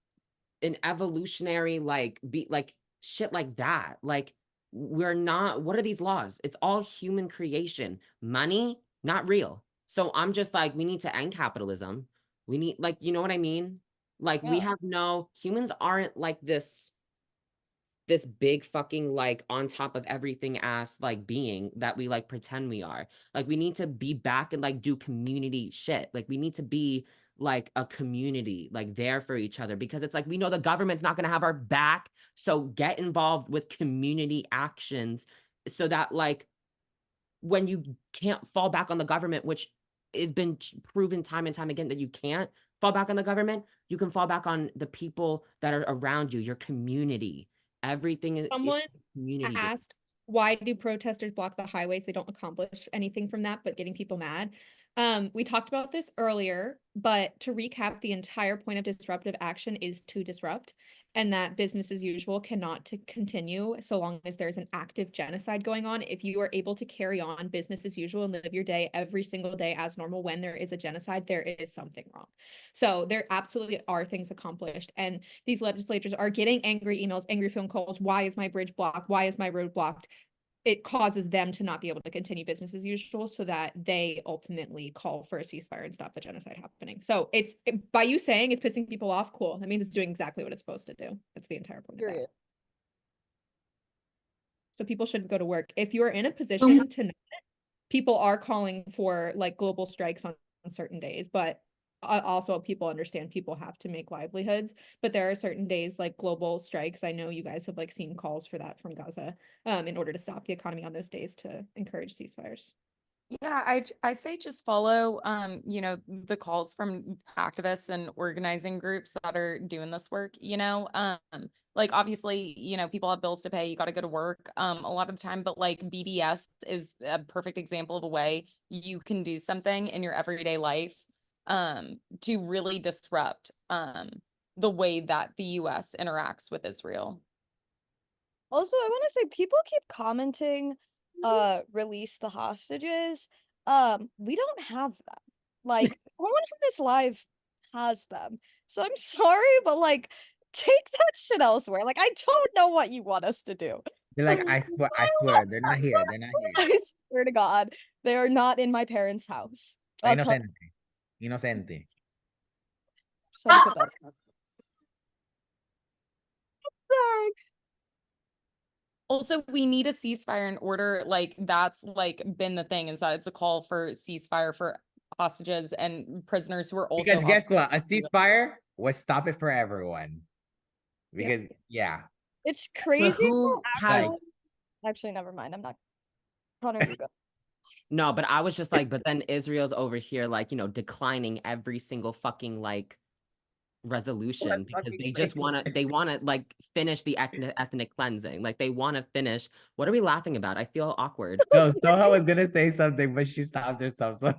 an evolutionary like be like shit like that. Like we're not, what are these laws? It's all human creation. Money not real. So I'm just like, we need to end capitalism. We need, like, you know what I mean? Like we have no, humans aren't like this big fucking like on top of everything ass like being that we like pretend we are. Like we need to be back and like do community shit. Like we need to be like a community, like there for each other, because it's like we know the government's not going to have our back. So get involved with community actions so that like when you can't fall back on the government, which it's been proven time and time again that you can't fall back on the government, you can fall back on the people that are around you, your community. Everything is Someone community. asked, why do protesters block the highways? They don't accomplish anything from that, but getting people mad. We talked about this earlier, but to recap, the entire point of disruptive action is to disrupt, and that business as usual cannot continue so long as there's an active genocide going on. If you are able to carry on business as usual and live your day every single day as normal when there is a genocide, there is something wrong. So there absolutely are things accomplished, and these legislators are getting angry emails, angry phone calls. Why is my bridge blocked? Why is my road blocked? it causes them to not be able to continue business as usual, so that they ultimately call for a ceasefire and stop the genocide happening. So by you saying it's pissing people off, cool. That means it's doing exactly what it's supposed to do. That's the entire point of that. So people shouldn't go to work. If you're in a position to not, people are calling for like global strikes on certain days, but also people understand people have to make livelihoods, but there are certain days like global strikes. I know you guys have like seen calls for that from Gaza in order to stop the economy on those days to encourage ceasefires. Yeah, I say just follow you know, the calls from activists and organizing groups that are doing this work, you know. Like obviously, you know, people have bills to pay, you got to go to work a lot of the time, but like BDS is a perfect example of a way you can do something in your everyday life to really disrupt the way that the US interacts with Israel. Also, I want to say people keep commenting, release the hostages. We don't have them. Like, no one in this live has them. So I'm sorry, but like, take that shit elsewhere. Like, I don't know what you want us to do. They're like, I swear, they're not here. They're not here. I swear to God, they are not in my parents' house. I'll tell Inocente. Inocente. so put that up. Also, we need a ceasefire in order. Like that's like been the thing, is that it's a call for ceasefire for hostages and prisoners who are also Because guess what? A hostages. ceasefire would stop it for everyone. Because yeah. It's But crazy. who has Actually, never mind. I'm not. Connor, you go. no, but I was just like, but then Israel's over here, like, you know, declining every single fucking like resolution because they just wanna like finish the ethnic cleansing. Like they want to finish. What are we laughing about? I feel awkward. No, Soha was gonna say something, but she stopped herself. So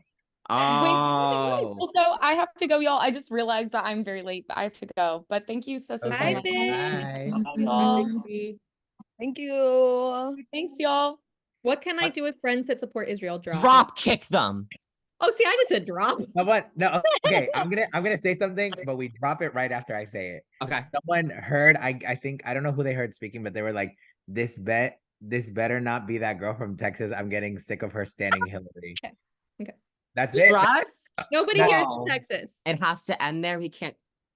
Oh, Also, I have to go, y'all. I just realized that I'm very late, but I have to go. But thank you so okay. much. Bye. Y'all. Thank you. Thanks, y'all. What can I do with friends that support Israel? drop kick them. Oh, see, I just said drop. No, okay. I'm gonna say something, but we drop it right after I say it. Okay. Someone heard, I think, I don't know who they heard speaking, but they were like, this better not be that girl from Texas. I'm getting sick of her standing Hillary. Okay. That's it. Trust? Nobody No. hears from Texas. It has to end there. We can't.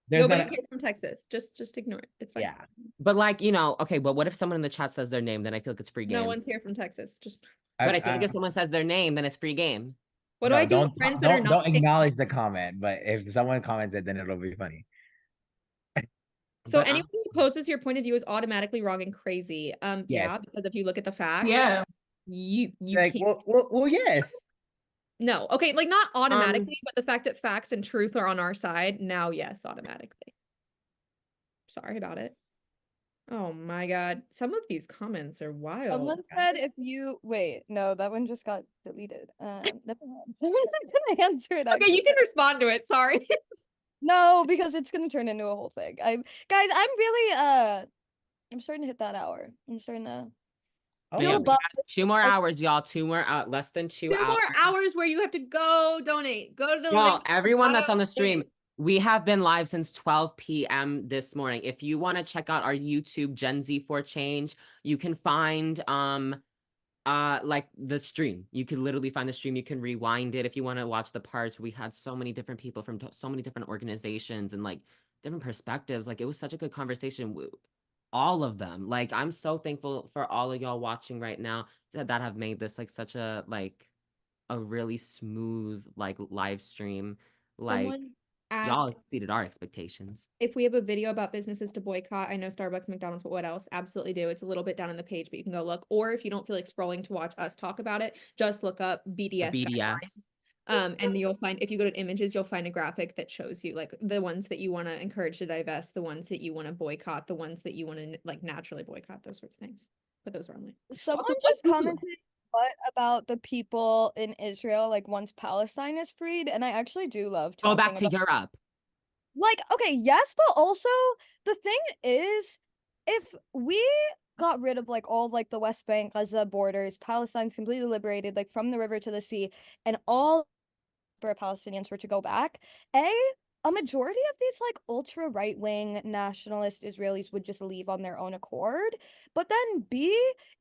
There's Nobody not hears from Texas. Just ignore it. It's fine. yeah. But like, you know, okay, but what if someone in the chat says their name? Then I feel like it's free game. No one's here from Texas. Just But I feel like if someone says their name, then it's free game. what do No, I do with friends that are not don't acknowledge the comment, but if someone comments it, then it'll be funny. So But, anyone who opposes your point of view is automatically wrong and crazy. Yeah, Yes. because if you look at the facts, Yeah. you Like, can't. well, yes. No, okay, like not automatically, but the fact that facts and truth are on our side, now yes, automatically. Sorry about it. Oh my God, some of these comments are wild. Someone said if you wait, no, that one just got deleted. Never mind. Someone gonna answer it. Okay, you can respond to it. Sorry. No, because it's gonna turn into a whole thing. I'm really I'm starting to hit that hour. I'm starting to But yeah, feel we bummed. got 2 more hours, y'all. 2 more less than 2 2 hours. more hours where you have to go donate. Go to the Y'all, link. everyone that's on the Donate. stream, we have been live since 12 p.m. this morning. If you want to check out our YouTube Gen Z for Change, you can find like the stream. You can literally find the stream. You can rewind it if you want to watch the parts. We had so many different people from so many different organizations and like different perspectives. Like it was such a good conversation. All of them. Like I'm so thankful for all of y'all watching right now that have made this like such a like a really smooth like live stream. Like Someone y'all asked exceeded our expectations. if we have a video about businesses to boycott. I know Starbucks, McDonald's, but what else? Absolutely do. It's a little bit down in the page, but you can go look. Or if you don't feel like scrolling to watch us talk about it, just look up BDS guidelines. And you'll find, if you go to images, you'll find a graphic that shows you like the ones that you want to encourage to divest, the ones that you want to boycott, the ones that you want to like naturally boycott, those sorts of things. But those are only. Someone just commented what about the people in Israel like once Palestine is freed, and I actually do love Go talking back to about Europe. like okay, yes, but also the thing is if we got rid of like all of, like the West Bank, Gaza borders, Palestine's completely liberated like from the river to the sea, and all Palestinians were to go back, a majority of these like ultra right-wing nationalist Israelis would just leave on their own accord. But then B,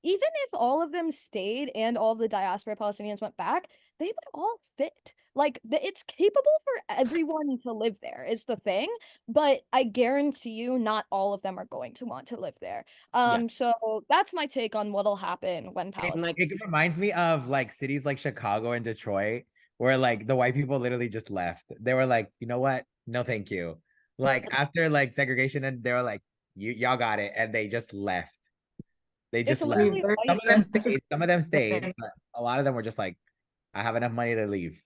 even if all of them stayed and all of the diaspora Palestinians went back, they would all fit. Like it's capable for everyone to live there is the thing, but I guarantee you not all of them are going to want to live there. Yeah. So that's my take on what'll happen when And Palestine. like It reminds me of like cities like Chicago and Detroit, where like the white people literally just left. They were like, you know what? No, thank you. Like after like segregation, and they were like, y'all got it, and they just left. They It's just left. literally Reverse Some white. of them gentrification. stayed, some of them stayed, but a lot of them were just like, I have enough money to leave.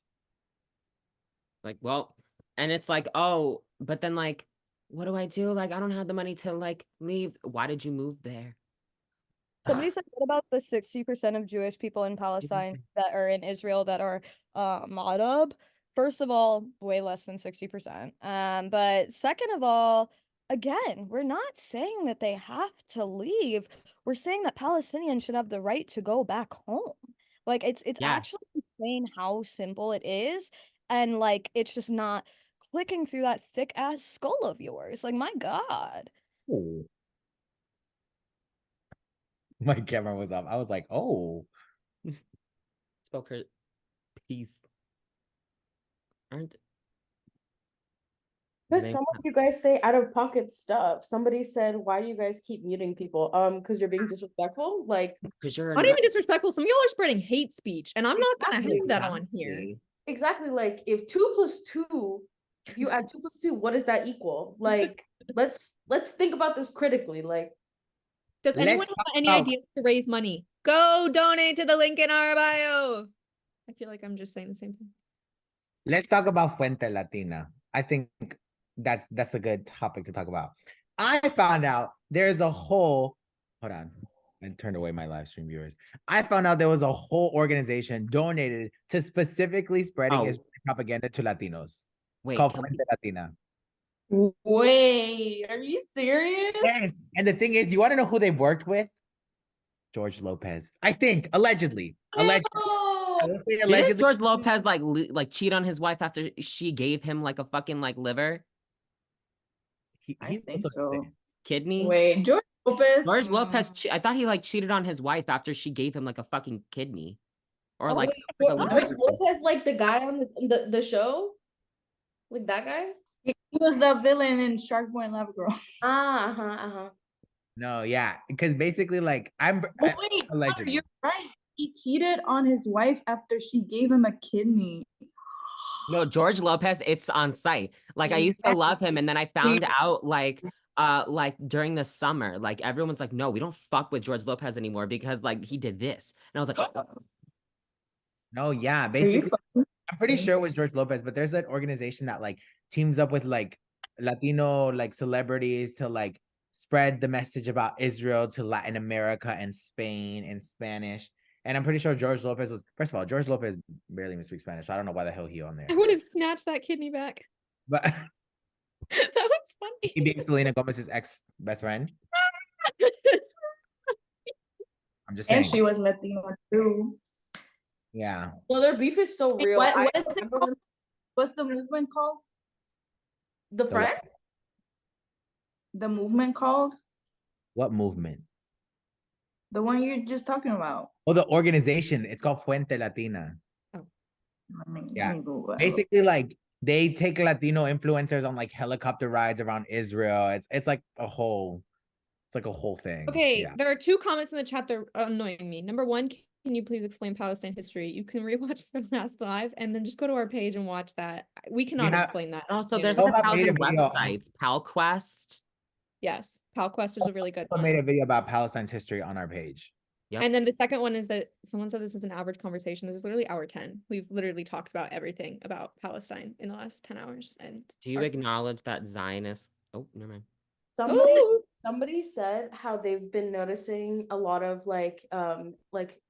like, well, and it's like, oh, but then like, what do I do? Like, I don't have the money to like leave. Why did you move there? Somebody said, what about the 60% of Jewish people in Palestine that are in Israel that are Madab? First of all, way less than 60%. But second of all, again, we're not saying that they have to leave. We're saying that Palestinians should have the right to go back home. Like it's Yes. actually insane how simple it is. And like it's just not clicking through that thick ass skull of yours. Like my God. Oh. My camera was off. I was like, oh. Spoke her piece. Aren't Because they- some of you guys say out of pocket stuff. Somebody said, why do you guys keep muting people? Because you're being disrespectful. Like, because you're Not even disrespectful. Some of y'all are spreading hate speech, and I'm not gonna Exactly. have that on here. Exactly. exactly, like if 2 + 2, you add 2 + 2, what does that equal? Like, let's think about this critically. Like, Does anyone Let's have talk any about- ideas to raise money? Go donate to the link in our bio. I feel like I'm just saying the same thing. Let's talk about Fuente Latina. I think that's a good topic to talk about. I found out there's a whole, hold on, I turned away my live stream viewers. I found out there was a whole organization donated to specifically spreading Oh. Israeli propaganda to Latinos Wait, called can we- Fuente Latina. Wait, are you serious? Yes. And the thing is, you want to know who they worked with? George Lopez. I think, allegedly. Allegedly. I will say Didn't allegedly. George Lopez like cheat on his wife after she gave him like a fucking like liver I He's think also so. insane. kidney? Wait, George Lopez. George Lopez. I thought he like cheated on his wife after she gave him like a fucking kidney, or Oh, like, wait, like a George liver. Lopez, like the guy on the show, like that guy. He was the villain in Shark Boy and Lava Girl. Uh-huh. No, yeah, because basically, like, But wait, Connor, allegedly. you're right. He cheated on his wife after she gave him a kidney. No, George Lopez, it's on site. Like I used to love him, and then I found out like during the summer, like everyone's like, no, we don't fuck with George Lopez anymore because like he did this. And I was like, oh. No, yeah, Are you basically, fucking I'm pretty kidding? sure it was George Lopez, but there's an organization that like teams up with like Latino like celebrities to like spread the message about Israel to Latin America and Spain in Spanish. And I'm pretty sure George Lopez was, first of all, George Lopez barely even speaks Spanish, so I don't know why the hell he on there. I would have snatched that kidney back. But That was funny. he being Selena Gomez's ex best friend. I'm just And saying. she was Latina too. Yeah. Well, their beef is so Hey, real. what is it remember called? What's the movement called? the friend? The movement called? What movement? The one you're just talking about. Oh, the organization. It's called Fuente Latina. Yeah. Let me Google it. Basically, like they take Latino influencers on like helicopter rides around Israel. It's like a whole, it's like a whole thing. Okay, Yeah. there are two comments in the chat that are annoying me. Number one, can you please explain Palestine history? You can rewatch the last live and then just go to our page and watch that. We cannot have- explain that. Also, to there's you. like Someone made a 1,000 video. websites. PalQuest. Yes, PalQuest is a really good I one. made a video about Palestine's history on our page. Yep. And then the second one is that someone said this is an average conversation. This is literally hour 10. We've literally talked about everything about Palestine in the last 10 hours. And Do you our- acknowledge that Zionist? Oh, never mind. Ooh. Somebody said how they've been noticing a lot of like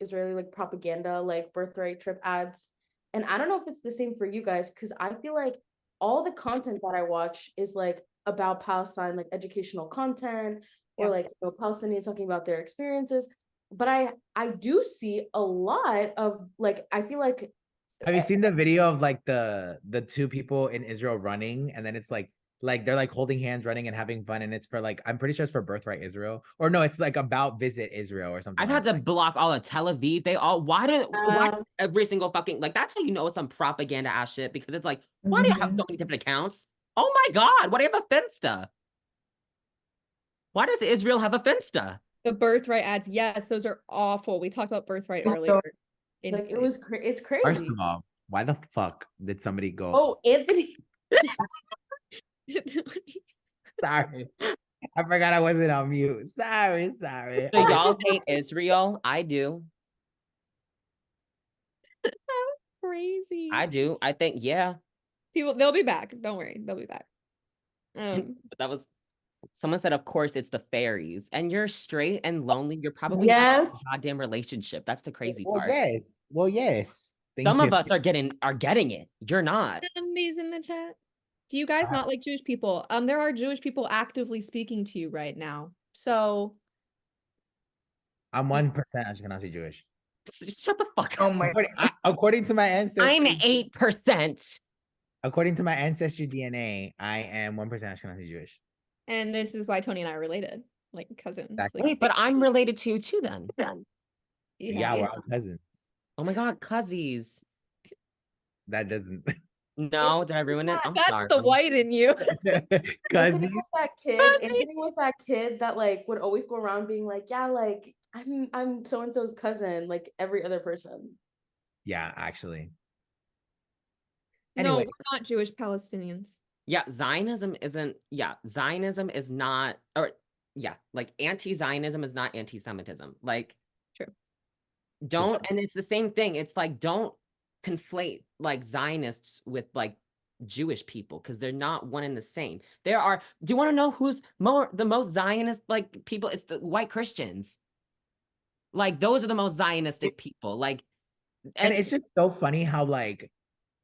Israeli like propaganda, like birthright trip ads. And I don't know if it's the same for you guys, because I feel like all the content that I watch is like about Palestine, like educational content, or Yeah. like Palestinians talking about their experiences. But I do see a lot of like, I feel like Have you seen the video of like the two people in Israel running, and then it's like they're like holding hands running and having fun, and it's for like, I'm pretty sure it's for Birthright Israel, or no, it's like about Visit Israel or something I've like had to that. block all of Tel Aviv. They all why Um, every single fucking like that's how you know it's some propaganda ass shit because it's like, why do you have so many different accounts? Oh my god, why do you have a Finsta? Why does Israel have a Finsta? The birthright ads, yes, those are awful. We talked about birthright So- earlier. like it Insane. was it's First crazy. of all, why the fuck did somebody go? Oh, Anthony. Sorry, I forgot I wasn't on mute. Sorry. So y'all hate Israel? I do. Crazy. I do. I think, yeah. People, they'll be back. Don't worry, they'll be back. But that was someone said, of course, it's the fairies. And you're straight and lonely. You're probably Yes. in a goddamn relationship. That's the crazy Well, part. yes. Well, yes. Thank Some you. of us are getting it. You're not. These in the chat. Do you guys not like Jewish people? There are Jewish people actively speaking to you right now. So I'm 1% Ashkenazi Jewish. Shut the fuck Oh up. my According to my ancestry, I'm 8%. according to my ancestry DNA, I am 1% Ashkenazi Jewish. and this is why Tony and I are related, like cousins. Exactly. Like, Wait, but I'm related to you too then. Yeah, we're all cousins. Oh my god, cuzzies. That doesn't. No, did I ruin it? I'm That's sorry. the white in you. Anthony Cousins. was that kid. Anthony was that kid that like would always go around being like, yeah, like I'm so and so's cousin, like every other person. Yeah, actually. No, Anyway. we're not Jewish Palestinians. Yeah, Zionism is not, or yeah, like anti-Zionism is not anti-Semitism. Like, True. Don't, and it's the same thing. It's like, don't conflate like Zionists with like Jewish people because they're not one and the same. There are, do you want to know who's the most Zionist like people? It's the white Christians. Like, those are the most Zionistic people. Like, And it's just so funny how like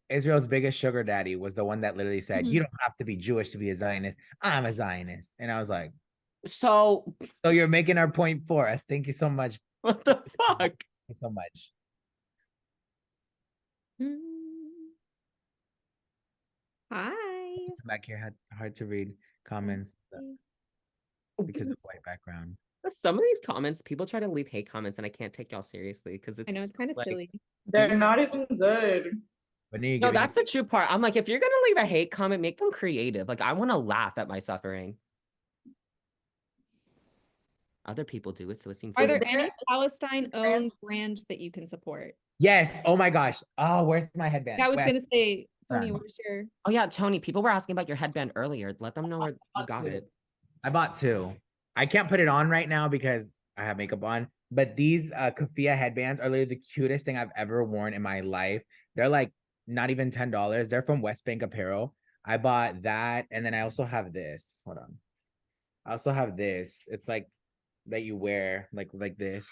Israel's biggest sugar daddy was the one that literally said, Mhm. you don't have to be Jewish to be a Zionist. I'm a Zionist. And I was like, so you're making our point for us. Thank you so much. what the fuck? Thank you so much. Hi. Back here had hard to read comments because of white background. Some of these comments, people try to leave hate comments, and I can't take y'all seriously because it's. I know it's kind of like, silly. They're not even good. When are you No, giving that's the true part. I'm like, if you're gonna leave a hate comment, make them creative. Like, I want to laugh at my suffering. Other people do it, so it seems. Are there there- any Palestine-owned brands that you can support? Yes. Oh my gosh. Oh, where's my headband? Yeah, I was Wait, gonna say, Tony, Sorry. where's your? Oh yeah, Tony. People were asking about your headband earlier. Let them know where you got it. I bought two. I can't put it on right now because I have makeup on, but these keffiyeh headbands are literally the cutest thing I've ever worn in my life. They're like not even $10. They're from West Bank Apparel. I bought that, and then I also have this. Hold on. I also have this. It's like that you wear like this.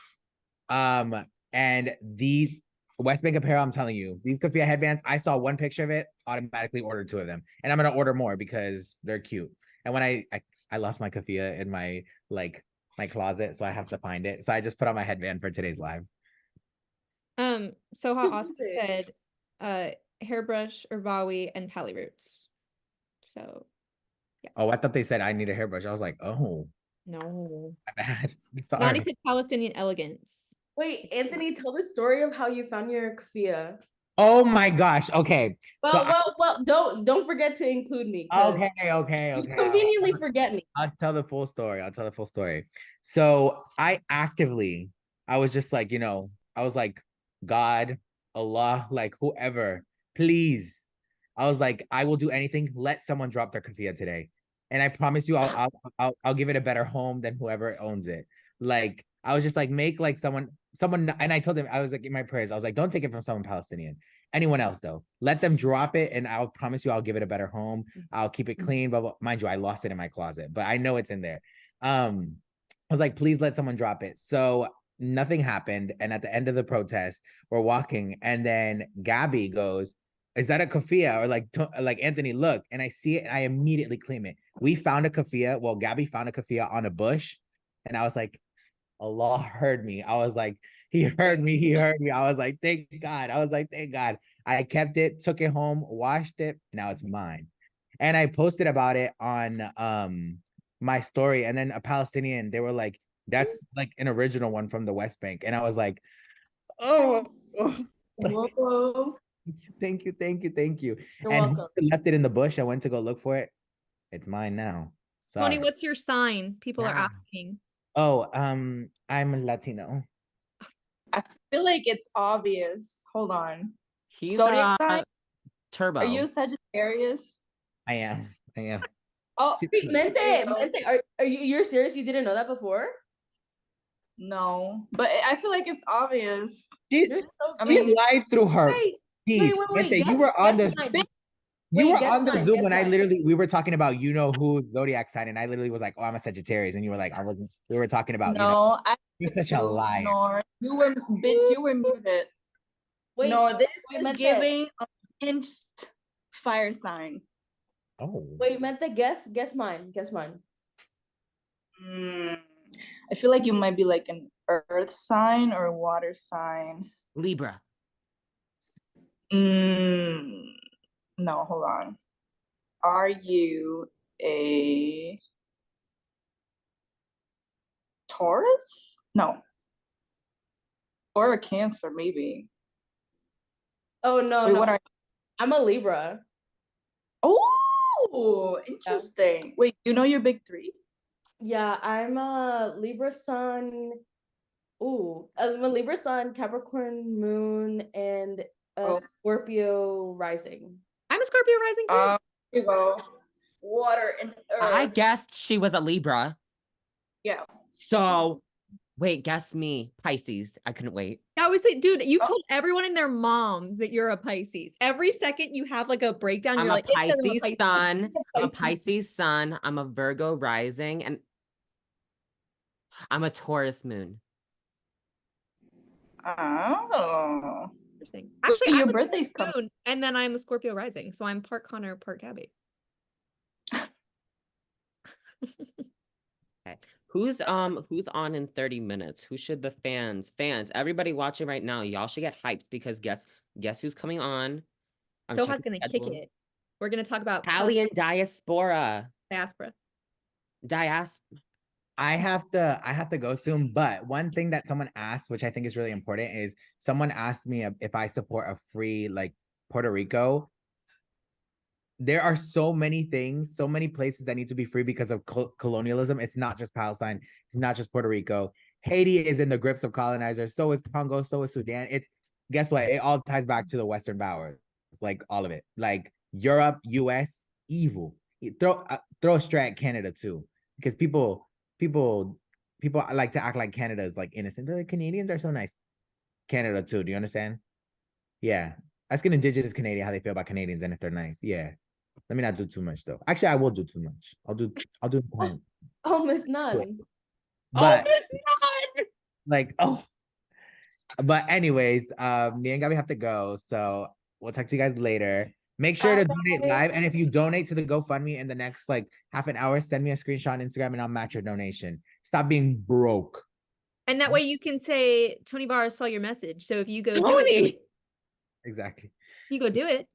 And these West Bank Apparel, I'm telling you, these keffiyeh headbands, I saw one picture of it, automatically ordered two of them. And I'm gonna order more because they're cute. And when I lost my keffiyeh in my my closet, so I have to find it. So I just put on my headband for today's live. So how Oscar said, hairbrush or Bowie and Pally Roots. So Oh, I thought they said I need a hairbrush. I was like, oh, no. my bad. Nani Sorry. said Palestinian elegance. Wait, Anthony, tell the story of how you found your keffiyeh. Oh my gosh. Okay. Well, don't forget to include me. 'cause Okay. You conveniently forget me. I'll tell the full story. So I was just like, I was like, God, Allah, like whoever, please. I was like, I will do anything. Let someone drop their keffiyeh today. And I promise you, I'll give it a better home than whoever owns it. Like, I was just like, make like someone, and I told them, I was like in my prayers, I was like, don't take it from someone Palestinian. Anyone else though, let them drop it, and I'll promise you, I'll give it a better home. I'll keep it clean. But mind you, I lost it in my closet, but I know it's in there. I was like, please let someone drop it. So nothing happened. And at the end of the protest, we're walking, and then Gabby goes, is that a keffiyeh? Or like Anthony, look. And I see it, and I immediately claim it. We found a keffiyeh. Well, Gabby found a keffiyeh on a bush, and I was like, Allah heard me. I was like, he heard me, he heard me. I was like, thank God. I was like, thank God. I kept it, took it home, washed it. Now it's mine. And I posted about it on my story. And then a Palestinian, they were like, that's like an original one from the West Bank. And I was like, oh, it's like, Whoa. thank you, thank you, thank you. You're And welcome. whoever left it in the bush, I went to go look for it. It's mine now. Tony, Sorry. what's your sign? People are Yeah. asking. Oh, I'm Latino. I feel like it's obvious. Hold on. He's Zodiac sign? Turbo. Are you a Sagittarius? I am. I am. Oh, See, Wait, there you go. Mente, are you're serious? You didn't know that before? No, but I feel like it's obvious. she, You're so I she mean, lied through her wait, teeth. wait. Mente, Guess, you were on guess this. mine. You Wait, were guess on the mine, Zoom guess when mine. we were talking about, you know, who zodiac sign, and I literally was like, oh, I'm a Sagittarius, and you were like, I wasn't. We were talking about, you know, no, I you're such a liar. ignore. You were, bitch, you were muted. Wait, No, this wait, is Mente. giving a pinched fire sign. Oh, Wait, Mente, guess mine. Guess mine. I feel like you might be like an earth sign or a water sign. Libra. No, hold on. Are you a Taurus? No. Or a Cancer, maybe. Oh no, Wait, no. what are I'm a Libra. Oh, interesting. Wait, you know your big three? Yeah, I'm a Libra sun. Ooh, I'm a Libra sun, Capricorn moon, and a Oh. Scorpio rising. I'm a Scorpio rising too. Here you go. Water and earth. I guessed she was a Libra. Yeah. So, wait, guess me. Pisces. I couldn't wait. I always say, dude, you've told everyone and their moms that you're a Pisces. Every second you have like a breakdown, I'm you're a like, it says I'm a Pisces sun. I'm a Pisces. Pisces sun. I'm a Virgo rising, and I'm a Taurus moon. Oh. Interesting. Wait, Actually, your I'm a birthday's Taurus coming. moon, and then I'm a Scorpio rising, so I'm part Connor, part Gabby. Okay. Who's on in 30 minutes? Who should the fans, everybody watching right now, y'all should get hyped because guess who's coming on? I'm Soha's checking gonna kick schedule. it. We're gonna talk about Italian diaspora. diaspora. I have to go soon, but one thing that someone asked, which I think is really important, is someone asked me if I support a free like Puerto Rico. There are so many things, so many places that need to be free because of colonialism. It's not just Palestine. It's not just Puerto Rico. Haiti is in the grips of colonizers. So is Congo. So is Sudan. It's, guess what? It all ties back to the Western powers. It's like all of it. Like Europe, US, evil. Throw a straight at Canada too, because people like to act like Canada is like innocent. The Canadians are so nice. Canada too. Do you understand? Yeah. Ask an indigenous Canadian how they feel about Canadians and if they're nice. Yeah. Let me not do too much though. Actually, I will do too much. I'll do Oh, Miss None. but it's not. like, oh, but anyways, me and Gabby have to go. So we'll talk to you guys later. Make sure to donate live. And if you donate to the GoFundMe in the next like half an hour, send me a screenshot on Instagram and I'll match your donation. Stop being broke. And that way you can say Tony Barra saw your message. So if you go do it, Tony. Exactly. you go do it.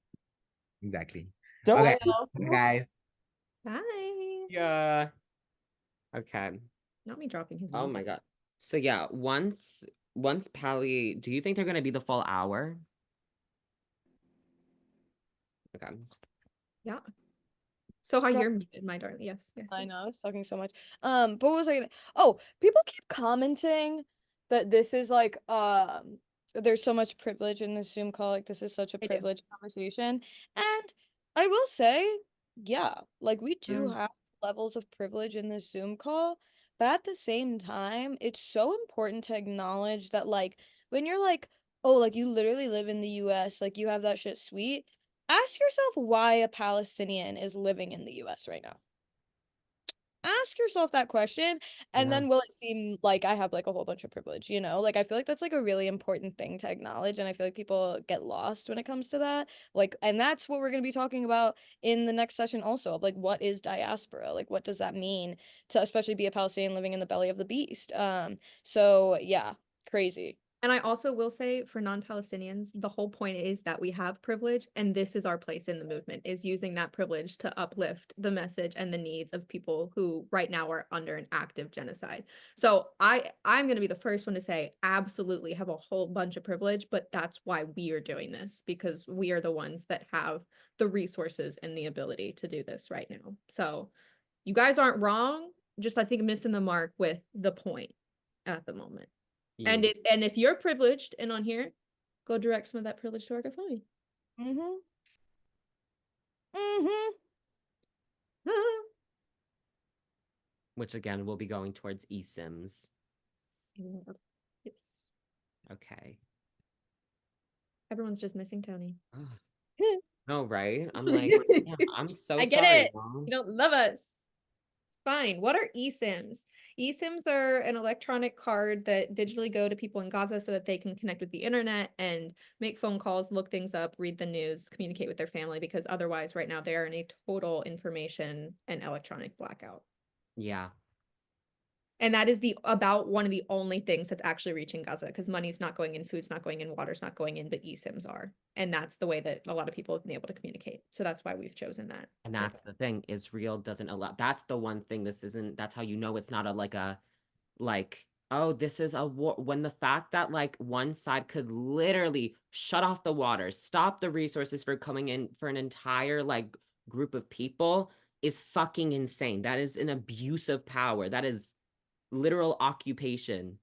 Exactly. Don't Okay, Well, guys. Bye. Yeah. Okay. Not me dropping his Oh music. my god. So yeah, once Pally, do you think they're gonna be the full hour? Okay. Yeah. So how Yeah. you're muted, my darling. Yes. Yes. I yes. know, I was talking so much. But what was I gonna? Oh, people keep commenting that this is like there's so much privilege in this Zoom call. Like this is such a I do. privileged conversation. And I will say, yeah, like we do Mm. have levels of privilege in this Zoom call, but at the same time, it's so important to acknowledge that like when you're like, oh, like you literally live in the US, like you have that shit sweet. Ask yourself why a Palestinian is living in the US right now. ask yourself that question, and Yeah. then will it seem like I have like a whole bunch of privilege, you know? Like I feel like that's like a really important thing to acknowledge, and I feel like people get lost when it comes to that. Like, and that's what we're going to be talking about in the next session also, of like what is diaspora? Like what does that mean to especially be a Palestinian living in the belly of the beast? So yeah, crazy. And I also will say for non-Palestinians, the whole point is that we have privilege, and this is our place in the movement, is using that privilege to uplift the message and the needs of people who right now are under an active genocide. So I'm going to be the first one to say absolutely have a whole bunch of privilege, but that's why we are doing this, because we are the ones that have the resources and the ability to do this right now. So you guys aren't wrong, just I think missing the mark with the point at the moment. And Yeah. and if you're privileged and on here, go direct some of that privilege to our GoFundMe. Mm-hmm. Mm-hmm. Which again will be going towards eSIMs. Yes. Okay. Everyone's just missing Tony. No, right? I'm like, yeah, I'm so I get sorry, it. Mom. You don't love us. It's fine. What are eSIMs? eSIMs are an electronic card that digitally go to people in Gaza so that they can connect with the internet and make phone calls, look things up, read the news, communicate with their family, because otherwise right now they are in a total information and electronic blackout. Yeah. And that is about one of the only things that's actually reaching Gaza, because money's not going in, food's not going in, water's not going in, but eSIMs are. And that's the way that a lot of people have been able to communicate. So that's why we've chosen that. And that's the thing. Israel doesn't allow. That's the one thing. This isn't. That's how you know it's not like, oh, this is a war. When the fact that like one side could literally shut off the water, stop the resources for coming in for an entire like group of people is fucking insane. That is an abuse of power. That is literal occupation.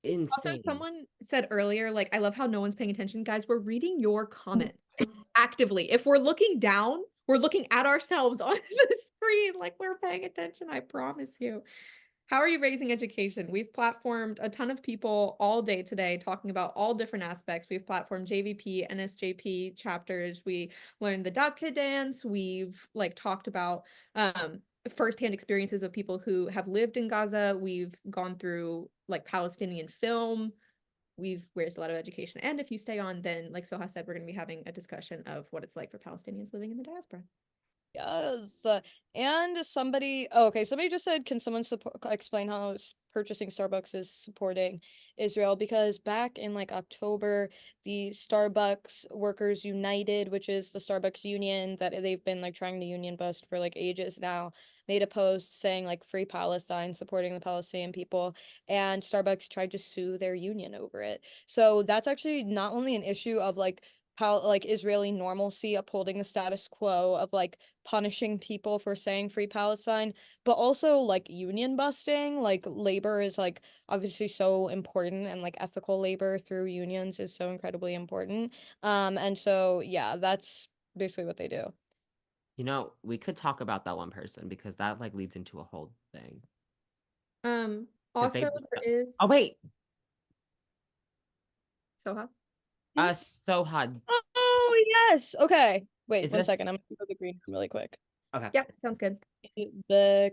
Also, Insane. someone said earlier, like, I love how no one's paying attention. Guys, we're reading your comments actively. If we're looking down, we're looking at ourselves on the screen, like we're paying attention, I promise you. How are you raising education? We've platformed a ton of people all day today talking about all different aspects. We've platformed JVP, NSJP chapters. We learned the Dabka dance. We've like talked about firsthand experiences of people who have lived in Gaza. We've gone through like Palestinian film. We've raised a lot of education. And if you stay on, then like Soha said, we're going to be having a discussion of what it's like for Palestinians living in the diaspora. Yes. And somebody, oh, okay, somebody just said, can someone explain how purchasing Starbucks is supporting Israel? Because back in like October, the Starbucks Workers United, which is the Starbucks union that they've been like trying to union bust for like ages now, made a post saying like free Palestine, supporting the Palestinian people, and Starbucks tried to sue their union over it. So that's actually not only an issue of like Israeli normalcy upholding the status quo of like punishing people for saying free Palestine, but also like union busting. Like labor is like obviously so important, and like ethical labor through unions is so incredibly important. And so yeah, that's basically what they do. You know, we could talk about that one person because that like leads into a whole thing. 'Cause Also they. there is Oh wait. Soha. Sohad. Oh yes. Okay. Wait Is one this second. I'm gonna go to the green room really quick. okay? Yeah, sounds good. The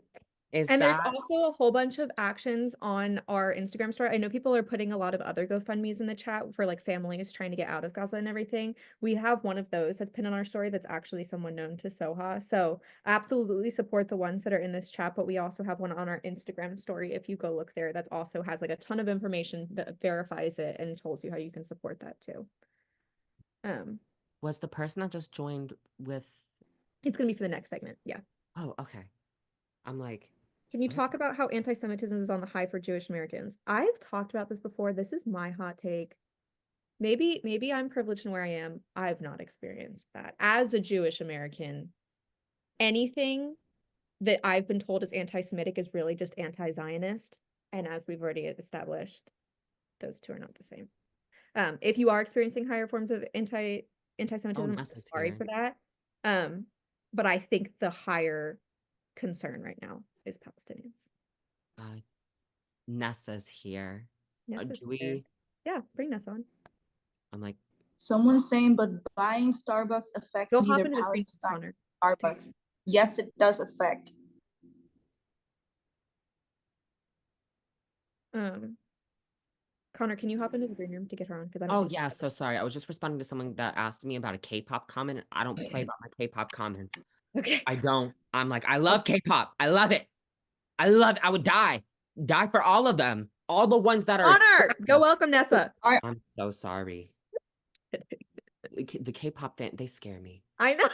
Is And there's that also a whole bunch of actions on our Instagram story. I know people are putting a lot of other GoFundMe's in the chat for like families trying to get out of Gaza and everything. We have one of those that's pinned on our story that's actually someone known to Soha. So absolutely support the ones that are in this chat, but we also have one on our Instagram story. If you go look there, that also has like a ton of information that verifies it and tells you how you can support that too. was the person that just joined with? It's gonna be for the next segment. Yeah. Oh, okay. I'm like, Can you what? talk about how anti-Semitism is on the high for Jewish Americans? I've talked about this before. This is my hot take. Maybe I'm privileged in where I am. I've not experienced that. As a Jewish American, anything that I've been told is anti-Semitic is really just anti-Zionist. And as we've already established, those two are not the same. If you are experiencing higher forms of anti-Semitism, I'm Nessa's sorry here. for that. But I think the higher concern right now is Palestinians. Nessa's here. Nessa's Do here. we? Yeah, bring Nessa on. I'm like, Someone's saying, but buying Starbucks affects Go hop neither into the green Palestine corner. nor Starbucks. Yes, it does affect. Connor, can you hop into the green room to get her on? Because I don't Oh think yeah, so sorry. I was just responding to someone that asked me about a K-pop comment. I don't play about my K-pop comments. Okay. I don't. I'm like, I love K-pop. I love it. I love it. I would die. Die for all of them. All the ones that are Connor, go welcome Nessa. I'm so sorry. The K-pop fan, they scare me. I know.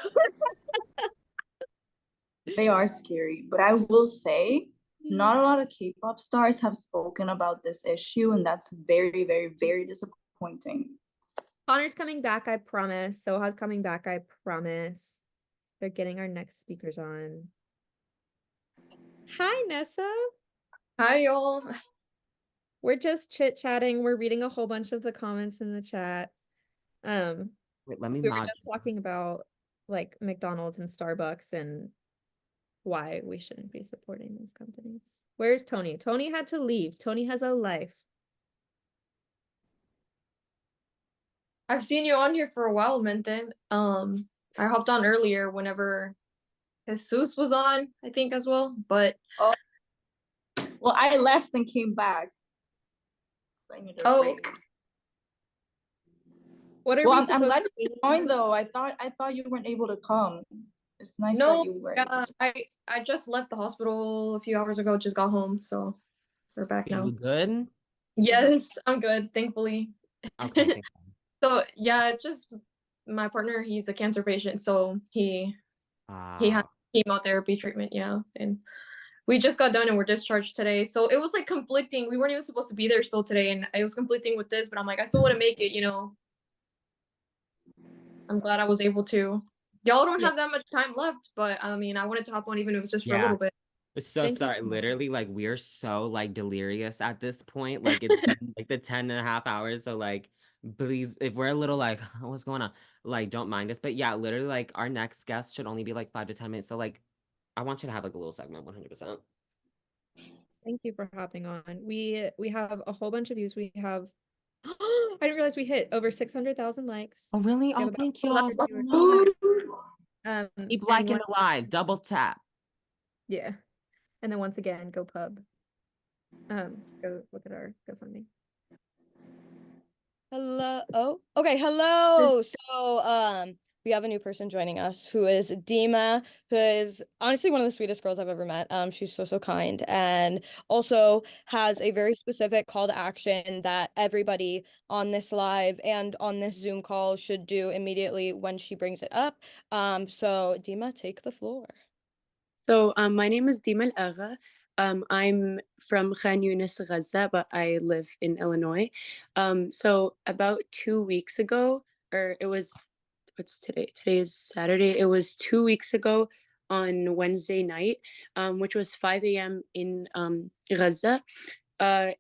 They are scary, but I will say not a lot of K-pop stars have spoken about this issue, and that's very, very, very disappointing. Connor's coming back, I promise. Soha's coming back, I promise. They're getting our next speakers on. Hi, Nessa. Hi, y'all. We're just chit-chatting. We're reading a whole bunch of the comments in the chat. Wait, let me We were mod just you. talking about like McDonald's and Starbucks and why we shouldn't be supporting those companies. Where's Tony? Tony had to leave. Tony has a life. I've seen you on here for a while, Mente. I hopped on earlier whenever Jesus was on, I think as well. But Well, I left and came back. So I needed a break. What are Well, we I'm supposed glad to you do? joined though. I thought you weren't able to come. It's nice no, that you were able yeah, to. I just left the hospital a few hours ago, just got home, so we're back Are now. you good? Yes, I'm good, thankfully. Okay, thank you. So yeah, it's just my partner, he's a cancer patient, so he had chemotherapy treatment, yeah. And we just got done and we're discharged today. So it was like conflicting. We weren't even supposed to be there still today, and it was conflicting with this, but I'm like, I still want to make it, you know. I'm glad I was able to. Y'all don't have that much time left, but I mean, I wanted to hop on even if it was just for a little bit. So Thank you sorry. so much. Literally, like, we're so like delirious at this point. Like, it's been, like the 10.5 hours. So like, please, if we're a little like, what's going on? Like, don't mind us. But yeah, literally, like, our next guest should only be like 5 to 10 minutes. So like, I want you to have like a little segment, 100%. Thank you for hopping on. We have a whole bunch of views. We have I didn't realize we hit over 600,000 likes. Oh, really? We have Oh, about thank you all 100 so viewers. much. Keep And liking once the live. Double tap. yeah. And then once again, go pub. Go look at our GoFundMe. Hello. Oh, okay. Hello. So, we have a new person joining us who is Dima, who is honestly one of the sweetest girls I've ever met. She's so kind and also has a very specific call to action that everybody on this live and on this Zoom call should do immediately when she brings it up. So Dima, take the floor. So, my name is Dima Al-Agha. I'm from Khan Yunis, Gaza, but I live in Illinois. So about 2 weeks ago, or it was, what's today? Today is Saturday. It was 2 weeks ago on Wednesday night, which was 5 a.m. in Gaza.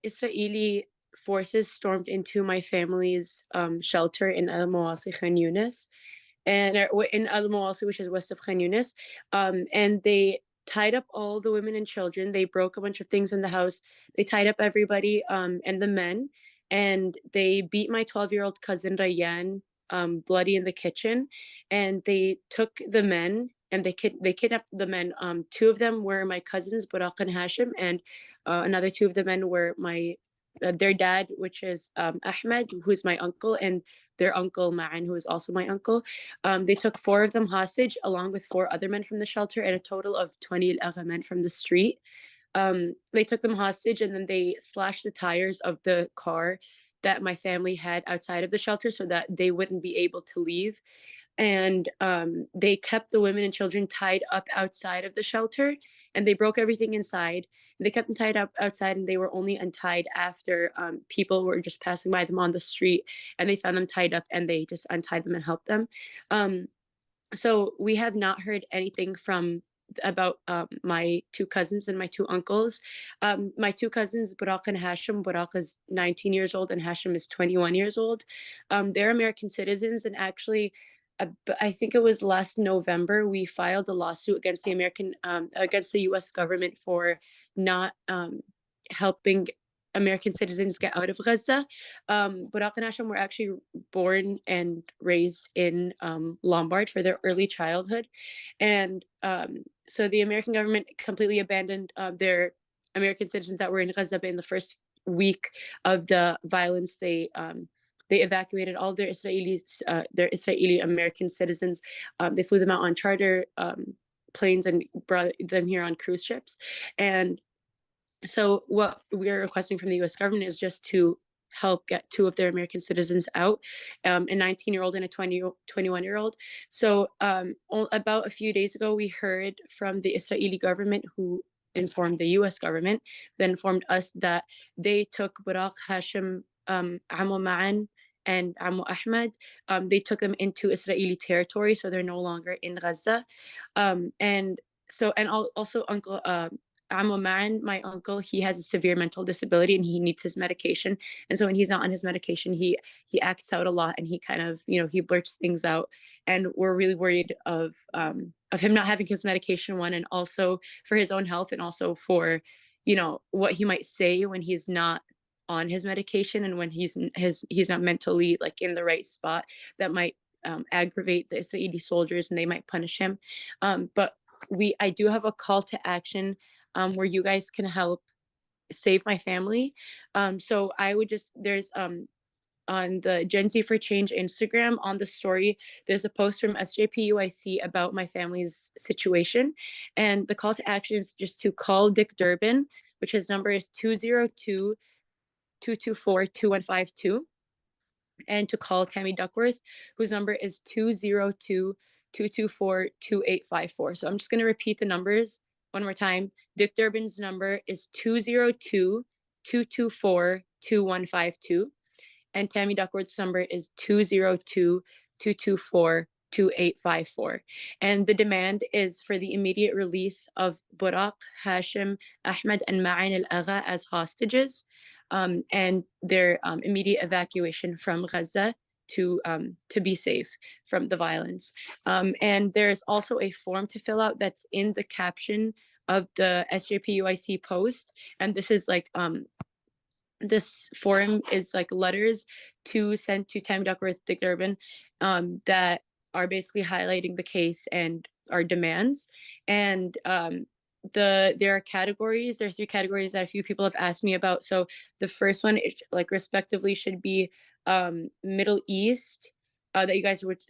Israeli forces stormed into my family's shelter in Al Mawasi, Khan Yunis, and in Al Mawasi, which is west of Khan Yunis, and they tied up all the women and children. They broke a bunch of things in the house. They tied up everybody, and the men, and they beat my 12-year-old cousin Rayan, bloody in the kitchen, and they took the men and they kidnapped the men. Two of them were my cousins, Burak and Hashim, and another two of the men were my their dad, which is Ahmed, who's my uncle, and their uncle Ma'an, who is also my uncle. They took 4 of them hostage, along with 4 other men from the shelter, and a total of 20 Al-Agha men from the street. They took them hostage, and then they slashed the tires of the car that my family had outside of the shelter so that they wouldn't be able to leave. And they kept the women and children tied up outside of the shelter, and they broke everything inside. They kept them tied up outside, and they were only untied after people were just passing by them on the street, and they found them tied up, and they just untied them and helped them. So we have not heard anything about my 2 cousins and my 2 uncles. My 2 cousins, Burak and Hashim. Burak is 19 years old and Hashim is 21 years old. They're American citizens, and actually, I think it was last November, we filed a lawsuit against against the U.S. government for not helping American citizens get out of Gaza. Burak and Hashim were actually born and raised in Lombard for their early childhood. And so the American government completely abandoned their American citizens that were in Gaza in the first week of the violence, they evacuated all their Israeli American citizens. They flew them out on charter planes and brought them here on cruise ships. And so what we are requesting from the U.S. government is just to help get 2 of their American citizens out, a 19-year-old and a 21-year-old. So about a few days ago, we heard from the Israeli government, who informed the U.S. government, then informed us that they took Barak, Hashim, Amo Ma'an, and Amo Ahmed. They took them into Israeli territory, so they're no longer in Gaza. And also Uncle Amo Ma'an, my uncle, he has a severe mental disability and he needs his medication. And so when he's not on his medication, he acts out a lot and he kind of, he blurts things out. And we're really worried of him not having his medication, one, and also for his own health, and also for, what he might say when he's not on his medication and when he's not mentally like in the right spot, that might aggravate the Israeli soldiers and they might punish him. But I do have a call to action where you guys can help save my family. So I would there's on the Gen Z for Change Instagram, on the story, there's a post from SJPUIC about my family's situation. And the call to action is just to call Dick Durbin, which his number is 202-224-2152, and to call Tammy Duckworth, whose number is 202-224-2854. So I'm just going to repeat the numbers one more time. Dick Durbin's number is 202-224-2152. And Tammy Duckworth's number is 202-224-2854. And the demand is for the immediate release of Barak, Hashim, Ahmed, and Ma'an al-Agha as hostages, and their immediate evacuation from Gaza to be safe from the violence. And there's also a form to fill out that's in the caption of the SJPUIC post. And this is like this forum is like letters sent to Tammy Duckworth, Dick Durbin, that are basically highlighting the case and our demands. And there are 3 categories that a few people have asked me about. So the first one is like respectively should be Middle East, that you guys would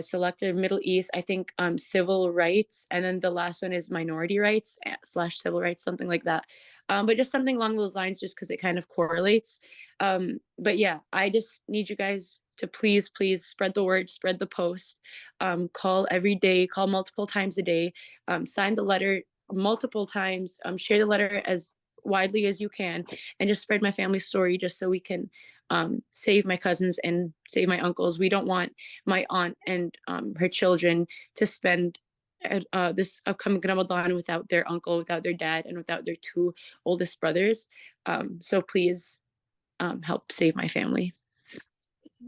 selected Middle East, I think civil rights, and then the last one is minority rights / civil rights, something like that. But just something along those lines, just because it kind of correlates. But yeah, I just need you guys to please spread the word, spread the post, call every day, call multiple times a day, sign the letter multiple times, share the letter as widely as you can, and just spread my family's story, just so we can save my cousins and save my uncles. We don't want my aunt and her children to spend this upcoming Ramadan without their uncle, without their dad, and without their 2 oldest brothers. So please help save my family.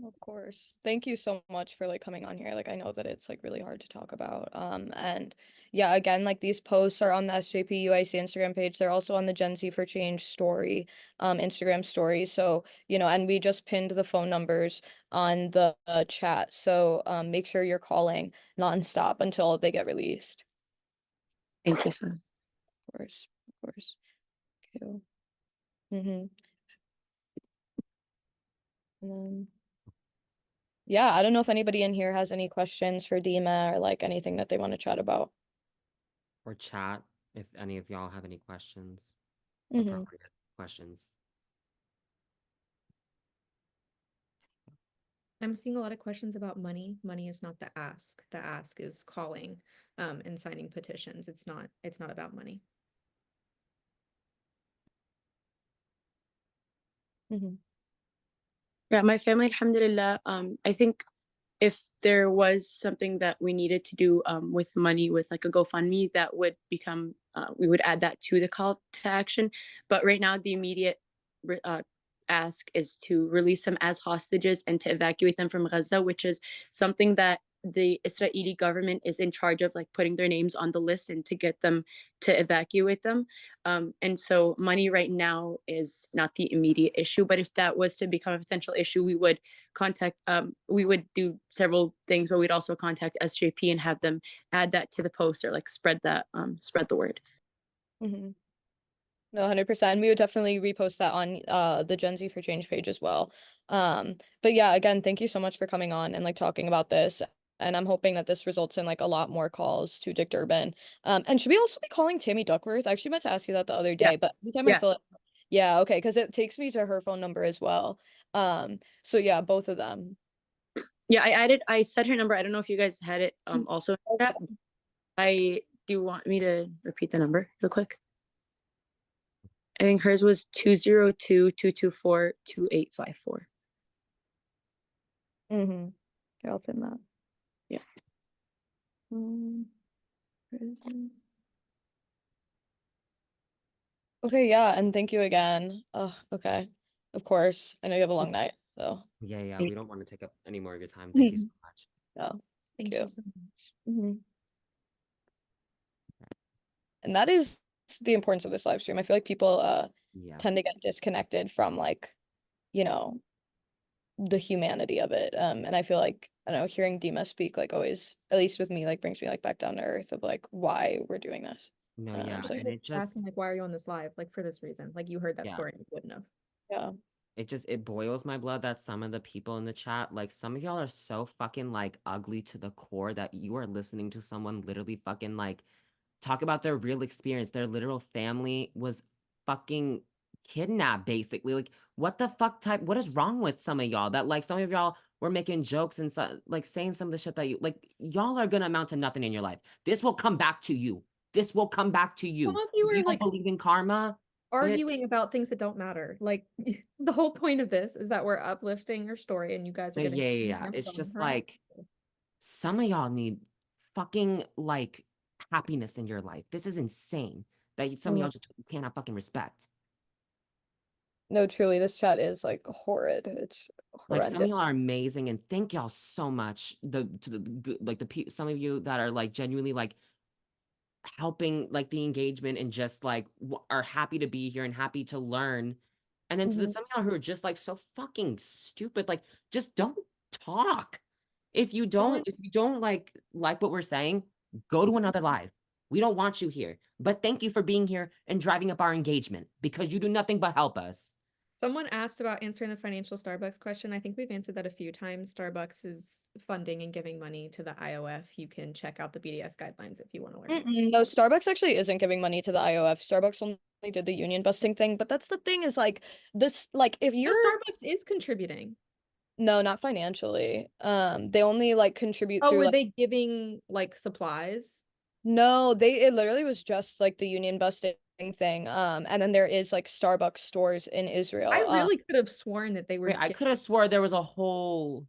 Of course. Thank you so much for like coming on here. Like I know that it's like really hard to talk about. And yeah, again, like these posts are on the SJPUIC Instagram page. They're also on the Gen Z for Change story, Instagram story. So, and we just pinned the phone numbers on the chat. So make sure you're calling nonstop until they get released. Thank you, son. Of course. Cool. And then yeah, I don't know if anybody in here has any questions for Dima or like anything that they want to chat about. Or chat if any of y'all have any questions. Mhm. Appropriate questions. I'm seeing a lot of questions about money. Money is not the ask. The ask is calling and signing petitions. It's not about money. Yeah, my family, alhamdulillah, I think if there was something that we needed to do with money, with like a GoFundMe, that would become, we would add that to the call to action. But right now, the immediate ask is to release them as hostages and to evacuate them from Gaza, which is something that the Israeli government is in charge of, like putting their names on the list and to get them to evacuate them. And so money right now is not the immediate issue, but if that was to become a potential issue, we would we would do several things, but we'd also contact SJP and have them add that to the post or like spread the word. No, 100%. We would definitely repost that on the Gen Z for Change page as well. But yeah, again, thank you so much for coming on and like talking about this. And I'm hoping that this results in like a lot more calls to Dick Durbin. And should we also be calling Tammy Duckworth? I actually meant to ask you that the other day, but every time I Yeah. feel it, yeah, okay, because it takes me to her phone number as well. So yeah, both of them. Yeah, I said her number. I don't know if you guys had it also in the chat. Do you want me to repeat the number real quick? I think hers was 202-224-2854. Mm-hmm. Here, I'll pin that. Yeah. Okay, yeah, and thank you again. Oh, okay. Of course. I know you have a long night, so. Yeah, we don't want to take up any more of your time. Thank you so much. Yeah, Thank you. you so much. And that is the importance of this live stream. I feel like people Yeah. tend to get disconnected from like, you know, the humanity of it. And I feel like, I don't know, hearing Dima speak like always, at least with me, like brings me like back down to earth of like why we're doing this. No, yeah, So and it just asking like, why are you on this live? Like for this reason. Like you heard that Yeah. story and you wouldn't have. yeah. it boils my blood that some of the people in the chat, like some of y'all are so fucking like ugly to the core that you are listening to someone literally fucking like talk about their real experience. Their literal family was fucking kidnapped, basically. Like, what the fuck what is wrong with some of y'all? That like some of y'all were making jokes and like saying some of the shit that you like, y'all are gonna amount to nothing in your life. This will come back to you. This will come back to you. Some of you If are you don't like believe in karma, arguing bitch. about things that don't matter. Like the whole point of this is that we're uplifting your story and you guys are getting Yeah. It's just like some of y'all need fucking like happiness in your life. This is insane that some of y'all just cannot fucking respect. No, truly, this chat is like horrid. It's Like some of horrendous. y'all are amazing, and thank y'all so much. Some of you that are like genuinely like helping like the engagement and just like are happy to be here and happy to learn. And then to the some of y'all who are just like so fucking stupid, like just don't talk. If you don't like what we're saying, go to another live. We don't want you here. But thank you for being here and driving up our engagement because you do nothing but help us. Someone asked about answering the financial Starbucks question. I think we've answered that a few times. Starbucks is funding and giving money to the IOF. You can check out the BDS guidelines if you want to learn. No, Starbucks actually isn't giving money to the IOF. Starbucks only did the union busting thing, but that's the thing is like this, like if you're Starbucks is contributing. No, not financially. They only like contribute Oh, through were like they giving like supplies? No, it literally was just like the union busting thing. And then there is like Starbucks stores in Israel. I really could have sworn that they were. Wait, I could have swore there was a whole.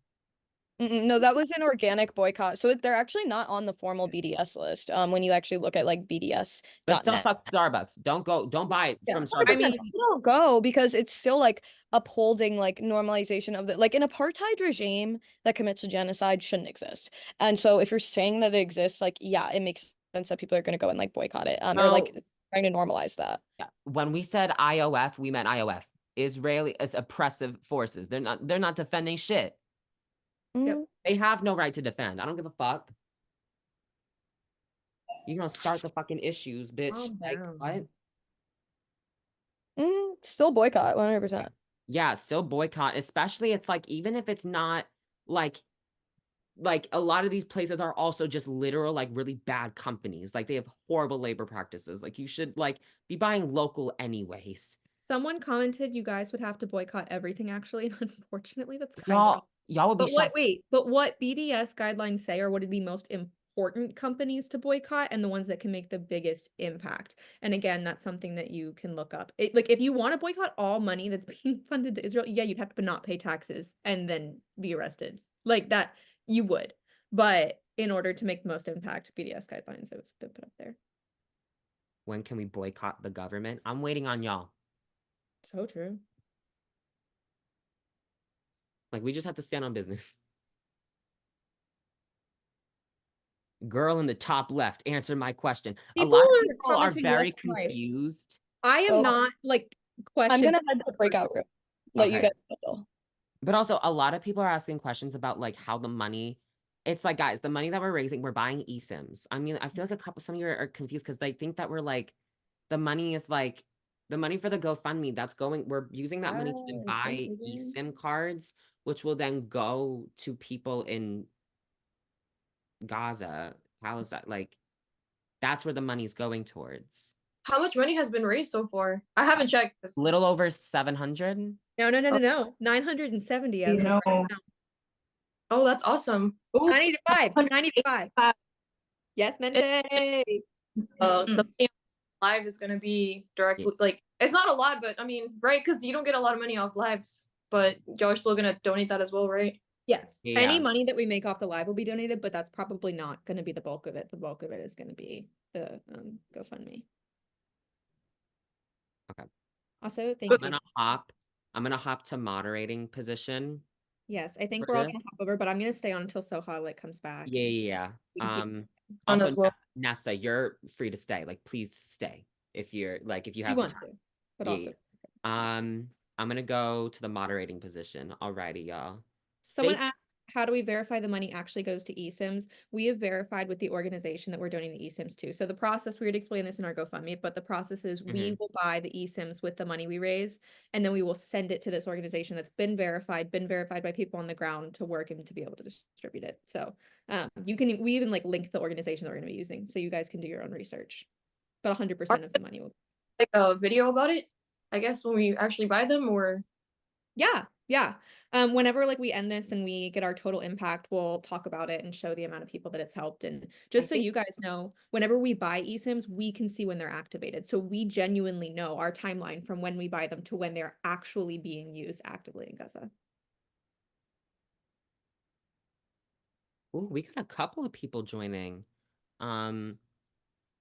No, that was an organic boycott. So they're actually not on the formal BDS list. When you actually look at like BDS. But still fuck Starbucks. Don't buy it from Starbucks. I mean, don't go because it's still like upholding like normalization of the like an apartheid regime that commits a genocide shouldn't exist. And so if you're saying that it exists, like yeah, it makes sense that people are going to go and like boycott it. Or like trying to normalize that. Yeah. When we said IOF, we meant IOF. Israeli as oppressive forces. They're not defending shit. Yep. They have no right to defend. I don't give a fuck. You're gonna start the fucking issues, bitch. Like what? Still boycott 100%. Yeah, still boycott. Especially it's like even if it's not like a lot of these places are also just literal like really bad companies. Like they have horrible labor practices. Like you should like be buying local anyways. Someone commented you guys would have to boycott everything actually, and unfortunately that's kind y'all of y'all would be shocked. But what BDS guidelines say are what are the most important companies to boycott and the ones that can make the biggest impact. And again, that's something that you can look up. Like if you want to boycott all money that's being funded to Israel, yeah, you'd have to not pay taxes and then be arrested. Like that you would. But in order to make the most impact, BDS guidelines have been put up there. When can we boycott the government? I'm waiting on y'all. So true. Like we just have to stand on business. Girl in the top left, answer my question. A lot of people are very confused. I am not like questioning. I'm gonna head to the breakout room. Let you guys settle. But also a lot of people are asking questions about like how the money, it's like guys, the money that we're raising, we're buying eSIMs. I mean, I feel like some of you are confused because they think that we're like the money is like The money for the GoFundMe, we're using that money to Yes, buy thank you, Jen. eSIM cards, which will then go to people in Gaza, Palestine. Like, that's where the money's going towards. How much money has been raised so far? I haven't checked this. Little over 700. No. 970 as of right now. Oh, that's awesome. 95. 95. Yes, Mente. The money live is gonna be directly like it's not a lot, but I mean, right? Because you don't get a lot of money off lives, but y'all are still gonna donate that as well, right? Yes. Yeah. Any money that we make off the live will be donated, but that's probably not going to be the bulk of it. The bulk of it is going to be the GoFundMe. Okay. Also, thank you. I'm gonna hop to moderating position. Yes, I think for we're all this. gonna hop over, but I'm gonna stay on until Soha like comes back. Yeah. We can keep on Also, as well. Nessa, you're free to stay. Like, please stay if you're like if you you have the want time. to, but also I'm gonna go to the moderating position. Alrighty, y'all. someone Safe- asked, how do we verify the money actually goes to eSIMs? We have verified with the organization that we're donating the eSIMs to. So the process, we would explain this in our GoFundMe, but the process is we will buy the eSIMs with the money we raise, and then we will send it to this organization that's been verified by people on the ground to work and to be able to distribute it. So we even like link the organization that we're going to be using, so you guys can do your own research. But 100% of the money will Like a video about it, I guess, when we actually buy them, or yeah. Whenever like we end this and we get our total impact, we'll talk about it and show the amount of people that it's helped. And just so you guys know, whenever we buy eSIMs, we can see when they're activated. So we genuinely know our timeline from when we buy them to when they're actually being used actively in Gaza. Ooh, we got a couple of people joining.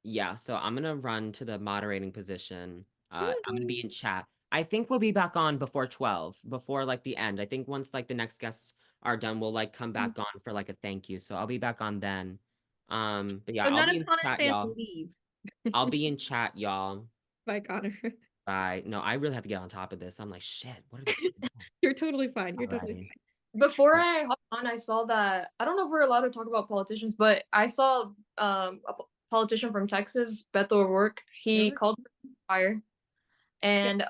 Yeah, so I'm gonna run to the moderating position. I'm gonna be in chat. I think we'll be back on before 12, before like the end. I think once like the next guests are done, we'll like come back on for like a thank you. So I'll be back on then. But yeah, So I'll none be of in Connor's chat, fans y'all. leave. I'll be in chat, y'all. Bye, Connor. Bye. No, I really have to get on top of this. I'm like, shit, what are they doing? You're totally fine. You're totally Alrighty. fine. before I hop on, I saw that I don't know if we're allowed to talk about politicians, but I saw a politician from Texas, Beto O'Rourke. He called for fire, and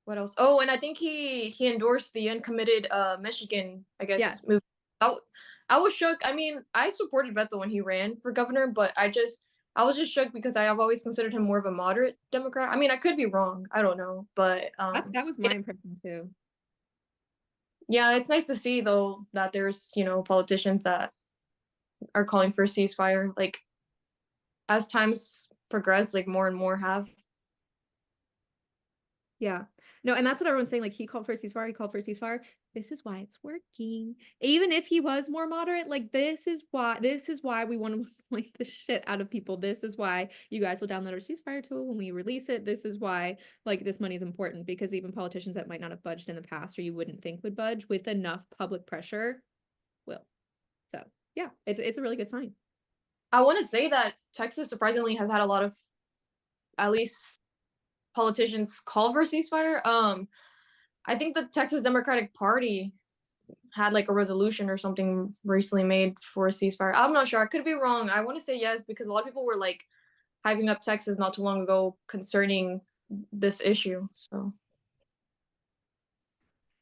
what else? Oh, and I think he endorsed the uncommitted Michigan, I guess, move. I was shook. I mean, I supported Beto when he ran for governor, but I was just shook because I have always considered him more of a moderate Democrat. I mean, I could be wrong. I don't know, but that was my impression too. Yeah, it's nice to see though that there's, politicians that are calling for a ceasefire. Like as times progress, like more and more have. Yeah. No, and that's what everyone's saying. Like he called for a ceasefire. This is why it's working. Even if he was more moderate, like this is why we want to like the shit out of people. This is why you guys will download our ceasefire tool when we release it. This is why like this money is important, because even politicians that might not have budged in the past or you wouldn't think would budge, with enough public pressure will. So yeah, it's a really good sign. I want to say that Texas surprisingly has had a lot of, at least, politicians call for a ceasefire. I think the Texas Democratic Party had like a resolution or something recently made for a ceasefire. I'm not sure. I could be wrong. I want to say yes because a lot of people were like hyping up Texas not too long ago concerning this issue. So,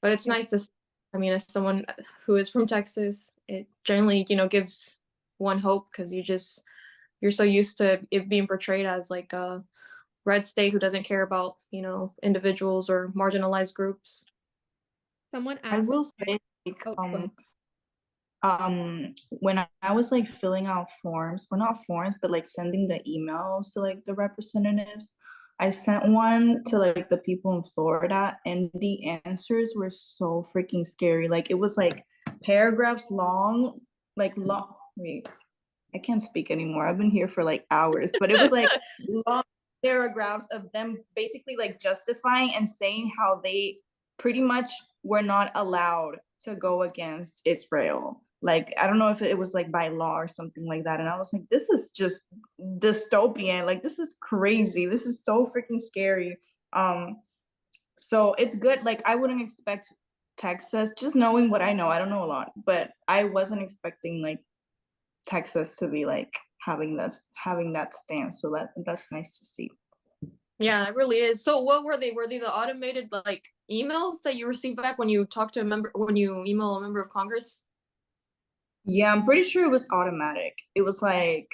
but it's nice to see. I mean, as someone who is from Texas, it generally, gives one hope because you're so used to it being portrayed as like a red state who doesn't care about, individuals or marginalized groups. Someone asked. I will say, when I was like filling out forms, well, not forms, but like sending the emails to like the representatives, I sent one to like the people in Florida, and the answers were so freaking scary. Like it was like paragraphs long, wait, I can't speak anymore. I've been here for like hours, but it was like long paragraphs of them basically like justifying and saying how they pretty much were not allowed to go against Israel. Like, I don't know if it was like by law or something like that. And I was like, this is just dystopian. Like, this is crazy. This is so freaking scary. So it's good. Like, I wouldn't expect Texas, just knowing what I know. I don't know a lot, but I wasn't expecting like Texas to be like having that stance. So that's nice to see. Yeah, it really is. So what were they? Were they the automated like emails that you received back when you talk to a member, when you email a member of Congress? Yeah, I'm pretty sure it was automatic. It was like,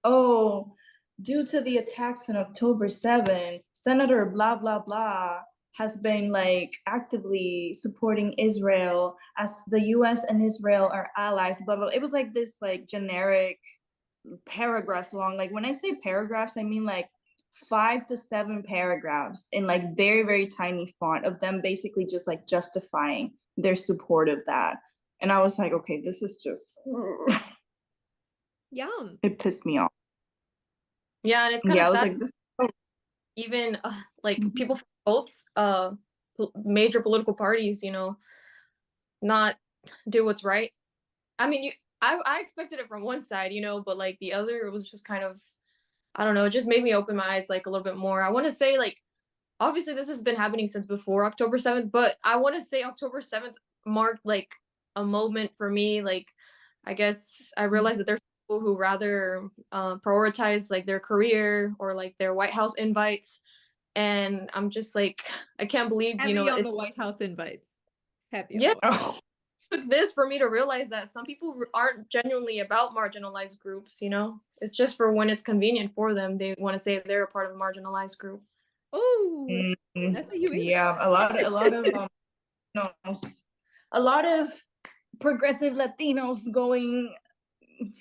oh, due to the attacks on October 7, Senator blah blah blah has been like actively supporting Israel as the US and Israel are allies, blah blah. It was like this like generic paragraphs long. Like when I say paragraphs, I mean like 5 to 7 paragraphs in like very, very tiny font of them basically just like justifying their support of that. And I was like, okay, this is just Yum. it pissed me off. Yeah, and it's kind Yeah, of I was sad. like, this Even like people from both major political parties, you know, not do what's right. I mean, I expected it from one side, you know, but like the other, it was just kind of, I don't know, it just made me open my eyes like a little bit more. I want to say like obviously this has been happening since before October 7th, but I want to say October 7th marked like a moment for me. Like, I guess I realized that there's people who rather prioritize like their career or like their White House invites. And I'm just like, I can't believe, you know, Heavy on the White House invites. Happy on yeah, the White House. it took this for me to realize that some people aren't genuinely about marginalized groups, you know? It's just for when it's convenient for them, they want to say they're a part of a marginalized group. Oh, Mhm. that's what you Yeah, a lot of you know, a lot of progressive Latinos going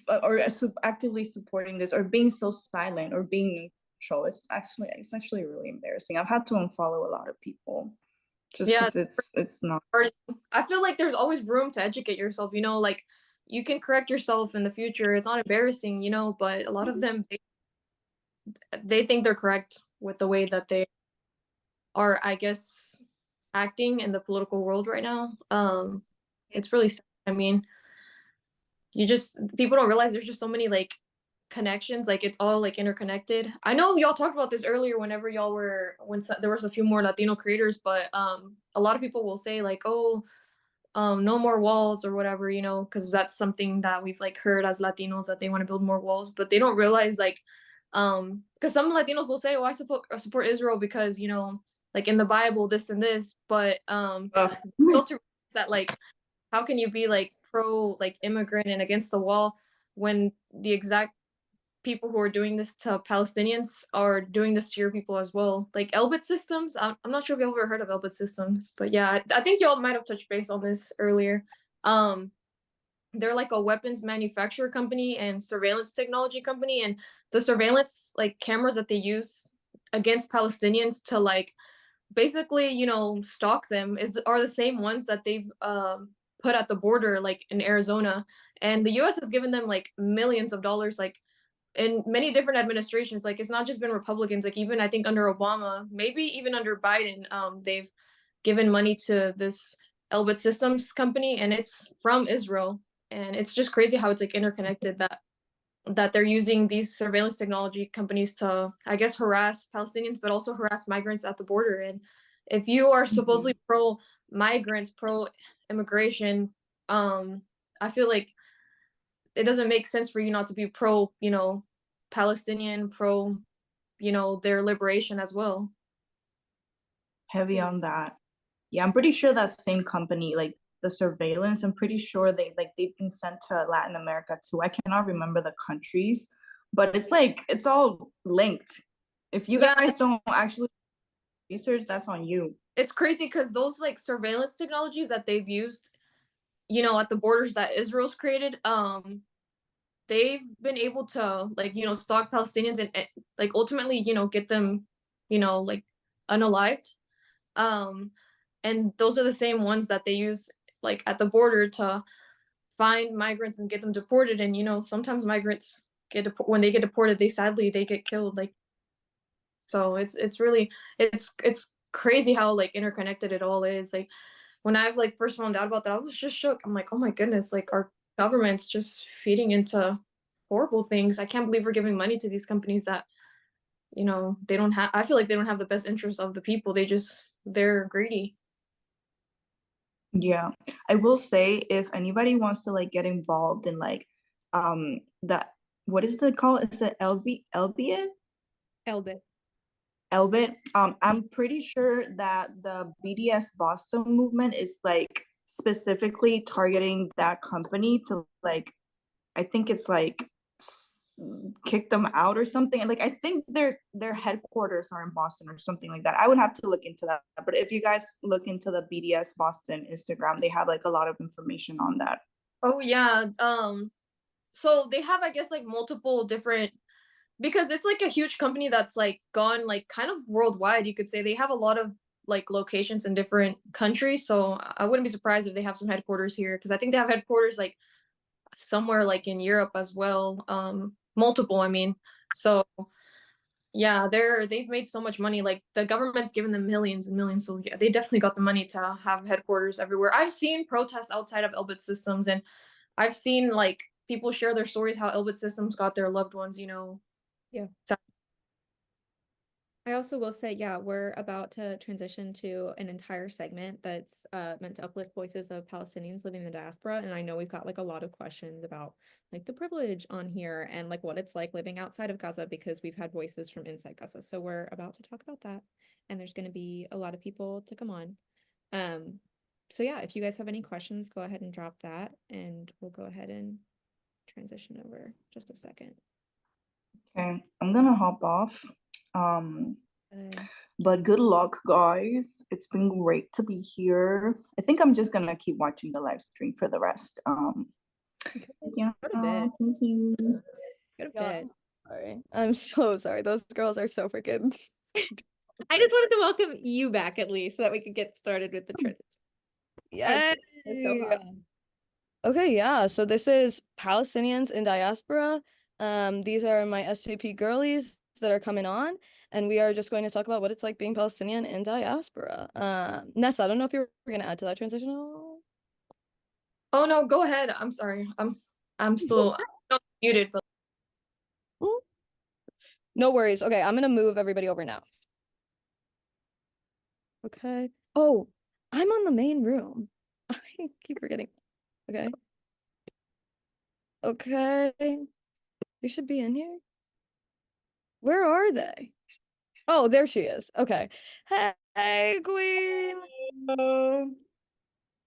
or actively supporting this or being so silent or being neutral. It's actually really embarrassing. I've had to unfollow a lot of people just Yeah, because it's not. I feel like there's always room to educate yourself, you know, like you can correct yourself in the future. It's not embarrassing, you know, but a lot of them they think they're correct with the way that they are, I guess, acting in the political world right now. It's really sad. I mean, you just people don't realize there's just so many like connections, like it's all like interconnected. I know y'all talked about this earlier whenever y'all were there was a few more Latino creators, but a lot of people will say like, oh, no more walls or whatever, you know, because that's something that we've like heard as Latinos that they want to build more walls, but they don't realize like because some Latinos will say, oh, I support Israel because, you know, like in the Bible this and this, but filter that like how can you be like pro like immigrant and against the wall when the exact people who are doing this to Palestinians are doing this to your people as well. Like Elbit Systems, I'm not sure if you've ever heard of Elbit Systems, but yeah, I think y'all might have touched base on this earlier. They're like a weapons manufacturer company and surveillance technology company, and the surveillance like cameras that they use against Palestinians to like basically, you know, stalk them are the same ones that they've put at the border, like in Arizona, and the U.S. has given them like millions of dollars, like in many different administrations. Like it's not just been Republicans, like even I think under Obama, maybe even under Biden, they've given money to this Elbit Systems company, and it's from Israel. And it's just crazy how it's like interconnected that they're using these surveillance technology companies to, I guess, harass Palestinians, but also harass migrants at the border. And if you are supposedly pro migrants, pro immigration, I feel like it doesn't make sense for you not to be pro, you know, Palestinian, pro, you know, their liberation as well. Heavy on that. Yeah, I'm pretty sure that same company, like the surveillance, I'm pretty sure they've been sent to Latin America too. I cannot remember the countries, but it's like it's all linked. If you Yeah, guys don't actually research, that's on you. it's crazy because those like surveillance technologies that they've used, you know, at the borders that Israel's created, they've been able to like, you know, stalk Palestinians and like ultimately, you know, get them, you know, like unalived. And those are the same ones that they use like at the border to find migrants and get them deported. And you know, sometimes migrants when they get deported, they get killed. Like, so it's really it's crazy how like interconnected it all is. Like when I've like first found out about that, I was just shook. I'm like, oh my goodness, like our government's just feeding into horrible things. I can't believe we're giving money to these companies that, you know, they don't have. I feel like they don't have the best interests of the people. They're greedy. Yeah, I will say if anybody wants to like get involved in like that, what is it called? Is it LB LBA? Elbit. Elbit. I'm pretty sure that the BDS Boston movement is like specifically targeting that company to like, I think it's like kick them out or something. And like I think their headquarters are in Boston or something like that. I would have to look into that. But if you guys look into the BDS Boston Instagram, they have like a lot of information on that. Oh yeah. So they have, I guess, like multiple different, because it's like a huge company that's like gone like kind of worldwide, you could say. They have a lot of like locations in different countries, so I wouldn't be surprised if they have some headquarters here, because I think they have headquarters like somewhere like in Europe as well, multiple, I mean. So yeah, they've made so much money, like the government's given them millions and millions, so yeah, they definitely got the money to have headquarters everywhere. I've seen protests outside of Elbit Systems, and I've seen like people share their stories how Elbit Systems got their loved ones, Yeah. I also will say, yeah, we're about to transition to an entire segment that's meant to uplift voices of Palestinians living in the diaspora. And I know we've got like a lot of questions about like the privilege on here and like what it's like living outside of Gaza, because we've had voices from inside Gaza. So we're about to talk about that. And there's going to be a lot of people to come on. So yeah, if you guys have any questions, go ahead and drop that and we'll go ahead and transition over just a second. Okay, I'm gonna hop off. But good luck, guys. It's been great to be here. I think I'm just gonna keep watching the live stream for the rest. Yeah, Go to bed. thank you. Go to bed. Sorry. I'm so sorry. Those girls are so freaking. I just wanted to welcome you back at least so that we could get started with the transition. Yeah. Okay, yeah. So this is Palestinians in diaspora. These are my SJP girlies that are coming on, and we are just going to talk about what it's like being Palestinian in diaspora. Nessa, I don't know if you're gonna add to that transition at all. Oh no, go ahead. I'm sorry. I'm still muted, but no worries. Okay, I'm gonna move everybody over now. Okay. Oh, I'm on the main room. I keep forgetting. Okay. Okay. They should be in here. Where are they? Oh, there she is. Okay. Hey, queen. Hello.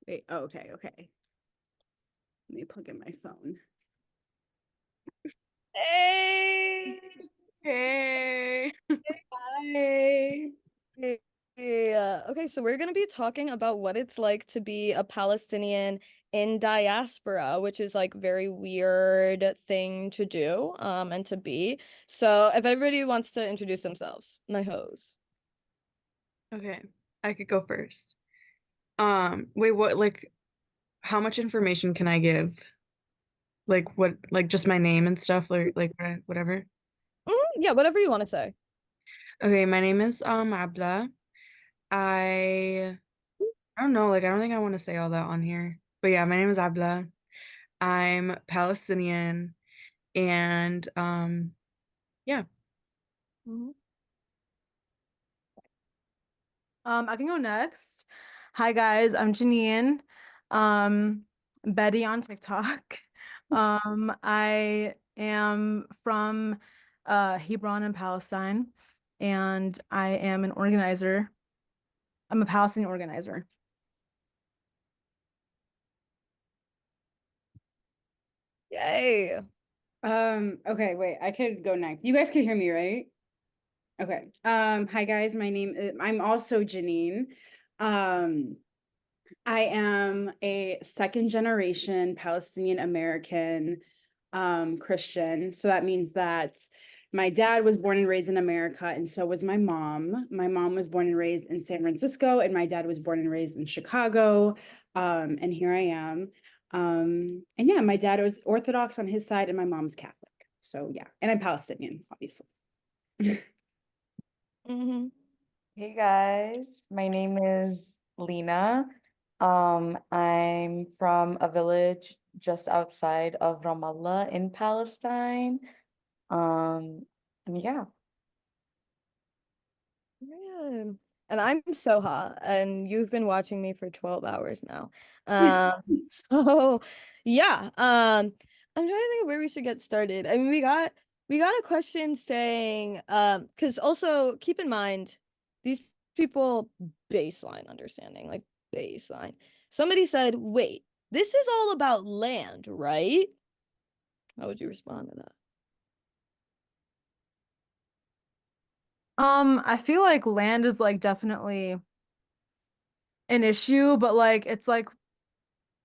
Wait, okay. Let me plug in my phone. Hey. Hey. Hi. Yeah. Okay, so we're gonna be talking about what it's like to be a Palestinian in diaspora, which is like very weird thing to do, and to be. So if everybody wants to introduce themselves, my host. Okay, I could go first. Wait, what, like, how much information can I give? Like what, like just my name and stuff, or like whatever? Yeah, whatever you want to say. Okay, my name is Abla. I don't know, like I don't think I want to say all that on here. But yeah, my name is Abla. I'm Palestinian and yeah. I can go next. Hi guys, I'm Janine. Betty on TikTok. I am from Hebron in Palestine, and I am an organizer. I'm a Palestinian organizer. Yay. Okay, wait, I could go next. You guys can hear me, right? Okay. Hi guys, I'm also Janine. I am a second generation Palestinian American Christian. So that means that my dad was born and raised in America, and so was my mom. My mom was born and raised in San Francisco, and my dad was born and raised in Chicago. And here I am. And yeah, my dad was Orthodox on his side, and my mom's Catholic. So yeah, and I'm Palestinian, obviously. Hey guys, my name is Lena. I'm from a village just outside of Ramallah in Palestine. And yeah. Man. And I'm Soha, and you've been watching me for 12 hours now. So yeah, I'm trying to think of where we should get started. I mean, we got We got a question saying, because also keep in mind, these people baseline understanding, like baseline. Somebody said, wait, this is all about land, right? How would you respond to that? I feel like land is like definitely an issue, but like it's like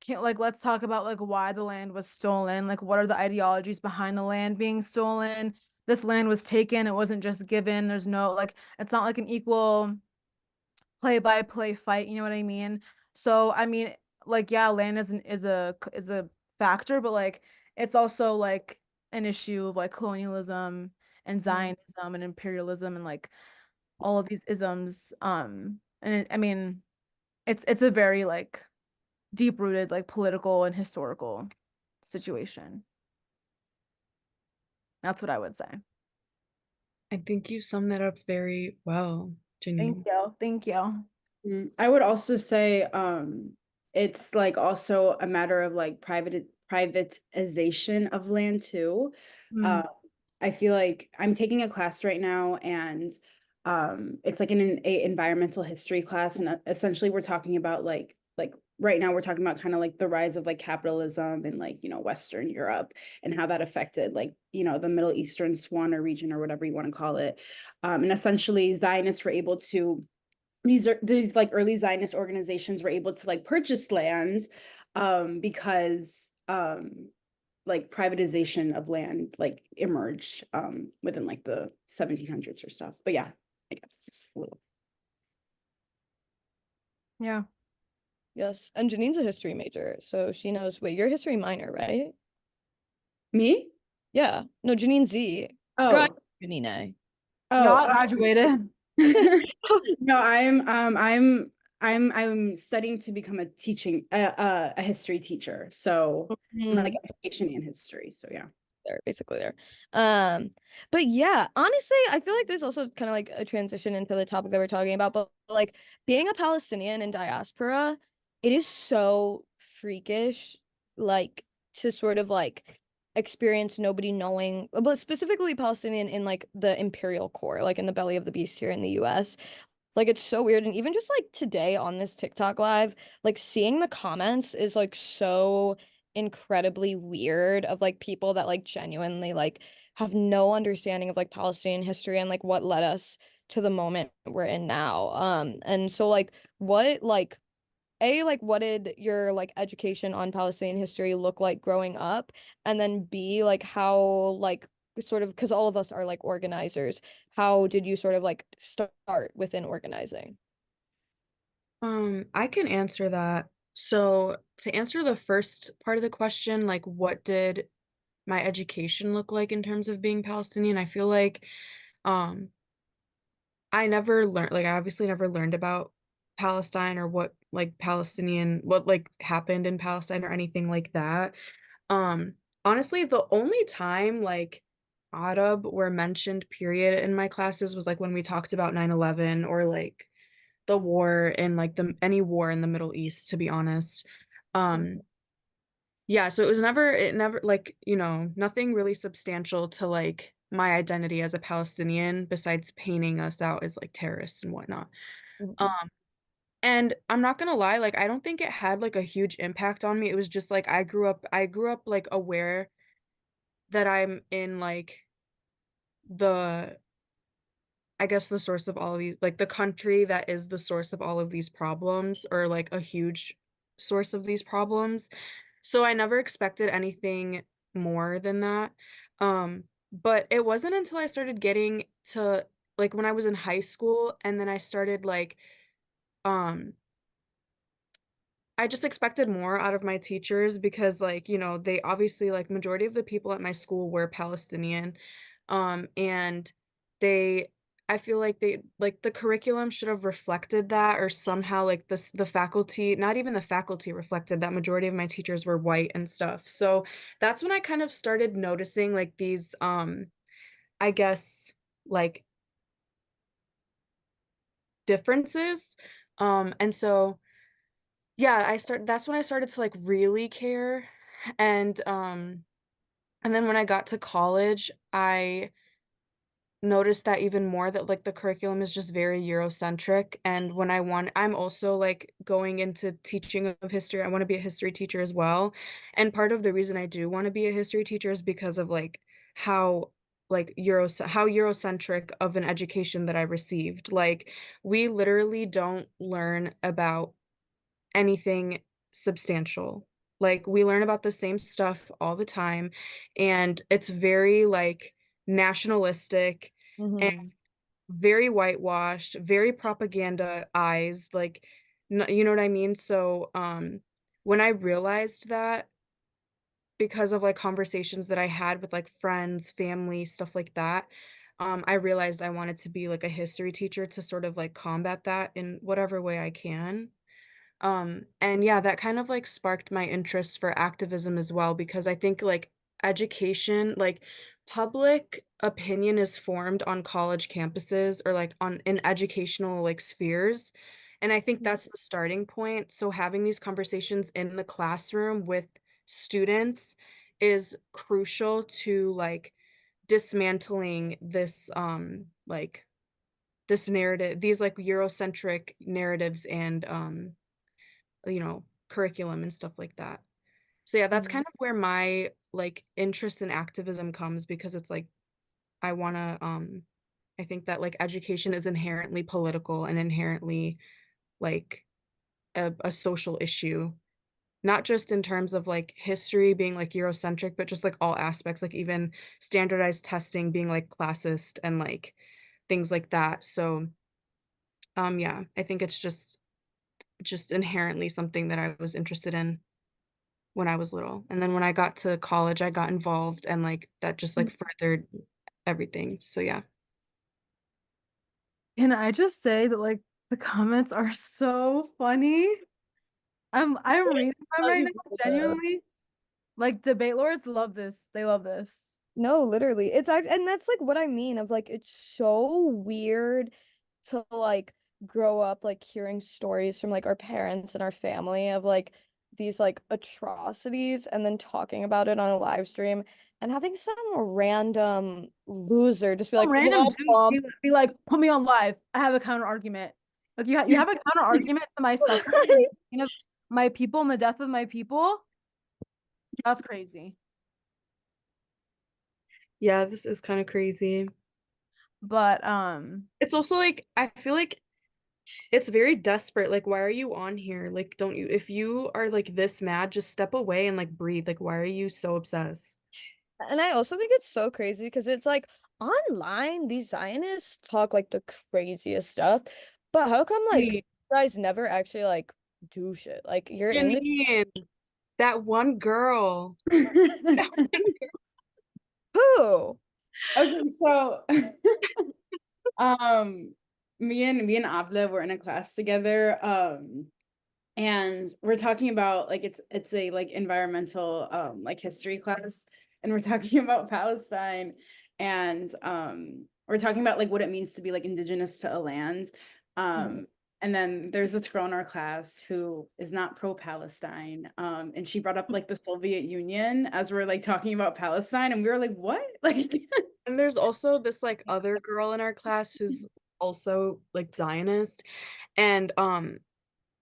can't like let's talk about like why the land was stolen, like what are the ideologies behind the land being stolen. This land was taken, it wasn't just given. There's no like it's not like an equal play by play fight, you know what I mean? So I mean like yeah, land is a factor, but like it's also like an issue of like colonialism and Zionism and imperialism and like all of these isms. I mean it's a very like deep rooted like political and historical situation. That's what I would say. I think you summed that up very well, Thank Janine. you. Thank you. I would also say it's like also a matter of like privatization of land too. Mm. I feel like I'm taking a class right now and it's like an environmental history class and essentially we're talking about like right now we're talking about kind of like the rise of like capitalism in like Western Europe and how that affected like the Middle Eastern Swana region or whatever you want to call it. And essentially Zionists were able to these like early Zionist organizations were able to like purchase lands because like privatization of land like emerged within like the 1700s or stuff. But yeah, I guess just a little. Yeah. Yes, and Janine's a history major, so she knows. Wait, you're a history minor, right? Me? Yeah. No, Janine Z. Oh. Janine. Not Oh, graduated. no, I'm studying to become a history teacher. So I'm like education and history. So yeah. There, basically there. But yeah, honestly, I feel like there's also kind of like a transition into the topic that we're talking about, but like being a Palestinian in diaspora, it is so freakish, like to sort of like experience nobody knowing, but specifically Palestinian in like the imperial core, like in the belly of the beast here in the US. Like it's so weird. And even just like today on this TikTok live, like seeing the comments is like so incredibly weird of like people that like genuinely like have no understanding of like Palestinian history and like what led us to the moment we're in now. And so like what like like what did your like education on Palestinian history look like growing up? And then B, like how like sort of because all of us are like organizers, how did you sort of like start within organizing? I can answer that. So to answer the first part of the question, like what did my education look like in terms of being Palestinian? I feel like um I never learned, like I obviously never learned about Palestine or what like what like happened in Palestine or anything like that. Honestly, the only time like Arab were mentioned period in my classes was like when we talked about 9/11 or like the war in like the any war in the Middle East, to be honest. Yeah, so it never like, nothing really substantial to like my identity as a Palestinian besides painting us out as like terrorists and whatnot. Um, and I'm not gonna lie, like I don't think it had like a huge impact on me. It was just like I grew up like aware that I'm in like the I guess the source of all of these, like the country that is the source of all of these problems or like a huge source of these problems. So I never expected anything more than that. But it wasn't until I started getting to like when I was in high school and then I started like um I just expected more out of my teachers because like, they obviously like majority of the people at my school were Palestinian. And they I feel like they like the curriculum should have reflected that or somehow like the faculty, not even the faculty reflected that majority of my teachers were white and stuff. So that's when I kind of started noticing like these I guess like differences. And so yeah, that's when I started to like really care. And And then when I got to college, I noticed that even more, that like the curriculum is just very Eurocentric. And when I'm also like going into teaching of history. I want to be a history teacher as well. And part of the reason I do want to be a history teacher is because of like how how Eurocentric of an education that I received. Like we literally don't learn about anything substantial. Like we learn about the same stuff all the time, and it's very like nationalistic and Mm-hmm. very whitewashed, very propagandaized, like you know what I mean? So when I realized that, because of like conversations that I had with like friends, family, stuff like that, I realized I wanted to be like a history teacher to sort of like combat that in whatever way I can. And yeah, that kind of like sparked my interest for activism as well, because I think like education, like public opinion is formed on college campuses or like on in educational like spheres. And I think that's the starting point. So having these conversations in the classroom with students is crucial to like dismantling this like this narrative, these like Eurocentric narratives and you know, curriculum and stuff like that. So yeah, that's Mm-hmm. kind of where my like interest in activism comes, because it's like I want to I think that like education is inherently political and inherently like a social issue, not just in terms of like history being like Eurocentric, but just like all aspects, like even standardized testing being like classist and like things like that. So yeah, I think it's just inherently something that I was interested in when I was little. And then when I got to college, I got involved, and like that just like furthered everything. So yeah. Can I just say that like the comments are so funny? I'm reading them right now, genuinely. Like debate lords love this. They love this. No, literally. And that's like what I mean of like it's so weird to like grow up like hearing stories from like our parents and our family of like these like atrocities and then talking about it on a live stream and having some random loser just be Some like, random well, dude be like, put me on live. I have a counter argument. Like you have a counter argument to my suffering, and the pain of my people and the death of my people. That's crazy. Yeah, this is kind of crazy. But It's also like I feel like it's very desperate. Like, why are you on here? Like, don't you, if you are like this mad, just step away and like breathe. Like, why are you so obsessed? and I also think it's so crazy because it's like online, these Zionists talk like the craziest stuff, but how come like you Wait, guys never actually like do shit? Like you're in the Janine, that one girl. who? Okay, so me and Abla were in a class together. And we're talking about like it's a like environmental like history class, and we're talking about Palestine, and we're talking about like what it means to be like indigenous to a land. And then there's this girl in our class who is not pro-Palestine, and she brought up like the Soviet Union as we're like talking about Palestine, and we were like, what? Like And there's also this like other girl in our class who's also like Zionist, and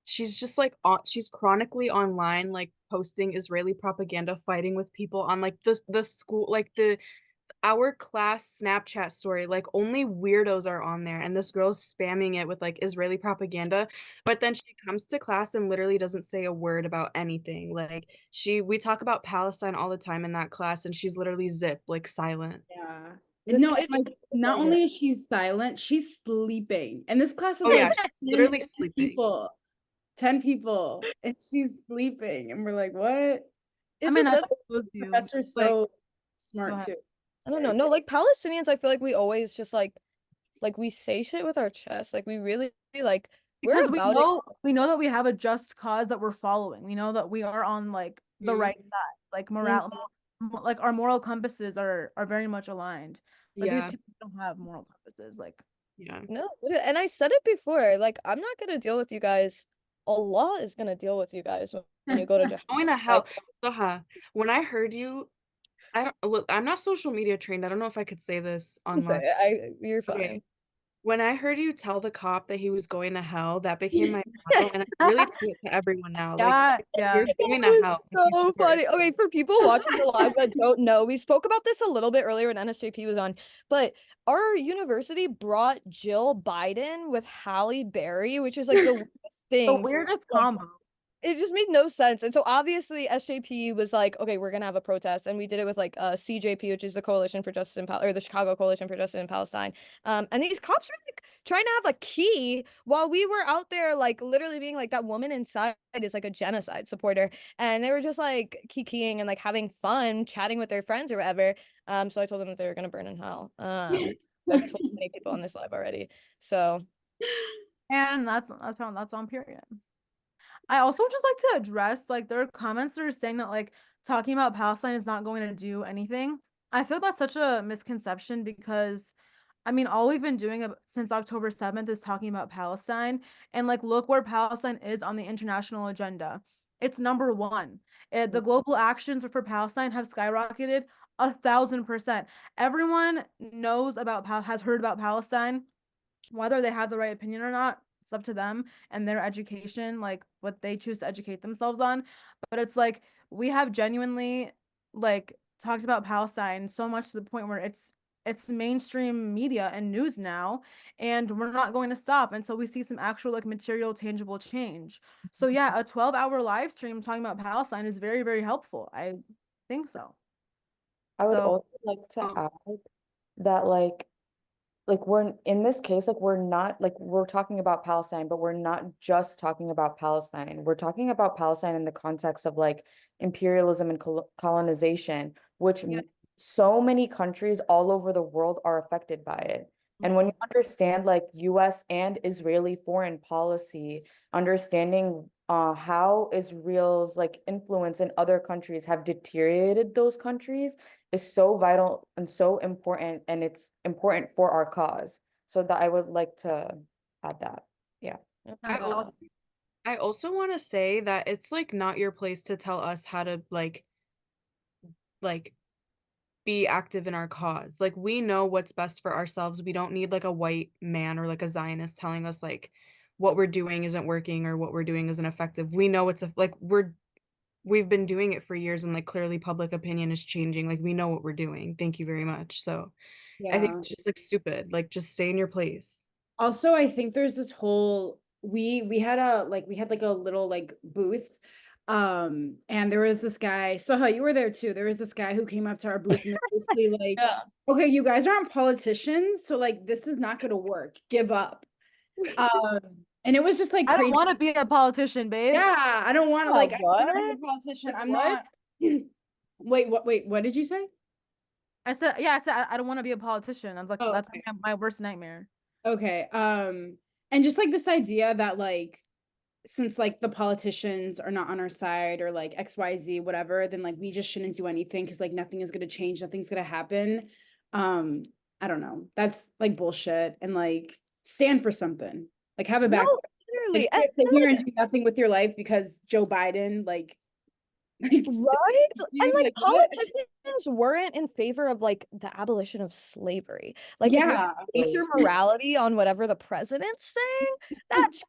she's just like she's chronically online like posting Israeli propaganda, fighting with people on like the school, like the our class Snapchat story. Like only weirdos are on there, and this girl's spamming it with like Israeli propaganda, but then she comes to class and literally doesn't say a word about anything. Like we talk about Palestine all the time in that class, and she's literally zip, like silent. yeah. The No, and kids like not from it. only is she silent, she's sleeping. And this class is Oh like yeah, she's literally 10 sleeping. people, 10 people, and she's sleeping. And we're like, what? It's just I that told you. Professor's Like, so go smart ahead. too. I don't know. No, like Palestinians, I feel like we always just like we say shit with our chest. Like we really like we're Because about it. we know that we have a just cause that we're following. We know that we are on like the right side. Like like our moral compasses are very much aligned. But these Yeah, people don't have moral compasses. Like yeah. No, and I said it before. Like I'm not gonna deal with you guys. Allah is gonna deal with you guys when you go to Jahannam. Going to hell. Like When I heard you I don't look, I'm not social media trained. I don't know if I could say this online. Okay, you're Okay. fine. When I heard you tell the cop that he was going to hell, that became my motto, and I really tell it to everyone now. Like, Yeah. you're going to That hell was if you so support funny. it. Okay, for people watching the live that don't know, we spoke about this a little bit earlier when NSJP was on, but our university brought Jill Biden with Halle Berry, which is like the weirdest The thing. weirdest Like, combo. it just made no sense. And so obviously SJP was like, okay, we're gonna have a protest, and we did it with like CJP, which is the Coalition for Justice in or the Chicago Coalition for Justice in Palestine. And these cops were like trying to have a key while we were out there, like literally being like, that woman inside is like a genocide supporter, and they were just like keying and like having fun, chatting with their friends or whatever. So I told them that they were gonna burn in hell. I've told many people on this live already. So, And that's on period. I also just like to address like there are comments that are saying that like talking about Palestine is not going to do anything. I feel that's such a misconception because I mean all we've been doing since October 7th is talking about Palestine, and like look where Palestine is on the international agenda. It's number one. The global actions for Palestine have skyrocketed 1,000%. Everyone knows about has heard about Palestine, whether they have the right opinion or not. It's up to them and their education, like what they choose to educate themselves on. But it's like we have genuinely like talked about Palestine so much to the point where it's mainstream media and news now, and we're not going to stop until we see some actual like material tangible change. So yeah, a 12-hour live stream talking about Palestine is very, very helpful. I think so. I would So also like to add that like we're in this case, like we're not like we're talking about Palestine, but we're not just talking about Palestine. We're talking about Palestine in the context of like imperialism and colonization, which yeah. so many countries all over the world are affected by it. And when you understand like US and Israeli foreign policy, understanding how Israel's like influence in other countries have deteriorated those countries is so vital and so important, and it's important for our cause. So that I would like to add that. Yeah. I also want to say that it's like not your place to tell us how to like be active in our cause. Like we know what's best for ourselves. We don't need like a white man or like a Zionist telling us like what we're doing isn't working or what we're doing isn't effective. We know it's like we've been doing it for years, and like clearly public opinion is changing. Like we know what we're doing. Thank you very much. So I think Yeah. it's just like stupid. Like just stay in your place. Also, I think there's this whole we had like a little like booth, and there was this guy. So how you were there too. There was this guy who came up to our booth and was basically like, okay, you guys aren't politicians, so like this is not gonna work. Give up. And it was just like I don't crazy. want to be a politician, babe. Yeah, I don't want to Yeah, like I what? don't wanna be a politician. Like, I'm what? not wait, what did you say? I said I don't want to be a politician. I was like, Oh, that's okay. my worst nightmare. Okay. And just like this idea that like since like the politicians are not on our side or like XYZ, whatever, then like we just shouldn't do anything because like nothing is gonna change, nothing's gonna happen. Um, I don't know. That's like bullshit, and like stand for something. Like have a back. no, literally. Like sit here and do nothing with your life because Joe Biden, like Right? And like like what? politicians weren't in favor of like the abolition of slavery. Like if you're Yeah. gonna base your morality on whatever the president's saying, that's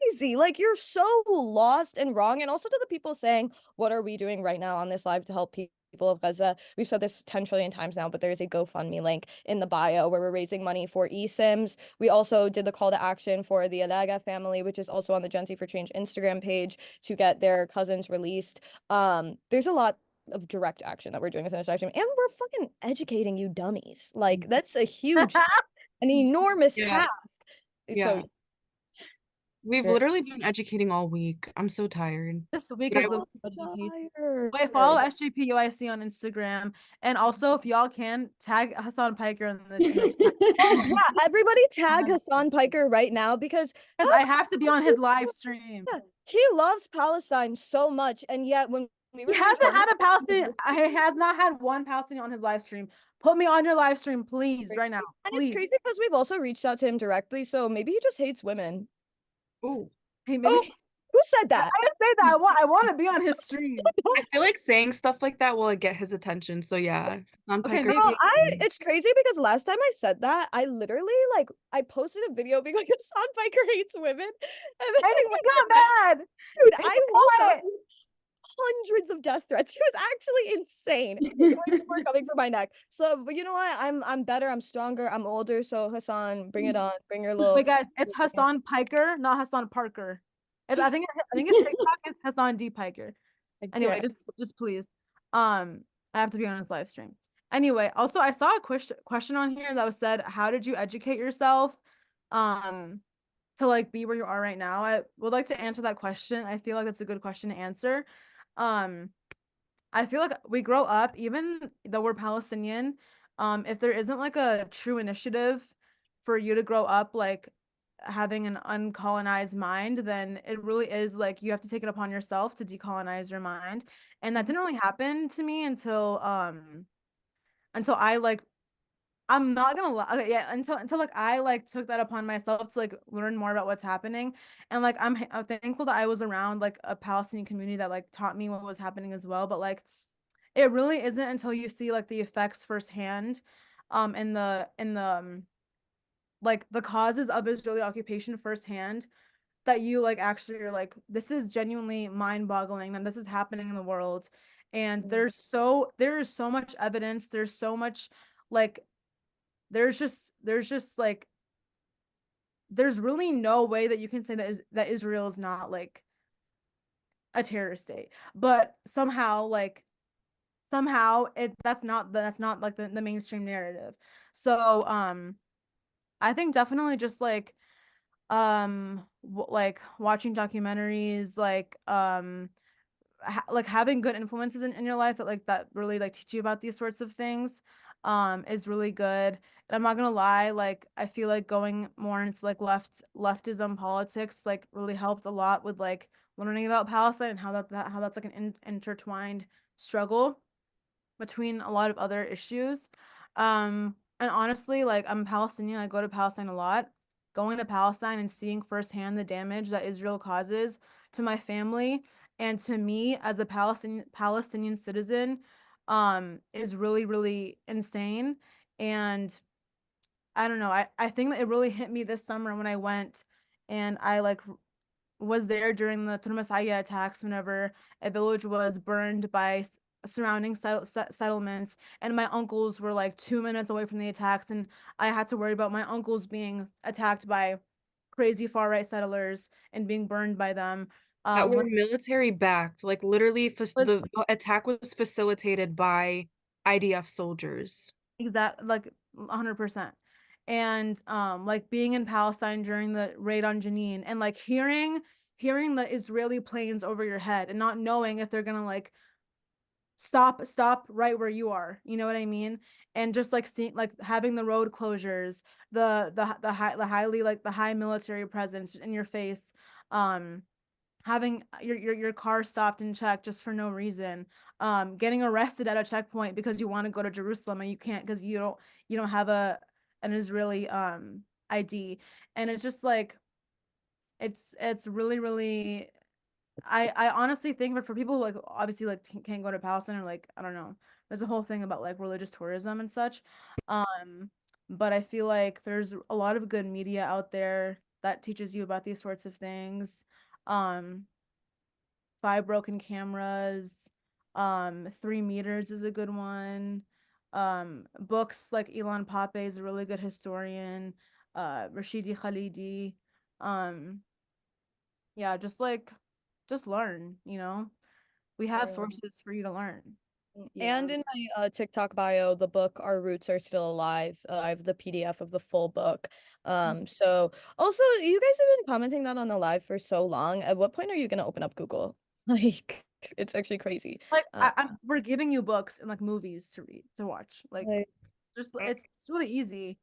crazy. Like you're so lost and wrong. And also to the people saying, what are we doing right now on this live to help people of Gaza? We've said this 10 trillion times now, but there's a GoFundMe link in the bio where we're raising money for eSIMs. We also did the call to action for the Alaga family, which is also on the Gen Z for Change Instagram page, to get their cousins released. There's a lot of direct action that we're doing within this action, and we're fucking educating you dummies. Like that's a huge, an enormous task. Yeah. So We've literally been educating all week. I'm so tired. This week But is I- the education. Wait, follow SGPUIC on Instagram, and also if y'all can tag Hassan Piker in the chat. Oh yeah, everybody tag Hassan Piker right now because I have to be on his live stream. he loves Palestine so much, and yet when we were He hasn't had a Palestinian. He has not had one Palestinian on his live stream. Put me on your live stream, please, right now. And Please. it's crazy because we've also reached out to him directly, so maybe he just hates women. Oh, Hey, maybe. Who said that? I didn't say that. I want to be on his stream. I feel like saying stuff like that will get his attention. So yeah, Okay, Piker. maybe. Girl, it's crazy because last time I said that, I literally like I posted a video being like Hassan Piker hates women. And then I think she got mad. dude, Make I it woke up quiet. with hundreds of death threats. It was actually insane. People were coming for my neck. So, but you know what? I'm better, I'm stronger, I'm older. So Hassan, bring it on. Bring your little Wait, guys, it's Hassan Piker, not Hassan Parker. I think it's TikTok is Hassan D Piker. Anyway, just please. I have to be on his live stream. Anyway, also I saw a question on here that was said, how did you educate yourself to like be where you are right now? I would like to answer that question. I feel like it's a good question to answer. I feel like we grow up, even though we're Palestinian, if there isn't like a true initiative for you to grow up like having an uncolonized mind, then it really is like you have to take it upon yourself to decolonize your mind. And that didn't really happen to me until I like I'm not gonna lie. Okay, yeah, until like I like took that upon myself to like learn more about what's happening. And like I'm thankful that I was around like a Palestinian community that like taught me what was happening as well. But like it really isn't until you see like the effects firsthand, in the like the causes of Israeli occupation firsthand, that you like actually are like, this is genuinely mind-boggling and this is happening in the world. And there is so much evidence, there's so much like there's just like there's really no way that you can say that Israel is not like a terrorist state. But somehow that's not like the mainstream narrative. So I think definitely just like like watching documentaries, like like having good influences in your life that really like teach you about these sorts of things is really good. And I'm not gonna lie, like I feel like going more into like leftism politics like really helped a lot with like learning about Palestine and how that's like an intertwined struggle between a lot of other issues. And honestly, like I'm Palestinian, I go to Palestine a lot. Going to Palestine and seeing firsthand the damage that Israel causes to my family and to me as a Palestinian citizen is really, really insane. And I don't know, I think that it really hit me this summer when I went and I like was there during the Turmasaya attacks whenever a village was burned by surrounding settlements, and my uncles were like 2 minutes away from the attacks, and I had to worry about my uncles being attacked by crazy far right settlers and being burned by them. That were military backed, like literally the attack was facilitated by IDF soldiers. Exactly, like 100%. And like being in Palestine during the raid on Jenin and like hearing the Israeli planes over your head and not knowing if they're gonna like stop right where you are, you know what I mean? And just like seeing like having the road closures, the high military presence in your face, having your car stopped and checked just for no reason, getting arrested at a checkpoint because you want to go to Jerusalem and you can't because you don't have an Israeli ID. And it's just like it's really, really, I honestly think for people who like obviously like can't go to Palestine, or like I don't know, there's a whole thing about like religious tourism and such. But I feel like there's a lot of good media out there that teaches you about these sorts of things. Um, Five Broken Cameras, 3 Meters is a good one. Books like Ilan Pape is a really good historian. Rashidi Khalidi. Um, yeah, just learn, you know. We have sources for you to learn. And in my TikTok bio, the book Our Roots Are Still Alive. I have the PDF of the full book. So also you guys have been commenting that on the live for so long. At what point are you gonna open up Google? Like it's actually crazy. Like we're giving you books and like movies to read, to watch. Like it's really easy.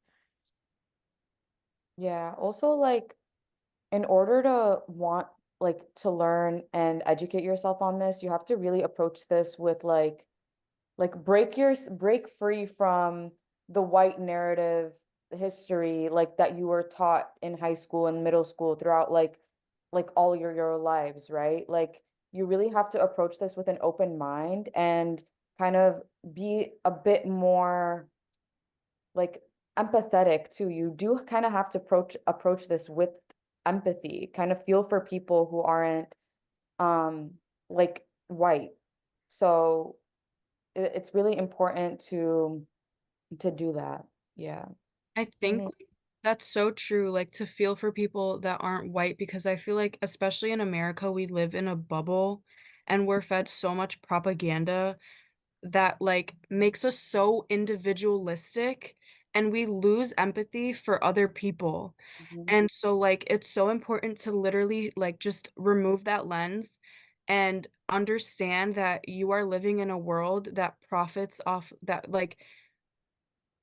Yeah, also like in order to want like to learn and educate yourself on this, you have to really approach this with like break free from the white narrative history like that you were taught in high school and middle school throughout like like all your lives, right? Like you really have to approach this with an open mind and kind of be a bit more like empathetic too. You do kind of have to approach this with empathy, kind of feel for people who aren't um like white. So it's really important to do that. Yeah. I think that's so true, like to feel for people that aren't white, because I feel like, especially in America, we live in a bubble and we're fed so much propaganda that like makes us so individualistic and we lose empathy for other people. And so like it's so important to literally like just remove that lens and understand that you are living in a world that profits off that, like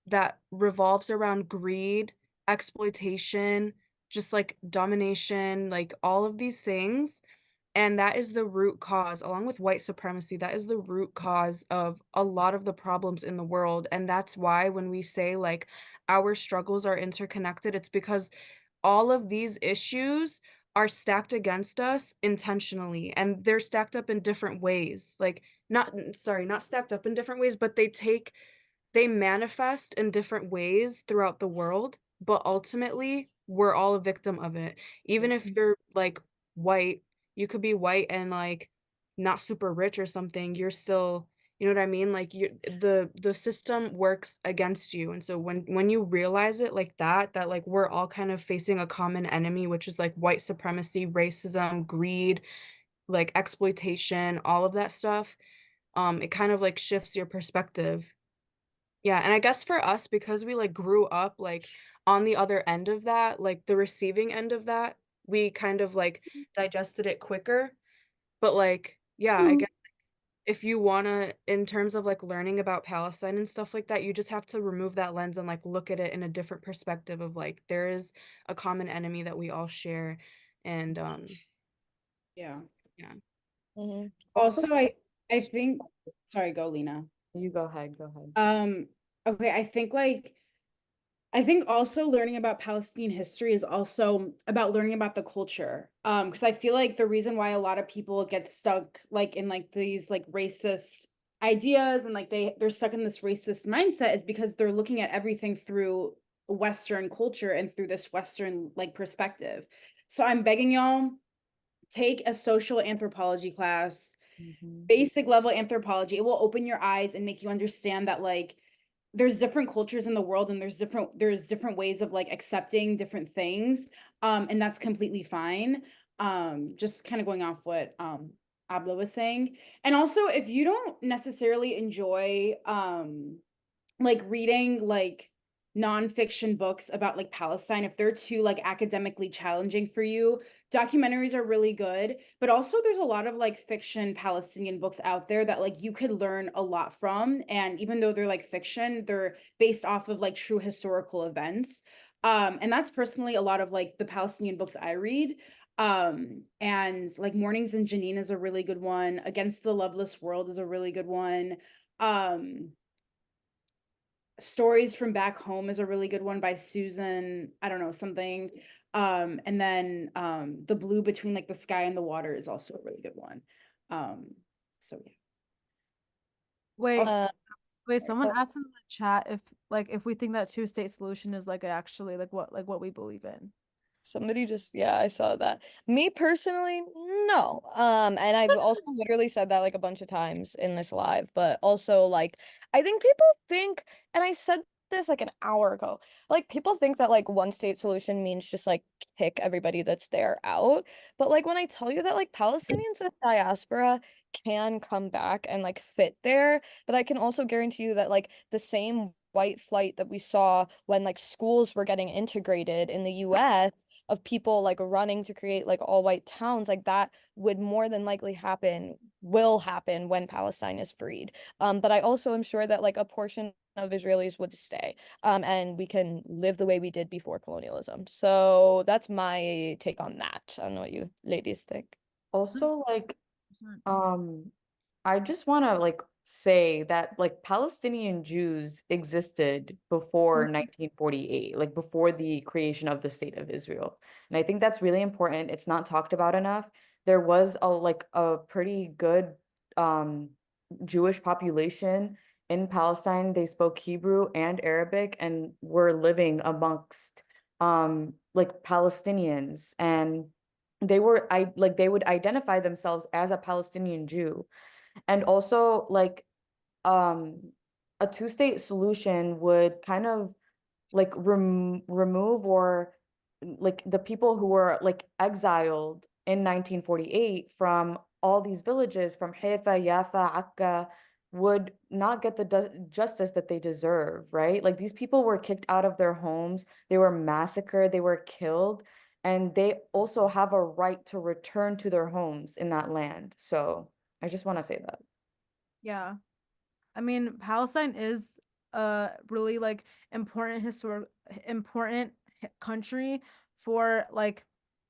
that revolves around greed, exploitation, just like domination, like all of these things. And that is the root cause, along with white supremacy, that is the root cause of a lot of the problems in the world. And that's why when we say like our struggles are interconnected, it's because all of these issues are stacked against us intentionally, and they're stacked up in different ways. Like, not stacked up in different ways, but they manifest in different ways throughout the world, but ultimately we're all a victim of it. Even if you're like white, you could be white and like not super rich or something, you're still, you know what I mean? Like the system works against you. And so when you realize it like that like we're all kind of facing a common enemy, which is like white supremacy, racism, greed, like exploitation, all of that stuff, it kind of like shifts your perspective. Yeah, and I guess for us, because we like grew up like on the other end of that, like the receiving end of that, we kind of like digested it quicker. But like, yeah, I guess if you wanna, in terms of like learning about Palestine and stuff like that, you just have to remove that lens and like look at it in a different perspective of like there is a common enemy that we all share. And Yeah. yeah. Also, I think, sorry, go Lena. You go ahead, go ahead. Okay, I think also learning about Palestinian history is also about learning about the culture. Because I feel like the reason why a lot of people get stuck like in like these like racist ideas and like they're stuck in this racist mindset is because they're looking at everything through Western culture and through this Western like perspective. So I'm begging y'all, take a social anthropology class, basic level anthropology. It will open your eyes and make you understand that like there's different cultures in the world and there's different ways of like accepting different things, and that's completely fine. Just kind of going off what Abla was saying. And also if you don't necessarily enjoy like reading like nonfiction books about like Palestine, if they're too like academically challenging for you, documentaries are really good. But also there's a lot of like fiction Palestinian books out there that like you could learn a lot from. And even though they're like fiction, they're based off of like true historical events. And that's personally a lot of like the Palestinian books I read. And like Mornings in Janine is a really good one. Against the Loveless World is a really good one. Stories from Back Home is a really good one by Susan, I don't know, something. And then The Blue Between like the Sky and the Water is also a really good one. So yeah. Wait, Also, wait, sorry. someone asked in the chat if we think that two-state solution is like actually like what we believe in. Somebody just, yeah, I saw that. Me personally, no. And I've also literally said that like a bunch of times in this live, but also like I think people think, and I said this like an hour ago, like people think that like one state solution means just like kick everybody that's there out. But like when I tell you that like Palestinians in diaspora can come back and like fit there, but I can also guarantee you that like the same white flight that we saw when like schools were getting integrated in the US of people like running to create like all white towns, like that would more than likely will happen when Palestine is freed. But I also am sure that like a portion of Israelis would stay, and we can live the way we did before colonialism. So that's my take on that. I don't know what you ladies think. Also, like, I just want to like say that like Palestinian Jews existed before Mhm. 1948, like before the creation of the state of Israel. And I think that's really important. It's not talked about enough. There was a pretty good Jewish population in Palestine. They spoke Hebrew and Arabic and were living amongst like Palestinians, and they would identify themselves as a Palestinian Jew. And also like a two-state solution would kind of like remove or like the people who were like exiled in 1948 from all these villages from Haifa, Yafa, Akka would not get the justice that they deserve, right? Like these people were kicked out of their homes, they were massacred, they were killed, and they also have a right to return to their homes in that land. So I just want to say that. Yeah. I mean, Palestine is a really like important country for like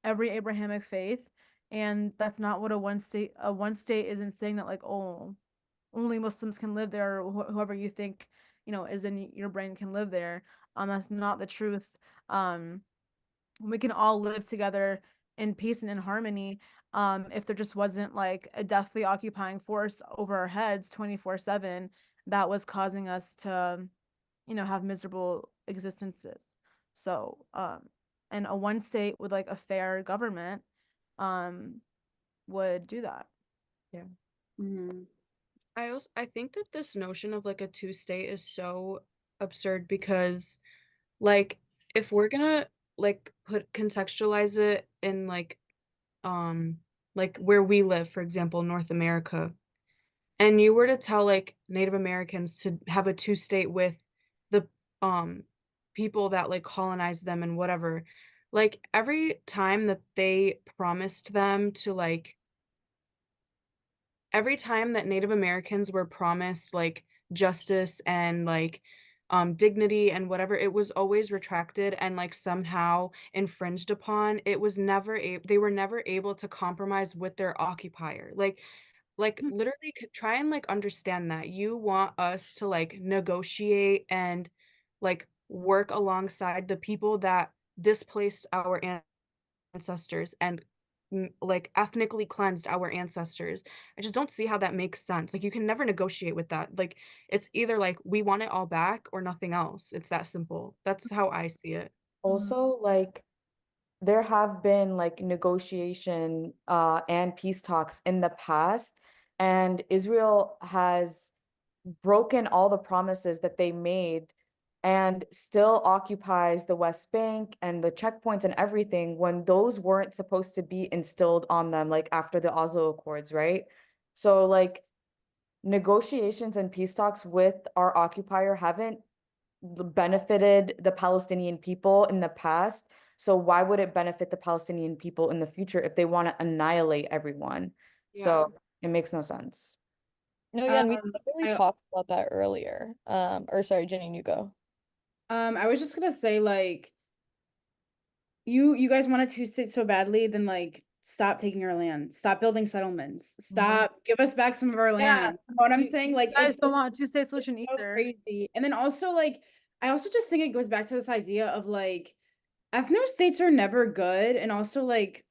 every Abrahamic faith, and that's not what a one state isn't saying that like, oh, only Muslims can live there, or whoever you think, is in your brain can live there. That's not the truth. Um, we can all live together in peace and in harmony, if there just wasn't like a deathly occupying force over our heads 24/7 that was causing us to have miserable existences. So and a one state with like a fair government um would do that. Yeah. Mhm. I think that this notion of like a two-state is so absurd because like if we're gonna like put contextualize it in like where we live, for example, North America, and you were to tell like Native Americans to have a two-state with the um people that like colonized them and whatever, like every time that they promised them to like every time that Native Americans were promised like justice and like dignity and whatever, it was always retracted and like somehow infringed upon. It was never they were never able to compromise with their occupier. Like literally try and like understand that. You want us to like negotiate and like work alongside the people that displaced our ancestors and like ethnically cleansed our ancestors. I just don't see how that makes sense. Like you can never negotiate with that. Like it's either like we want it all back or nothing else. It's that simple. That's how I see it. Also, like there have been like negotiation and peace talks in the past, and Israel has broken all the promises that they made and still occupies the West Bank and the checkpoints and everything when those weren't supposed to be instilled on them, like after the Oslo Accords, right? So, like, negotiations and peace talks with our occupier haven't benefited the Palestinian people in the past. So why would it benefit the Palestinian people in the future if they want to annihilate everyone? Yeah. So it makes no sense. No, yeah, and we really I talked about that earlier. Or sorry, Jenny, you go. I was just gonna say like you guys wanted to sit so badly, then like stop taking our land, stop building settlements, stop, give us back some of our Yeah, land. You know what I'm you saying? Like guys it's don't want a two-state it's solution so either. crazy. And then also like I also just think it goes back to this idea of like ethno states are never good, and also like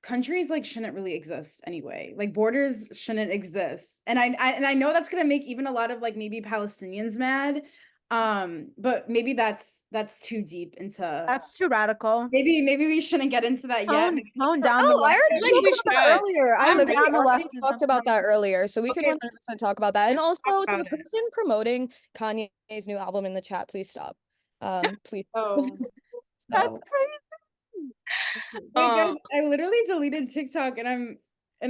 countries like shouldn't really exist anyway. Like borders shouldn't exist. And I know that's gonna make even a lot of like maybe Palestinians mad. But maybe that's too deep into That's too radical. maybe we shouldn't get into that yet. Tone down the Oh, I already leftism. spoke about that earlier. I Tone literally down the already leftism. talked about that earlier, so we Okay. can 100% talk about that. And also to the about it. person promoting Kanye's new album in the chat, please stop. Please. Oh, That's So, crazy. wait, guys, I literally deleted TikTok and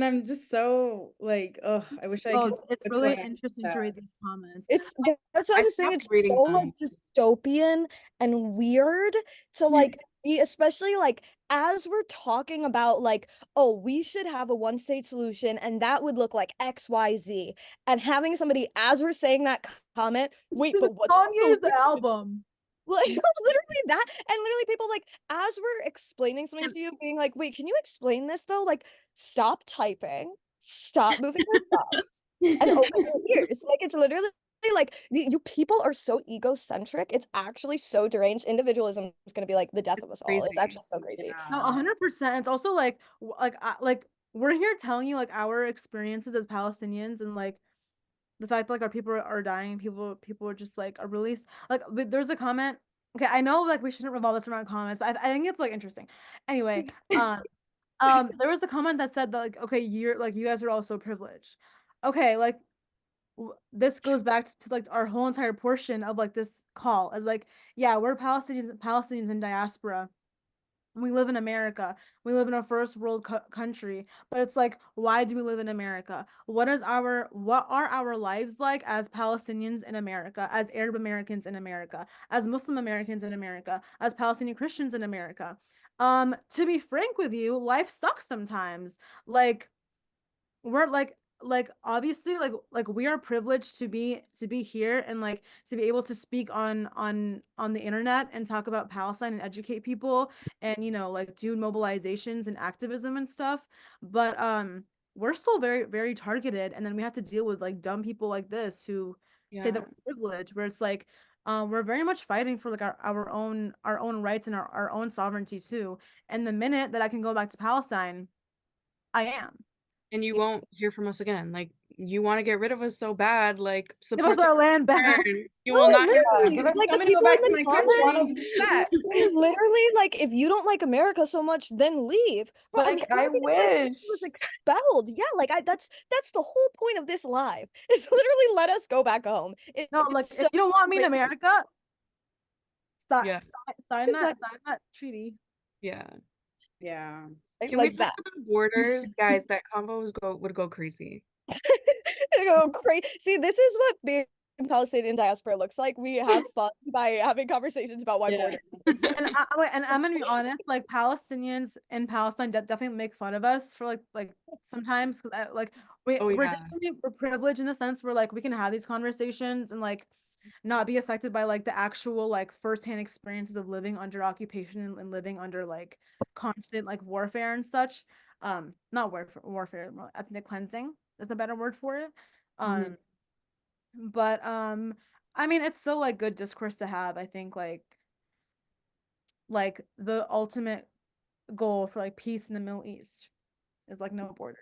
I'm just so like, oh, I wish I Well, could. it's what's really going on with interesting to that. read these comments. that's what I I'm saying. stopped It's reading so like them. dystopian and weird to like be, especially like as we're talking about like, oh, we should have a one-state solution and that would look like XYZ. And having somebody as we're saying that comment, wait, but what's the Kanye's solution? album. Like literally that, and literally people like as we're explaining something to you, being like, wait, can you explain this though? Like, stop typing, stop moving your thumbs, and open your years. Like it's literally like you people are so egocentric. It's actually so deranged. Individualism is going to be like the death of us all. It's Crazy. actually so crazy. No, 100%. It's also like like we're here telling you like our experiences as Palestinians and like the fact that like our people are dying, people are just like are really like there's a comment. Okay, I know like we shouldn't revolve this around comments, but I think it's like interesting. Anyway, there was a comment that said that like okay, you're like you guys are all so privileged. Okay, like this goes back to like our whole entire portion of like this call as like yeah, we're Palestinians in diaspora. We live in America. We live in a first world country, but it's like, why do we live in America? What are our lives like as Palestinians in America, as Arab Americans in America, as Muslim Americans in America, as Palestinian Christians in America? To be frank with you, life sucks sometimes. Like we're like obviously like we are privileged to be here and like to be able to speak on the internet and talk about Palestine and educate people and you know like do mobilizations and activism and stuff, but we're still very very targeted, and then we have to deal with like dumb people like this who say that we're privileged, where it's like we're very much fighting for like our own rights and our own sovereignty too, and the minute that I can go back to Palestine, I am. And you won't hear from us again. Like you want to get rid of us so bad, like Give us support our the land back. return. You will not hear from us. Literally, like I'm the gonna go people back in to the my country. comments, That. literally like if you don't like America so much, then leave. Bro, I'm Like, I happy that my country wish. was expelled. Yeah, like that's the whole point of this live. It's literally let us go back home. No, like It's if so you don't want me in crazy. America, Yeah. sign Exactly. that treaty. Yeah. Yeah. Can we Like talk that. about borders? Guys, that convo would go crazy. Go crazy. See, this is what being Palestinian diaspora looks like. We have fun by having conversations about why borders exist. And I'm gonna be honest, like Palestinians in Palestine definitely make fun of us for like sometimes because like Oh we're yeah. definitely we're privileged in the sense where like we can have these conversations and like not be affected by like the actual like firsthand experiences of living under occupation and living under like constant like warfare and such. Not warfare, more ethnic cleansing is a better word for it. Um, but I mean it's still like good discourse to have. I think like the ultimate goal for like peace in the Middle East is like no borders.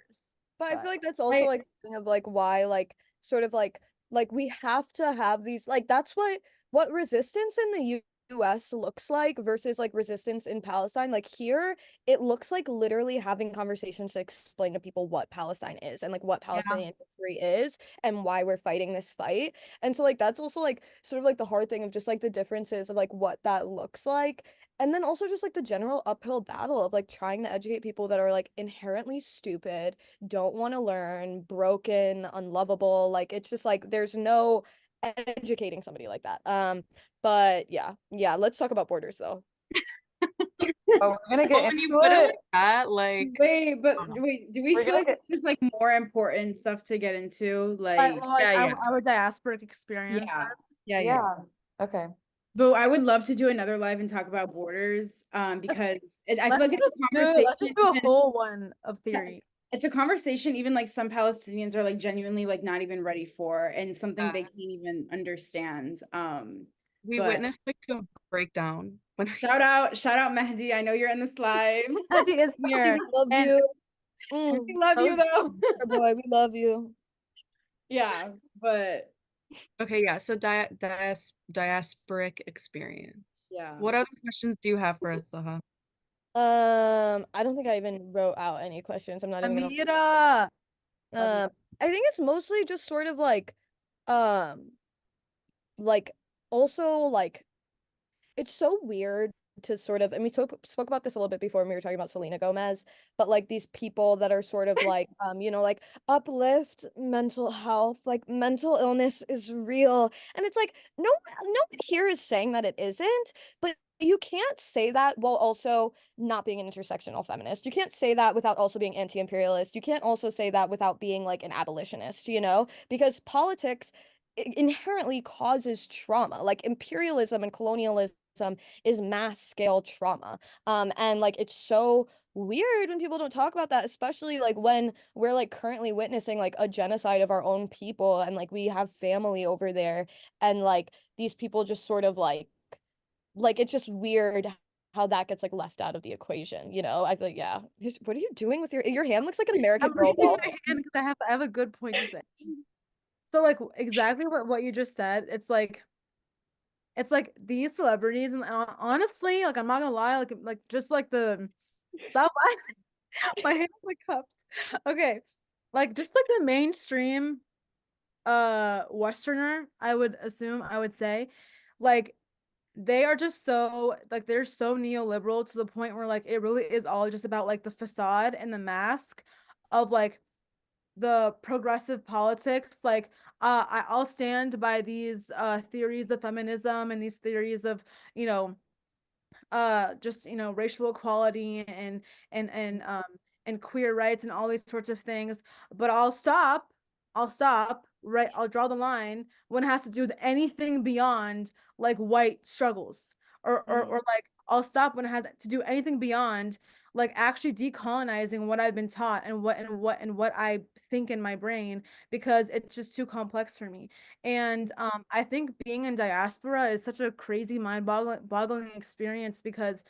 But I But feel like that's also like a thing of like why like sort of like we have to have these like that's what resistance in the US looks like versus like resistance in Palestine. Like here, it looks like literally having conversations to explain to people what Palestine is and like what Palestinian history is and why we're fighting this fight. And so like that's also like sort of like the hard thing of just like the differences of like what that looks like. And then also just like the general uphill battle of like trying to educate people that are like inherently stupid, don't want to learn, broken, unlovable. Like it's just like there's no educating somebody like that. But yeah, let's talk about borders though. Oh, we're gonna Well, get when you into put it it. like that, like Wait, but wait, do we We're feel gonna like get there's like more important stuff to get into? Like, like Yeah, yeah. our diasporic experience. yeah. yeah. Okay. But I would love to do another live and talk about borders, because I feel like it's a Let's just do a conversation. whole one of Yes, theory. it's a conversation even like some Palestinians are like genuinely like not even ready for, and something they can't even understand. we But witnessed like a breakdown when shout out Mehdi. I know you're in this live. Mehdi is here. We love And you. We love you though. Our boy, we love you. Yeah, but Okay, yeah. So diasporic experience. yeah. What other questions do you have for us, Saha? I don't think I even wrote out any questions. I'm not even gonna Amira. I think it's mostly just sort of um like also like it's so weird to sort of, and we spoke about this a little bit before when we were talking about Selena Gomez, but like these people that are sort of like, you know, like uplift mental health, like mental illness is real. And it's like, no one here is saying that it isn't, but you can't say that while also not being an intersectional feminist. You can't say that without also being anti-imperialist. You can't also say that without being like an abolitionist, you know, because politics inherently causes trauma. Like imperialism and colonialism is mass scale trauma. And like it's so weird when people don't talk about that, especially like when we're like currently witnessing like a genocide of our own people, and like we have family over there, and like these people just sort of like it's just weird how that gets like left out of the equation, you know? I feel like, yeah. What are you doing with your hand? Looks like an American I'm Girl raising doll. my hand because I have a good point to say. So like exactly what you just said, it's like these celebrities, and honestly, like I'm not gonna lie, like just like the stop. My hand's like cupped. Okay, like just like the mainstream Westerner, I would assume, I would say, like they are just so like they're so neoliberal to the point where like it really is all just about like the facade and the mask of like the progressive politics. Like I'll stand by these theories of feminism and these theories of, you know, just, you know, racial equality and queer rights and all these sorts of things, but I'll stop, right? I'll draw the line when it has to do with anything beyond like white struggles, or like I'll stop when it has to do anything beyond like actually decolonizing what I've been taught and what I think in my brain, because it's just too complex for me. And I think being in diaspora is such a crazy mind-boggling experience, because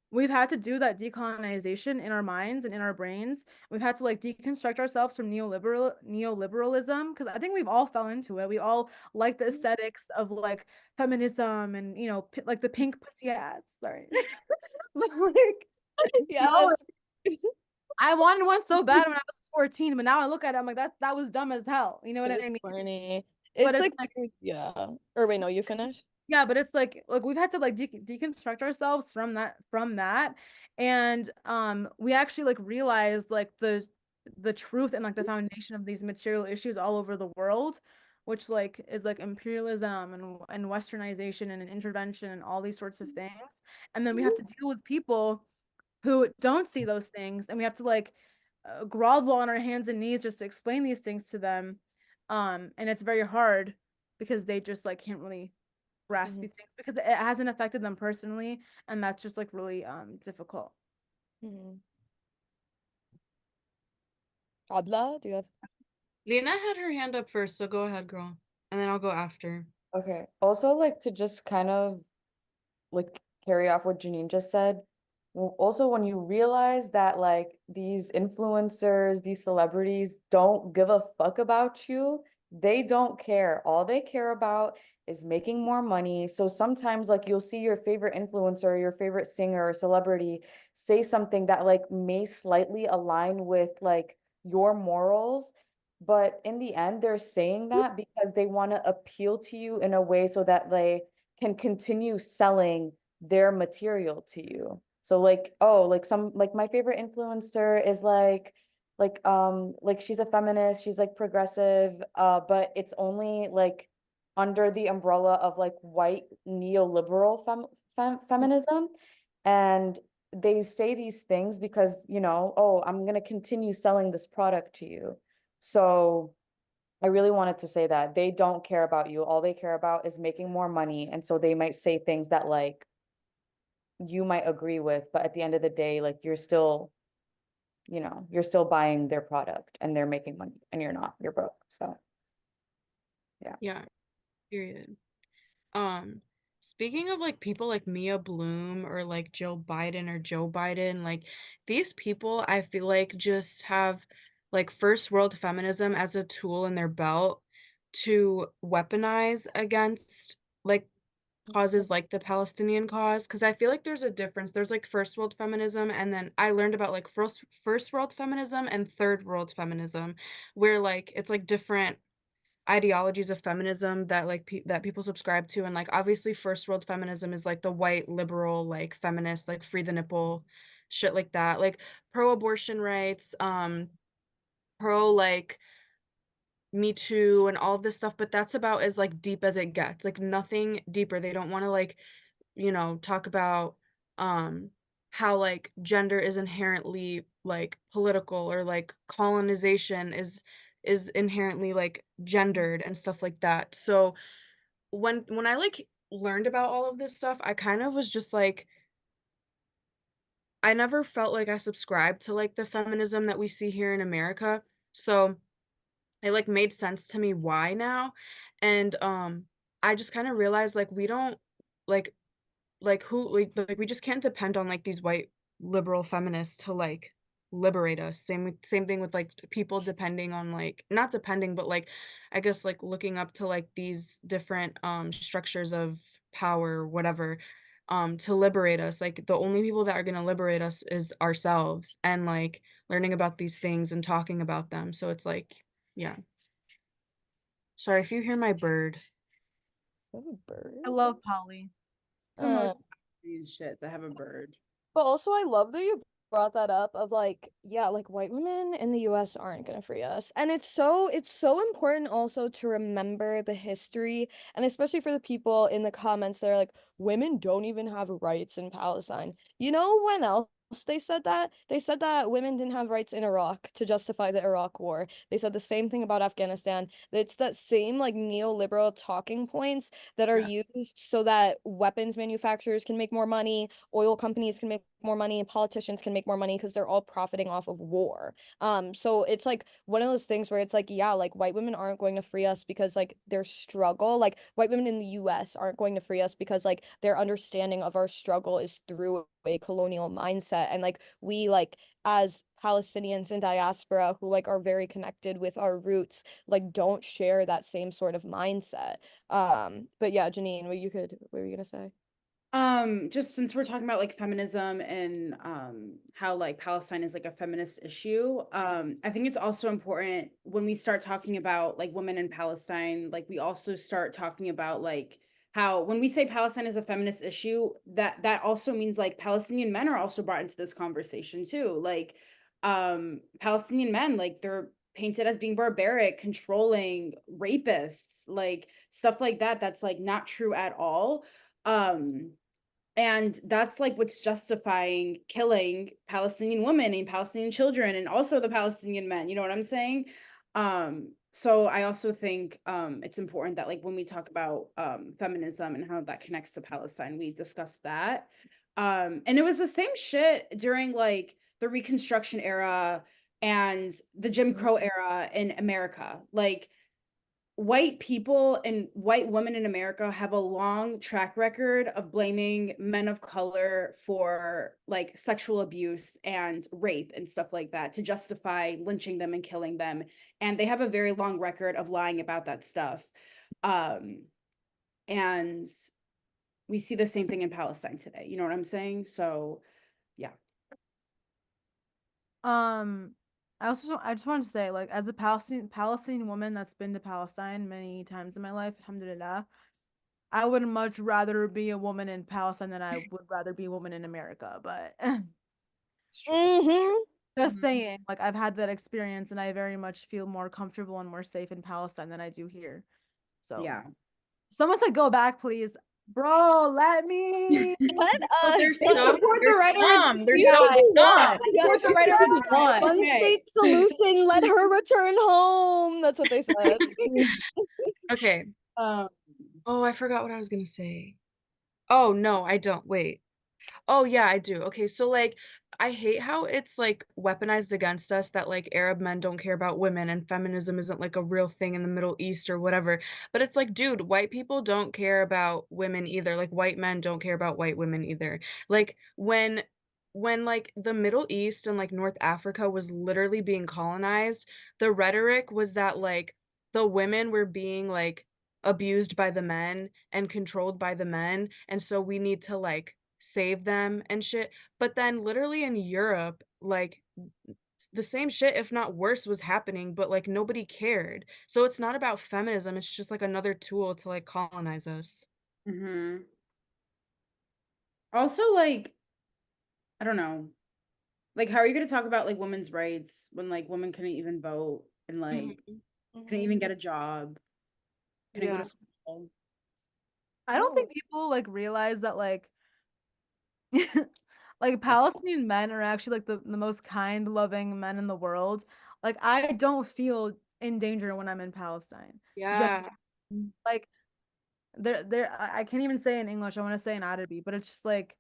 we've had to do that decolonization in our minds and in our brains. We've had to like deconstruct ourselves from neoliberalism, because I think we've all fell into it. We all like the aesthetics of like feminism and, you know, like the pink pussy ads. Sorry. Like, no, Yes. I wanted one so bad when I was 14, but now I look at it, I'm like, that was dumb as hell. You know what I mean? Funny. But It's it's like like, yeah. Or wait, no, you finish? yeah, but it's like we've had to like deconstruct ourselves from that, and we actually like realized like the truth and like the foundation of these material issues all over the world, which like is like imperialism and westernization and intervention and all these sorts of things. And then we have to deal with people who don't see those things, and we have to like grovel on our hands and knees just to explain these things to them. And it's very hard because they just like can't really grasp Mhm. these things because it hasn't affected them personally, and that's just like really difficult. Mhm. Abla, do you have Lena had her hand up first, so go ahead, girl. And then I'll go after. Okay. Also, like to just kind of like carry off what Janine just said. Also, when you realize that like these influencers, these celebrities don't give a fuck about you, they don't care. All they care about is making more money. So sometimes like you'll see your favorite influencer, your favorite singer or celebrity say something that like may slightly align with like your morals, but in the end they're saying that because they want to appeal to you in a way so that they can continue selling their material to you. So like, oh, like some like my favorite influencer is like she's a feminist, she's like progressive, but it's only like under the umbrella of like white neoliberal feminism. And they say these things because, you know, oh, I'm gonna continue selling this product to you. So I really wanted to say that they don't care about you. All they care about is making more money. And so they might say things that like you might agree with, but at the end of the day, like you're still, you know, you're still buying their product and they're making money and you're not, you're broke. So yeah. Yeah, period. Um, Speaking of like people like Mia Bloom or like Jill Biden or Joe Biden, like these people I feel like just have like first world feminism as a tool in their belt to weaponize against like causes like the Palestinian cause, because I feel like there's a difference. There's like first world feminism, and then I learned about like first world feminism and third world feminism, where like it's like different ideologies of feminism that like that people subscribe to. And like obviously first world feminism is like the white liberal like feminist, like free the nipple shit like that, like pro abortion rights, pro like Me Too and all of this stuff, but that's about as like deep as it gets, like nothing deeper. They don't want to like, you know, talk about um how like gender is inherently like political, or like colonization is inherently like gendered and stuff like that. So when I like learned about all of this stuff, I kind of was just like I never felt like I subscribed to like the feminism that we see here in America. So it like made sense to me why now. And I just kind of realized like we don't like who like we just can't depend on like these white liberal feminists to like liberate us. Same thing with like people depending on like not depending but like I guess like looking up to like these different structures of power or whatever to liberate us. Like the only people that are going to liberate us is ourselves and like learning about these things and talking about them. So it's like yeah. Sorry if you hear my bird. I have a bird. I love Polly. The most shits. I have a bird. But also, I love that you brought that up of like, yeah, like white women in the US aren't gonna free us. And it's so important also to remember the history, and especially for the people in the comments that are like, women don't even have rights in Palestine. You know when else they said that? They said that women didn't have rights in Iraq to justify the Iraq war. They said the same thing about Afghanistan. It's that same like neoliberal talking points that are used so that weapons manufacturers can make more money, oil companies can make more money, and politicians can make more money because they're all profiting off of war. So it's like one of those things where it's like, yeah, like white women aren't going to free us because like their struggle, like white women in the US aren't going to free us because like their understanding of our struggle is through a colonial mindset. And like we like as Palestinians in diaspora who like are very connected with our roots, like don't share that same sort of mindset. But yeah, Janine, what were you gonna say? Just since we're talking about like feminism and how like Palestine is like a feminist issue, I think it's also important when we start talking about like women in Palestine, like we also start talking about like how when we say Palestine is a feminist issue, that also means like Palestinian men are also brought into this conversation too. Like Palestinian men, like they're painted as being barbaric, controlling, rapists, like stuff like that. That's like not true at all. And that's like what's justifying killing Palestinian women and Palestinian children and also the Palestinian men, you know what I'm saying? So I also think it's important that like when we talk about feminism and how that connects to Palestine, we discuss that. And it was the same shit during like the Reconstruction era and the Jim Crow era in America. Like white people and white women in America have a long track record of blaming men of color for like sexual abuse and rape and stuff like that to justify lynching them and killing them. And they have a very long record of lying about that stuff. And we see the same thing in Palestine today. You know what I'm saying? So, yeah. I just wanted to say, like, as a Palestinian woman that's been to Palestine many times in my life, alhamdulillah, I would much rather be a woman in Palestine than I would rather be a woman in America. But just saying, like, I've had that experience and I very much feel more comfortable and more safe in Palestine than I do here. So yeah. Someone said go back, please. Bro, let me let us support the right of They're so dumb. Support the right of return. One state solution, let her return home. That's what they said. Okay. Oh, I forgot what I was gonna say. Oh no, I don't. Wait. Oh yeah, I do. Okay, so like I hate how it's like weaponized against us that like Arab men don't care about women and feminism isn't like a real thing in the Middle East or whatever. But it's like, dude, white people don't care about women either. Like white men don't care about white women either. Like when like the Middle East and like North Africa was literally being colonized, the rhetoric was that like the women were being like abused by the men and controlled by the men, and so we need to like save them and shit. But then literally in Europe, like the same shit, if not worse, was happening, but like nobody cared. So it's not about feminism, it's just like another tool to like colonize us. Also, like, I don't know. Like, how are you gonna talk about like women's rights when like women couldn't even vote and like couldn't even get a job, couldn't go to school? I don't think people like realize that like like Palestinian men are actually like the most kind, loving men in the world. Like I don't feel in danger when I'm in Palestine. Yeah. Like I can't even say in English. I want to say in Arabic, but it's just like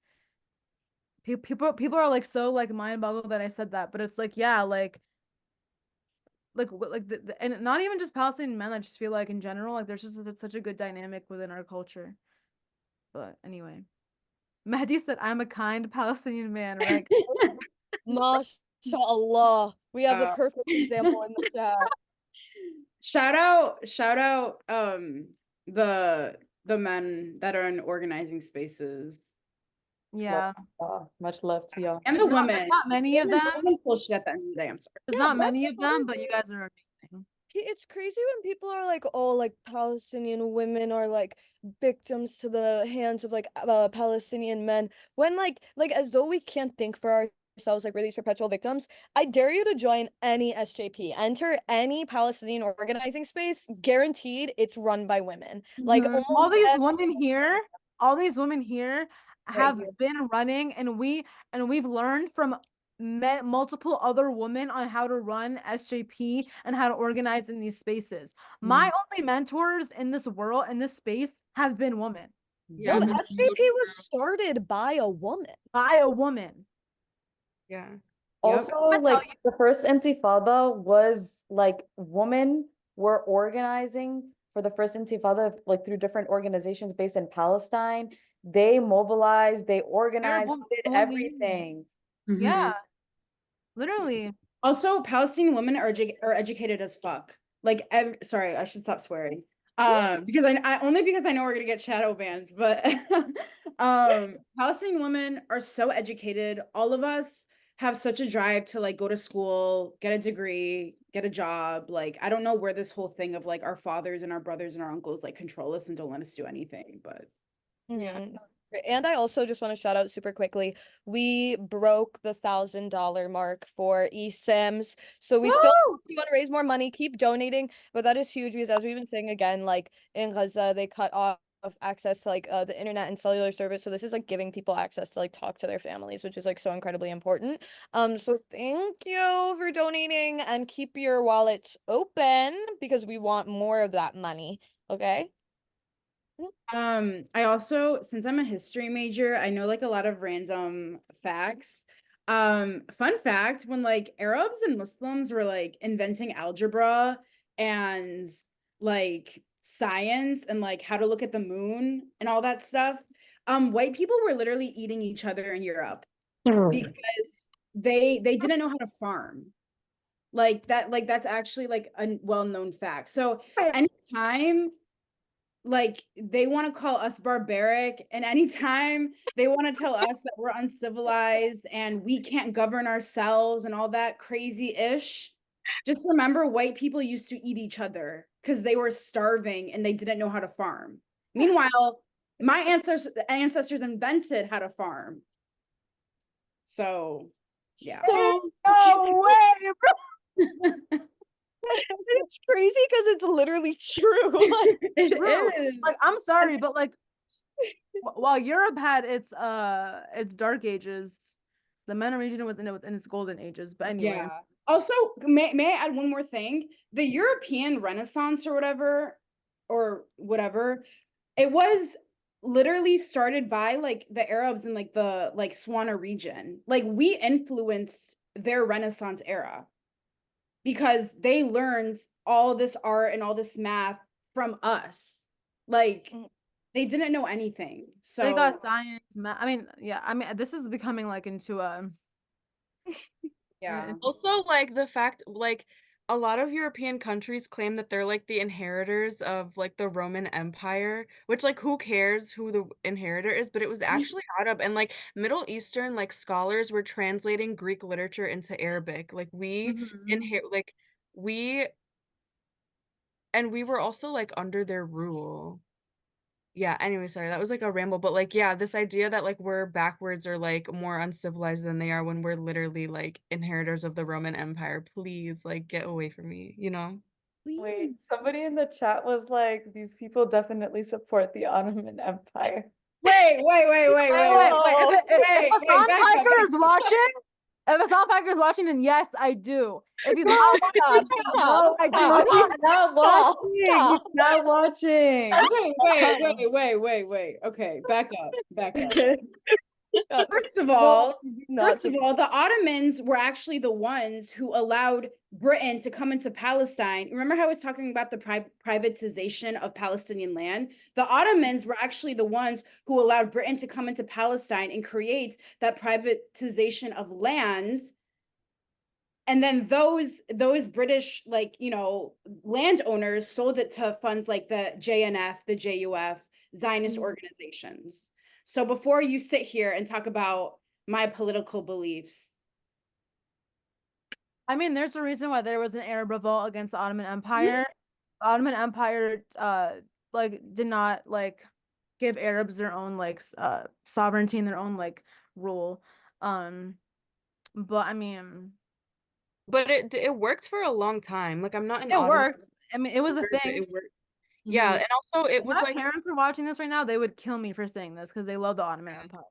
people are like so like mind boggled that I said that, but it's like, yeah, and not even just Palestinian men. I just feel like in general, like there's just such a good dynamic within our culture. But anyway, Mahdi said, "I'm a kind Palestinian man," right? MashaAllah. We have the Wow. perfect example in the chat. Shout out, the men that are in organizing spaces. Yeah. Much love to y'all. And the There's women. not many of them. Women pull shit at the end of the day. I'm sorry. There's Yeah, not many that's of them, but you guys are amazing. It's crazy when people are like, oh, like Palestinian women are like victims to the hands of like Palestinian men. When like as though we can't think for ourselves, like we're these perpetual victims. I dare you to join any SJP, enter any Palestinian organizing space. Guaranteed, it's run by women. Like Mhm. all almost these every- women here Right have here. been running, and we've learned from multiple other women on how to run SJP and how to organize in these spaces. My only mentors in this world, in this space, have been women. No, the SJP was started by a woman. By a woman. Yeah. Also, like the first Intifada was like women were organizing for the first Intifada, like through different organizations based in Palestine. They mobilized, they organized, did everything. Yeah. Literally. Also, Palestinian women are educated as fuck. Like, sorry, I should stop swearing. Because I only because I know we're gonna get shadow banned, but Palestinian women are so educated. All of us have such a drive to like go to school, get a degree, get a job. Like, I don't know where this whole thing of like our fathers and our brothers and our uncles like control us and don't let us do anything, but Yeah. And I also just want to shout out super quickly. We broke the $1,000 mark for eSIMs. So we still want to raise more money, keep donating, but that is huge because as we've been saying again, like in Gaza, they cut off access to like the internet and cellular service. So this is like giving people access to like talk to their families, which is like so incredibly important. So thank you for donating and keep your wallets open because we want more of that money. Okay. I also, since I'm a history major, I know like a lot of random facts. Fun fact, when like Arabs and Muslims were like inventing algebra and like science and like how to look at the moon and all that stuff, white people were literally eating each other in Europe because they didn't know how to farm. Like that's actually like a well-known fact. So anytime like they want to call us barbaric, and anytime they want to tell us that we're uncivilized and we can't govern ourselves and all that crazy ish, just remember white people used to eat each other because they were starving and they didn't know how to farm. Meanwhile, my ancestors invented how to farm. So yeah. So no way, bro. It's crazy because it's literally true. It True. is. Like, I'm sorry, but like while Europe had its dark ages, the MENA region was in its golden ages. But anyway. Yeah. Also, may I add one more thing? The European Renaissance or whatever, it was literally started by like the Arabs in like the like Swana region. Like we influenced their Renaissance era because they learned all this art and all this math from us. Like they didn't know anything. So they got science, math. I mean, yeah. I mean, this is becoming like into a yeah. Also, like the fact, like a lot of European countries claim that they're like the inheritors of like the Roman Empire, which like who cares who the inheritor is, but it was actually Arab and like Middle Eastern like scholars were translating Greek literature into Arabic. Like we inherit like we and we were also like under their rule. Yeah, anyway, sorry, that was like a ramble, but like yeah, this idea that like we're backwards or like more uncivilized than they are when we're literally like inheritors of the Roman Empire. Please, like get away from me, you know? Wait, somebody in the chat was like, these people definitely support the Ottoman Empire. Wait. If Hassan Piker is watching, if Hassan Piker is watching, then yes, I do. If he's not watching, no, I do not. He's not watching. Okay, wait. Okay, back up. First of No, all, not the Ottomans were actually the ones who allowed Britain to come into Palestine. Remember how I was talking about the privatization of Palestinian land? The Ottomans were actually the ones who allowed Britain to come into Palestine and create that privatization of lands. And then those British, like, landowners sold it to funds like the JNF, the JUF, Zionist organizations. So before you sit here and talk about my political beliefs. I mean, there's a reason why there was an Arab revolt against the Ottoman Empire. The Ottoman Empire did not give Arabs their own sovereignty and their own rule. But I mean, But it worked for a long time. Like, I'm not an it Ottoman worked. I mean, it was a but thing. it worked. Yeah, and also it If was my like parents are watching this right now, they would kill me for saying this because they love the Ottoman Empire.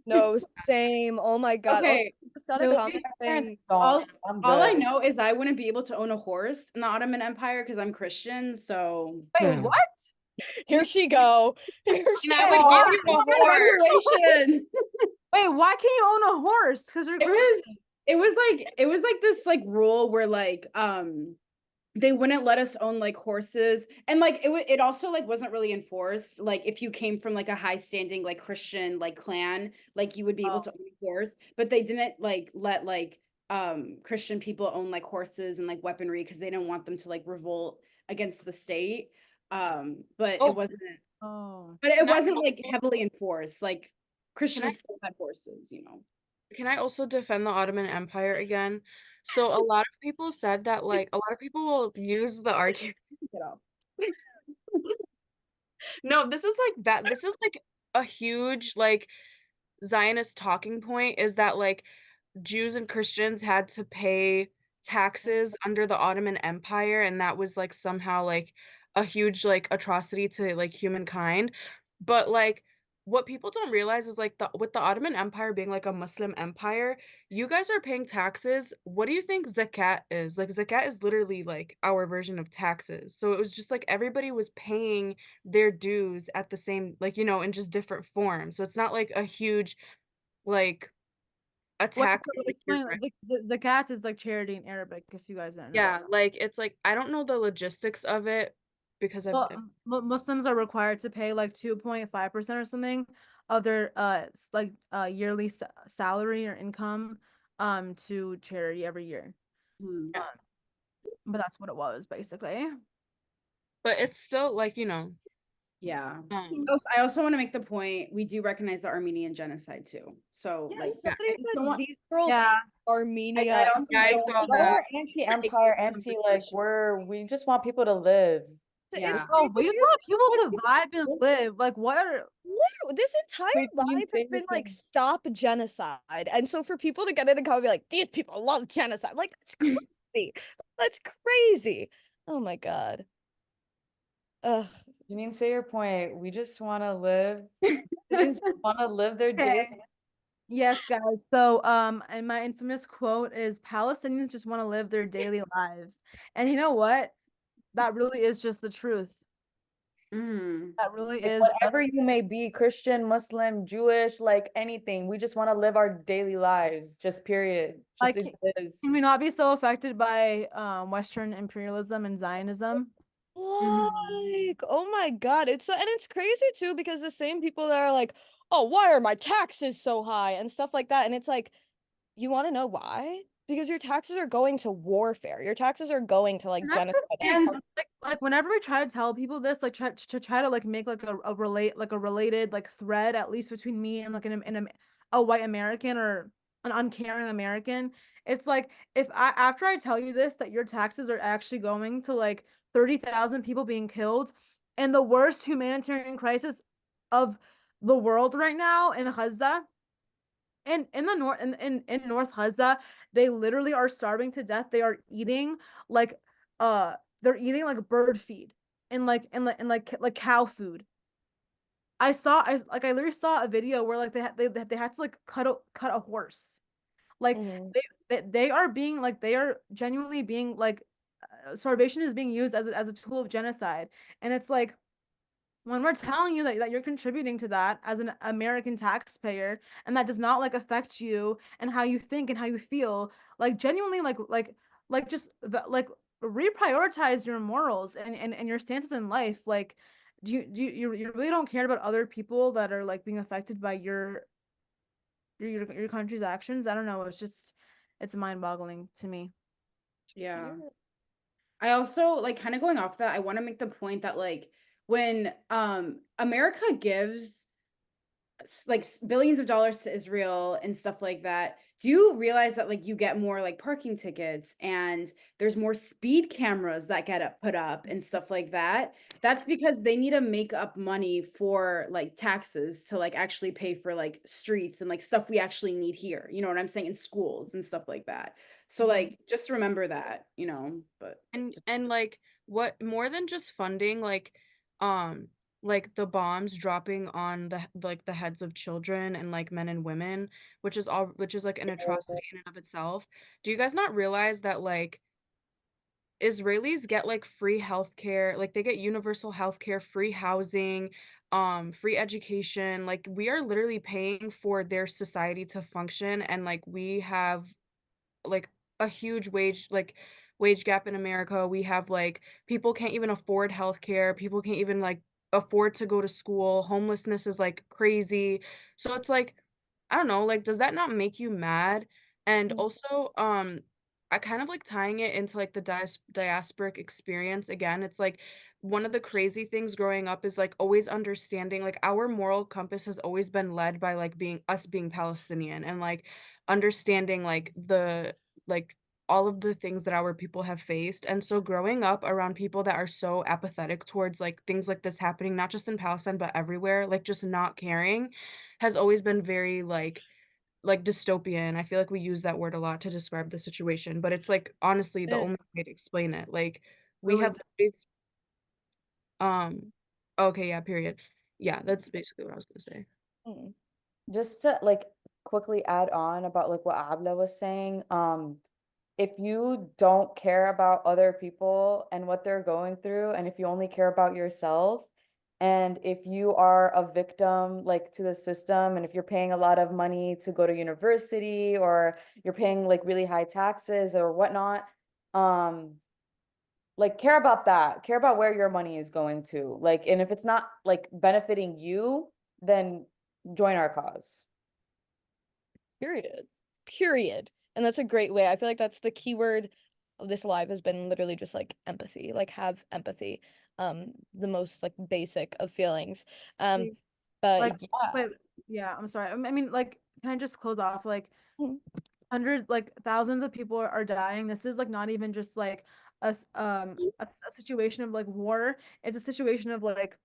No, same. Oh my God. Okay. Just got a So comment saying, all I'm I good. know is I wouldn't be able to own a horse in the Ottoman Empire because I'm Christian. So Wait, what? here she go. Here she I would go. give you a horse. Reservation. Wait, why can't you own a horse? Because you're Christian. It was like this rule where they wouldn't let us own horses, and it also wasn't really enforced. Like if you came from a high standing Christian clan, you would be able to own a horse, but they didn't let Christian people own horses and weaponry because they didn't want them to revolt against the state. But it wasn't. But it wasn't heavily enforced. Christians still had horses, Can I also defend the Ottoman Empire again? So a lot of people said that a lot of people will use the argument. No, this is that. This is a huge Zionist talking point is that Jews and Christians had to pay taxes under the Ottoman Empire, and that was somehow a huge atrocity to humankind. But what people don't realize is with the Ottoman Empire being a Muslim empire, you guys are paying taxes. What do you think zakat is? Zakat is literally our version of taxes. So it was just everybody was paying their dues at the same in just different forms. So it's not a huge attack. Explain, the cat is charity in Arabic, if you guys don't know. Yeah, it's I don't know the logistics of it because Muslims are required to pay 2.5% or something of their yearly salary or income to charity every year. But that's what it was basically. But it's still Yeah. I also want to make the point we do recognize the Armenian genocide too. So these girls Armenia. We're anti-empire, we just want people to live. It's we just want people to vibe and live. What are this entire life has been stop genocide. And so for people to get in and come and be like, these people love genocide, that's crazy. That's crazy. Oh my God. Ugh. You mean say your point. We just want to live. Just want to live their day. Yes, guys. So, and my infamous quote is Palestinians just want to live their daily lives. And you know what? That really is just the truth. That really is whatever you may be, Christian, Muslim, Jewish, anything. We just want to live our daily lives, just period. Just can we not be so affected by Western imperialism and Zionism? Oh my God, it's crazy too because the same people that are like, oh, why are my taxes so high and stuff like that, and it's you want to know why? Because your taxes are going to warfare. Your taxes are going to genocide. And whenever we try to tell people this, try to make a related thread at least between me and a white American or an uncaring American, it's if after I tell you this that your taxes are actually going to 30,000 people being killed and the worst humanitarian crisis of the world right now in Gaza. And in the north, in North Gaza, they literally are starving to death. They are eating they're eating bird feed and cow food. I literally saw a video where they had to cut a horse. They are being they are genuinely being starvation is being used as a tool of genocide, and it's when we're telling you that you're contributing to that as an American taxpayer, and that does not like affect you and how you think and how you feel, like genuinely like just like reprioritize your morals and your stances in life. Like, you really don't care about other people that are like being affected by your country's actions? I don't know. It's mind-boggling to me. Yeah. I also like kind of going off that, I want to make the point that like when America gives like billions of dollars to Israel and stuff like that, do you realize that like you get more like parking tickets and there's more speed cameras that put up and stuff like that? That's because they need to make up money for like taxes to like actually pay for like streets and like stuff we actually need here. You know what I'm saying? In schools and stuff like that. So like just remember that, but And like what more than just funding, like the bombs dropping on the heads of children and like men and women, which is like an atrocity in and of itself. Do you guys not realize that like Israelis get like free healthcare, like they get universal healthcare, free housing, free education. Like we are literally paying for their society to function, and like we have like a huge wage gap in America. We have like people can't even afford healthcare. People can't even like afford to go to school. Homelessness is like crazy. So it's like, I don't know, like does that not make you mad? And also, I kind of like tying it into like the diasporic experience again. It's like one of the crazy things growing up is like always understanding like our moral compass has always been led by like being Palestinian, and like understanding like all of the things that our people have faced. And so growing up around people that are so apathetic towards like things like this happening, not just in Palestine, but everywhere, like just not caring, has always been very like dystopian. I feel like we use that word a lot to describe the situation, but it's like honestly the only way to explain it. Like we Really have um okay, yeah, period. Yeah, that's basically what I was gonna say. Just to like quickly add on about like what Abla was saying, if you don't care about other people and what they're going through, and if you only care about yourself, and if you are a victim like to the system, and if you're paying a lot of money to go to university, or you're paying like really high taxes or whatnot, like care about that, care about where your money is going to, like, and if it's not like benefiting you, then join our cause. Period. And that's a great way. I feel like that's the keyword of this live has been literally just like empathy, like have empathy. The most like basic of feelings. But Like, yeah. wait, yeah, I'm sorry. I mean, like, can I just close off? Like, hundreds, like thousands of people are dying. This is like not even just like a situation of like war. It's a situation of like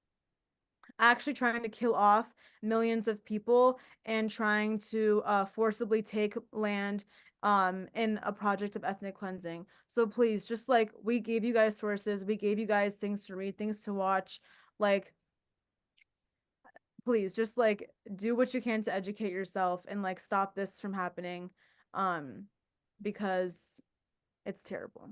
actually trying to kill off millions of people and trying to forcibly take land in a project of ethnic cleansing. So please, just like we gave you guys sources, we gave you guys things to read, things to watch, like please just like do what you can to educate yourself and like stop this from happening because it's terrible.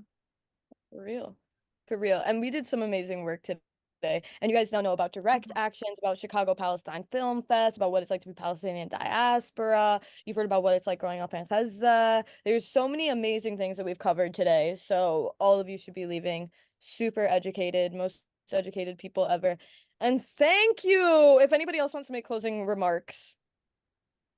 For real. And we did some amazing work today. And you guys now know about direct actions, about Chicago Palestine Film Fest, about what it's like to be Palestinian diaspora. You've heard about what it's like growing up in Gaza. There's so many amazing things that we've covered today. So all of you should be leaving super educated, most educated people ever. And thank you. If anybody else wants to make closing remarks.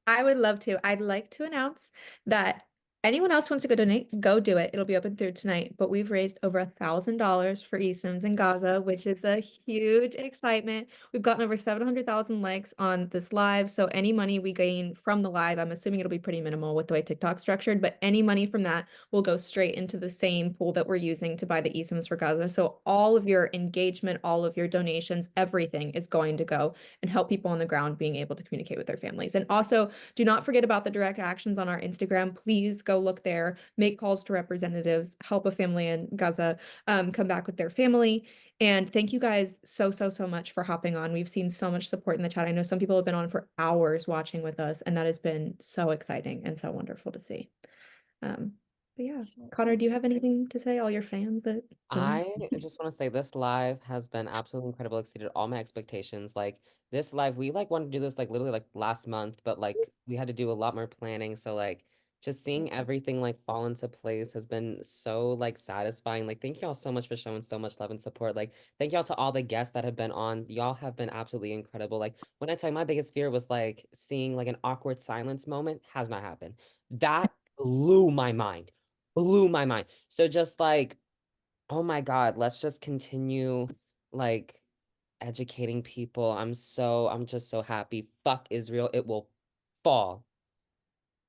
I would love to. I'd like to announce that anyone else wants to go donate, go do it. It'll be open through tonight. But we've raised over $1,000 for ESIMS in Gaza, which is a huge excitement. We've gotten over 700,000 likes on this live. So any money we gain from the live, I'm assuming it'll be pretty minimal with the way TikTok's structured, but any money from that will go straight into the same pool that we're using to buy the ESIMS for Gaza. So all of your engagement, all of your donations, everything is going to go and help people on the ground being able to communicate with their families. And also, do not forget about the direct actions on our Instagram. Please go look there, make calls to representatives, help a family in Gaza come back with their family. And thank you guys so much for hopping on. We've seen so much support in the chat. I know some people have been on for hours watching with us, and that has been so exciting and so wonderful to see. But yeah, Connor, do you have anything to say? All your fans that joined? I just want to say this live has been absolutely incredible, exceeded all my expectations. Like this live, we like wanted to do this like literally like last month, but like we had to do a lot more planning. So like just seeing everything like fall into place has been so like satisfying. Like thank y'all so much for showing so much love and support. Like thank y'all to all the guests that have been on. Y'all have been absolutely incredible. Like when I tell you my biggest fear was like seeing like an awkward silence moment has not happened. That blew my mind. Blew my mind. So just like oh my God, let's just continue like educating people. I'm just so happy. Fuck Israel, it will fall.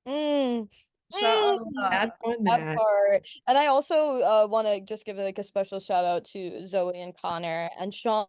Mm. Shut That's up. on That that. part. And I also want to just give like a special shout out to Zoe and Connor and Sean,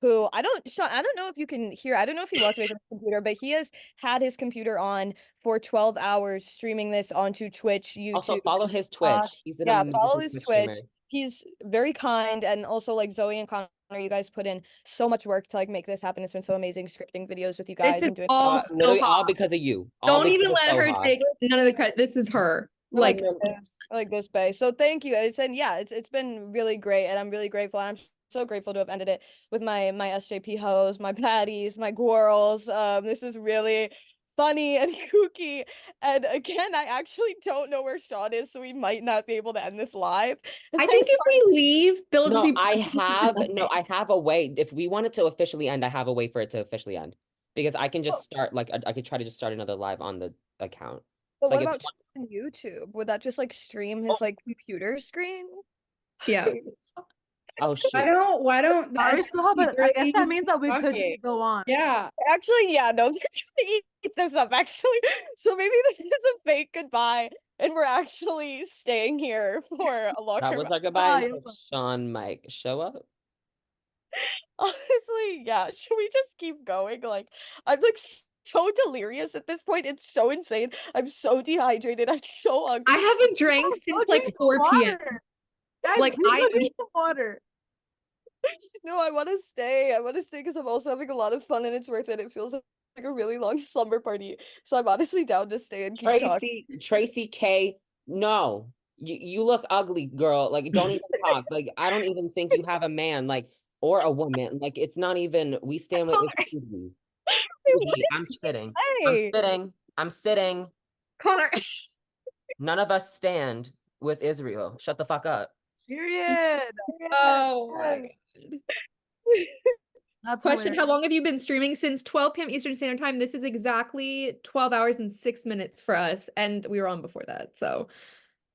who Sean, I don't know if you can hear. I don't know if he walked away from his computer, but he has had his computer on for 12 hours streaming this onto Twitch, Also, YouTube. follow his Uh, Twitch. He's an yeah, follow amazing his Twitch Twitch. streamer. He's very kind, and also like Zoe and Connor, you guys put in so much work to like make this happen. It's been so amazing scripting videos with you This guys is and doing all Literally all Soha. because of you. All Don't because even of let her Soha. take none of the credit. This is her. I like Like, this. I like this bay. So thank you. And yeah, it's been really great, and I'm really grateful. And I'm so grateful to have ended it with my SJP hoes, my patties, my girls. This is really funny and kooky. And again, I actually don't know where Sean is, so we might not be able to end this live. I think if we leave, they'll just No, be. I have a way. If we want it to officially end, I have a way for it to officially end. Because I can just start like I could try to just start another live on the account. But So what like if about on YouTube? Would that just like stream his like computer screen? Yeah. oh shoot. Why don't the Sorry, Soha, but I guess that really means that we fuck could it? just go on. Yeah. Actually, yeah, no, they're trying to eat this up, actually. So maybe this is a fake goodbye, and we're actually staying here for a longer That was our goodbye until Sean might show up. Honestly, yeah. Should we just keep going? Like, I'm like so delirious at this point. It's so insane. I'm so dehydrated. I'm so hungry. I haven't drank since like 4 p.m. Guys, Like please go I drink some water. No, I want to stay. I want to stay because I'm also having a lot of fun and it's worth it. It feels like a really long slumber party. So I'm honestly down to stay and keep talking. Tracy K, no. You look ugly, girl. Like, don't even talk. Like, I don't even think you have a man, like, or a woman. Like, it's not even, we stand with, excuse me. Excuse me. I'm sitting. I'm Say? sitting. I'm sitting. Connor. None of us stand with Israel. Shut the fuck up. Period. Oh my God. That's Question, hilarious. how long have you been streaming? Since 12 p.m. Eastern Standard Time. This is exactly 12 hours and 6 minutes for us, and we were on before that. So,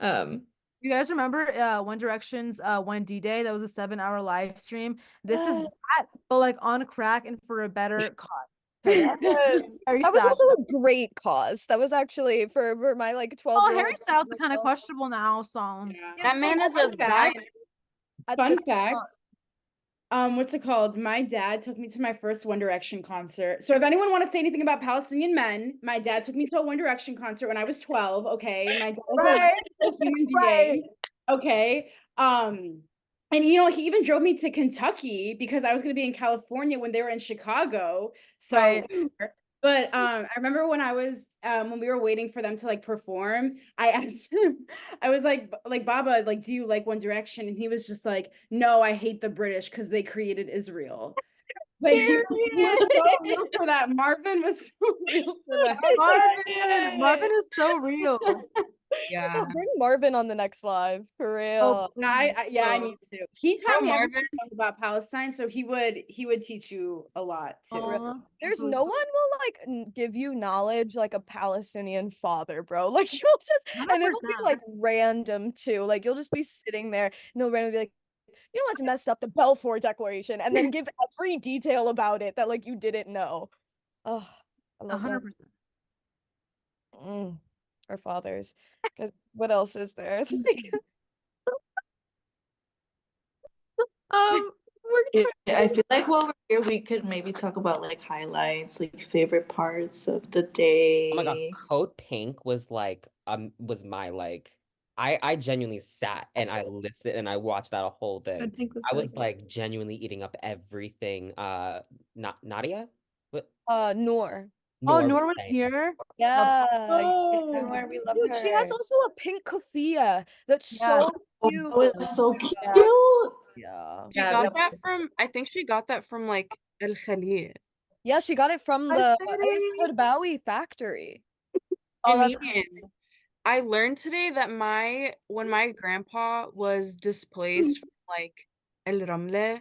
You guys remember One Direction's One D-Day? That was a 7-hour live stream. This is that, but like on crack and for a better cause. Yes. Very That was sad. also a great cause. That was actually for my like 12 Well, year Harry old. Styles is kind of questionable now, so Yes, That but man is at a the guy. time- at Fun the fact. What's it called? My dad took me to my first One Direction concert. So if anyone want to say anything about Palestinian men, my dad took me to a One Direction concert when I was 12. Okay. My dad is Right. a human being. Okay. And you know, he even drove me to Kentucky because I was gonna be in California when they were in Chicago. So Right. but I remember when I was when we were waiting for them to like perform, I asked him, I was like Baba, like, do you like One Direction? And he was just like, no, I hate the British because they created Israel. Like he was so real for that. Marvin was so real for that. Marvin is so real. yeah. Bring Marvin on the next live for real. Oh, I need to. He taught me Marvin. everything about Palestine, so he would teach you a lot too. There's no one will like give you knowledge like a Palestinian father, bro. Like you'll just and it'll be 100%. like random too. Like you'll just be sitting there and they'll randomly be like, you know what's messed up? The Balfour Declaration, and then give every detail about it that like you didn't know. Oh, I love that. 100%. Our fathers. 'Cause what else is there? I feel like while we're here, we could maybe talk about like highlights, like favorite parts of the day. Oh my God, Code Pink was like was my like I genuinely sat and I listened and I watched that whole thing. Code Pink was I really was good. like genuinely eating up everything. Nadia? What? Noor. Oh, Noor Noor was was saying. here. Yeah. Oh, yeah. Noor, we love Dude, she has her. also a pink keffiyeh that's Yeah. so cute. Oh, it's so cute. Yeah. She got that from, I think she got that from like El Khalil. Yeah, she got it from Hi, the sweetie. Bowie factory. Oh, that's Janine, I learned today that when my grandpa was displaced from like El Ramle,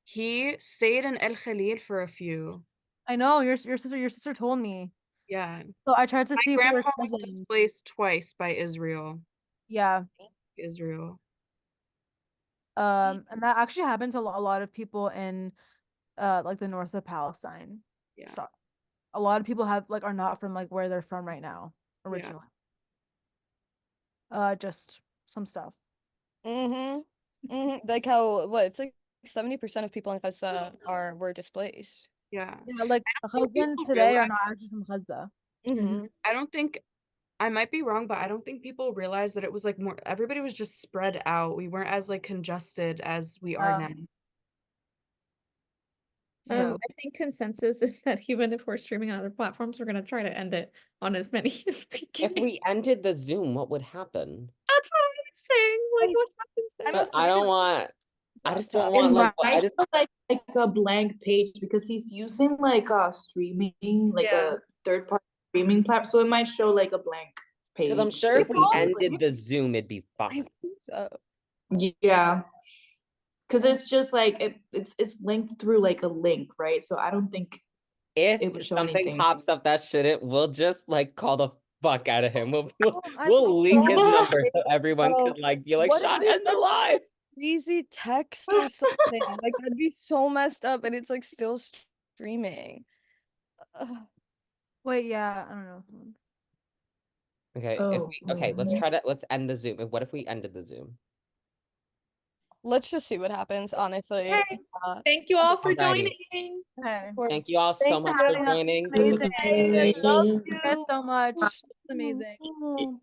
he stayed in El Khalil for a few. I know your sister told me. Yeah. So I tried to My see if we were grandpa was cousins. displaced twice by Israel. Yeah. Israel. And that actually happened to a lot of people in like the north of Palestine. Yeah. So a lot of people have like are not from like where they're from right now originally. Just some stuff. Like how it's like 70% of people in Gaza were displaced. Yeah. Yeah, like I don't think husbands people today are realize- not actually from Gaza. I don't think, I might be wrong, but I don't think people realized that it was like more, everybody was just spread out. We weren't as like congested as we are now. So I think consensus is that even if we're streaming on other platforms, we're gonna try to end it on as many as we can. If we ended the Zoom, what would happen? That's what I was saying. Like, what happens then? But I don't want. I just don't want like. I Invite just. like a blank page because he's using like a streaming, like a third party streaming platform, so it might show like a blank page. Because I'm sure if we ended the Zoom, it'd be fine. Yeah, because it's just like it's linked through like a link, right? So I don't think it would If show something anything. pops up that shouldn't, we'll just like call the fuck out of him. We'll I we'll think leak his so. number so everyone Bro, could like be like, what if "Shot we end the live." Crazy text or something. Like that'd be so messed up, and it's like still streaming. Wait, yeah, I don't know. Okay, let's end the Zoom. What if we ended the Zoom? Let's just see what happens, honestly. Okay. Thank you all for Alrighty. joining. Okay. Thank you all so Thanks much for for having us. joining. This was Amazing. amazing. Thank you guys so much. It's amazing.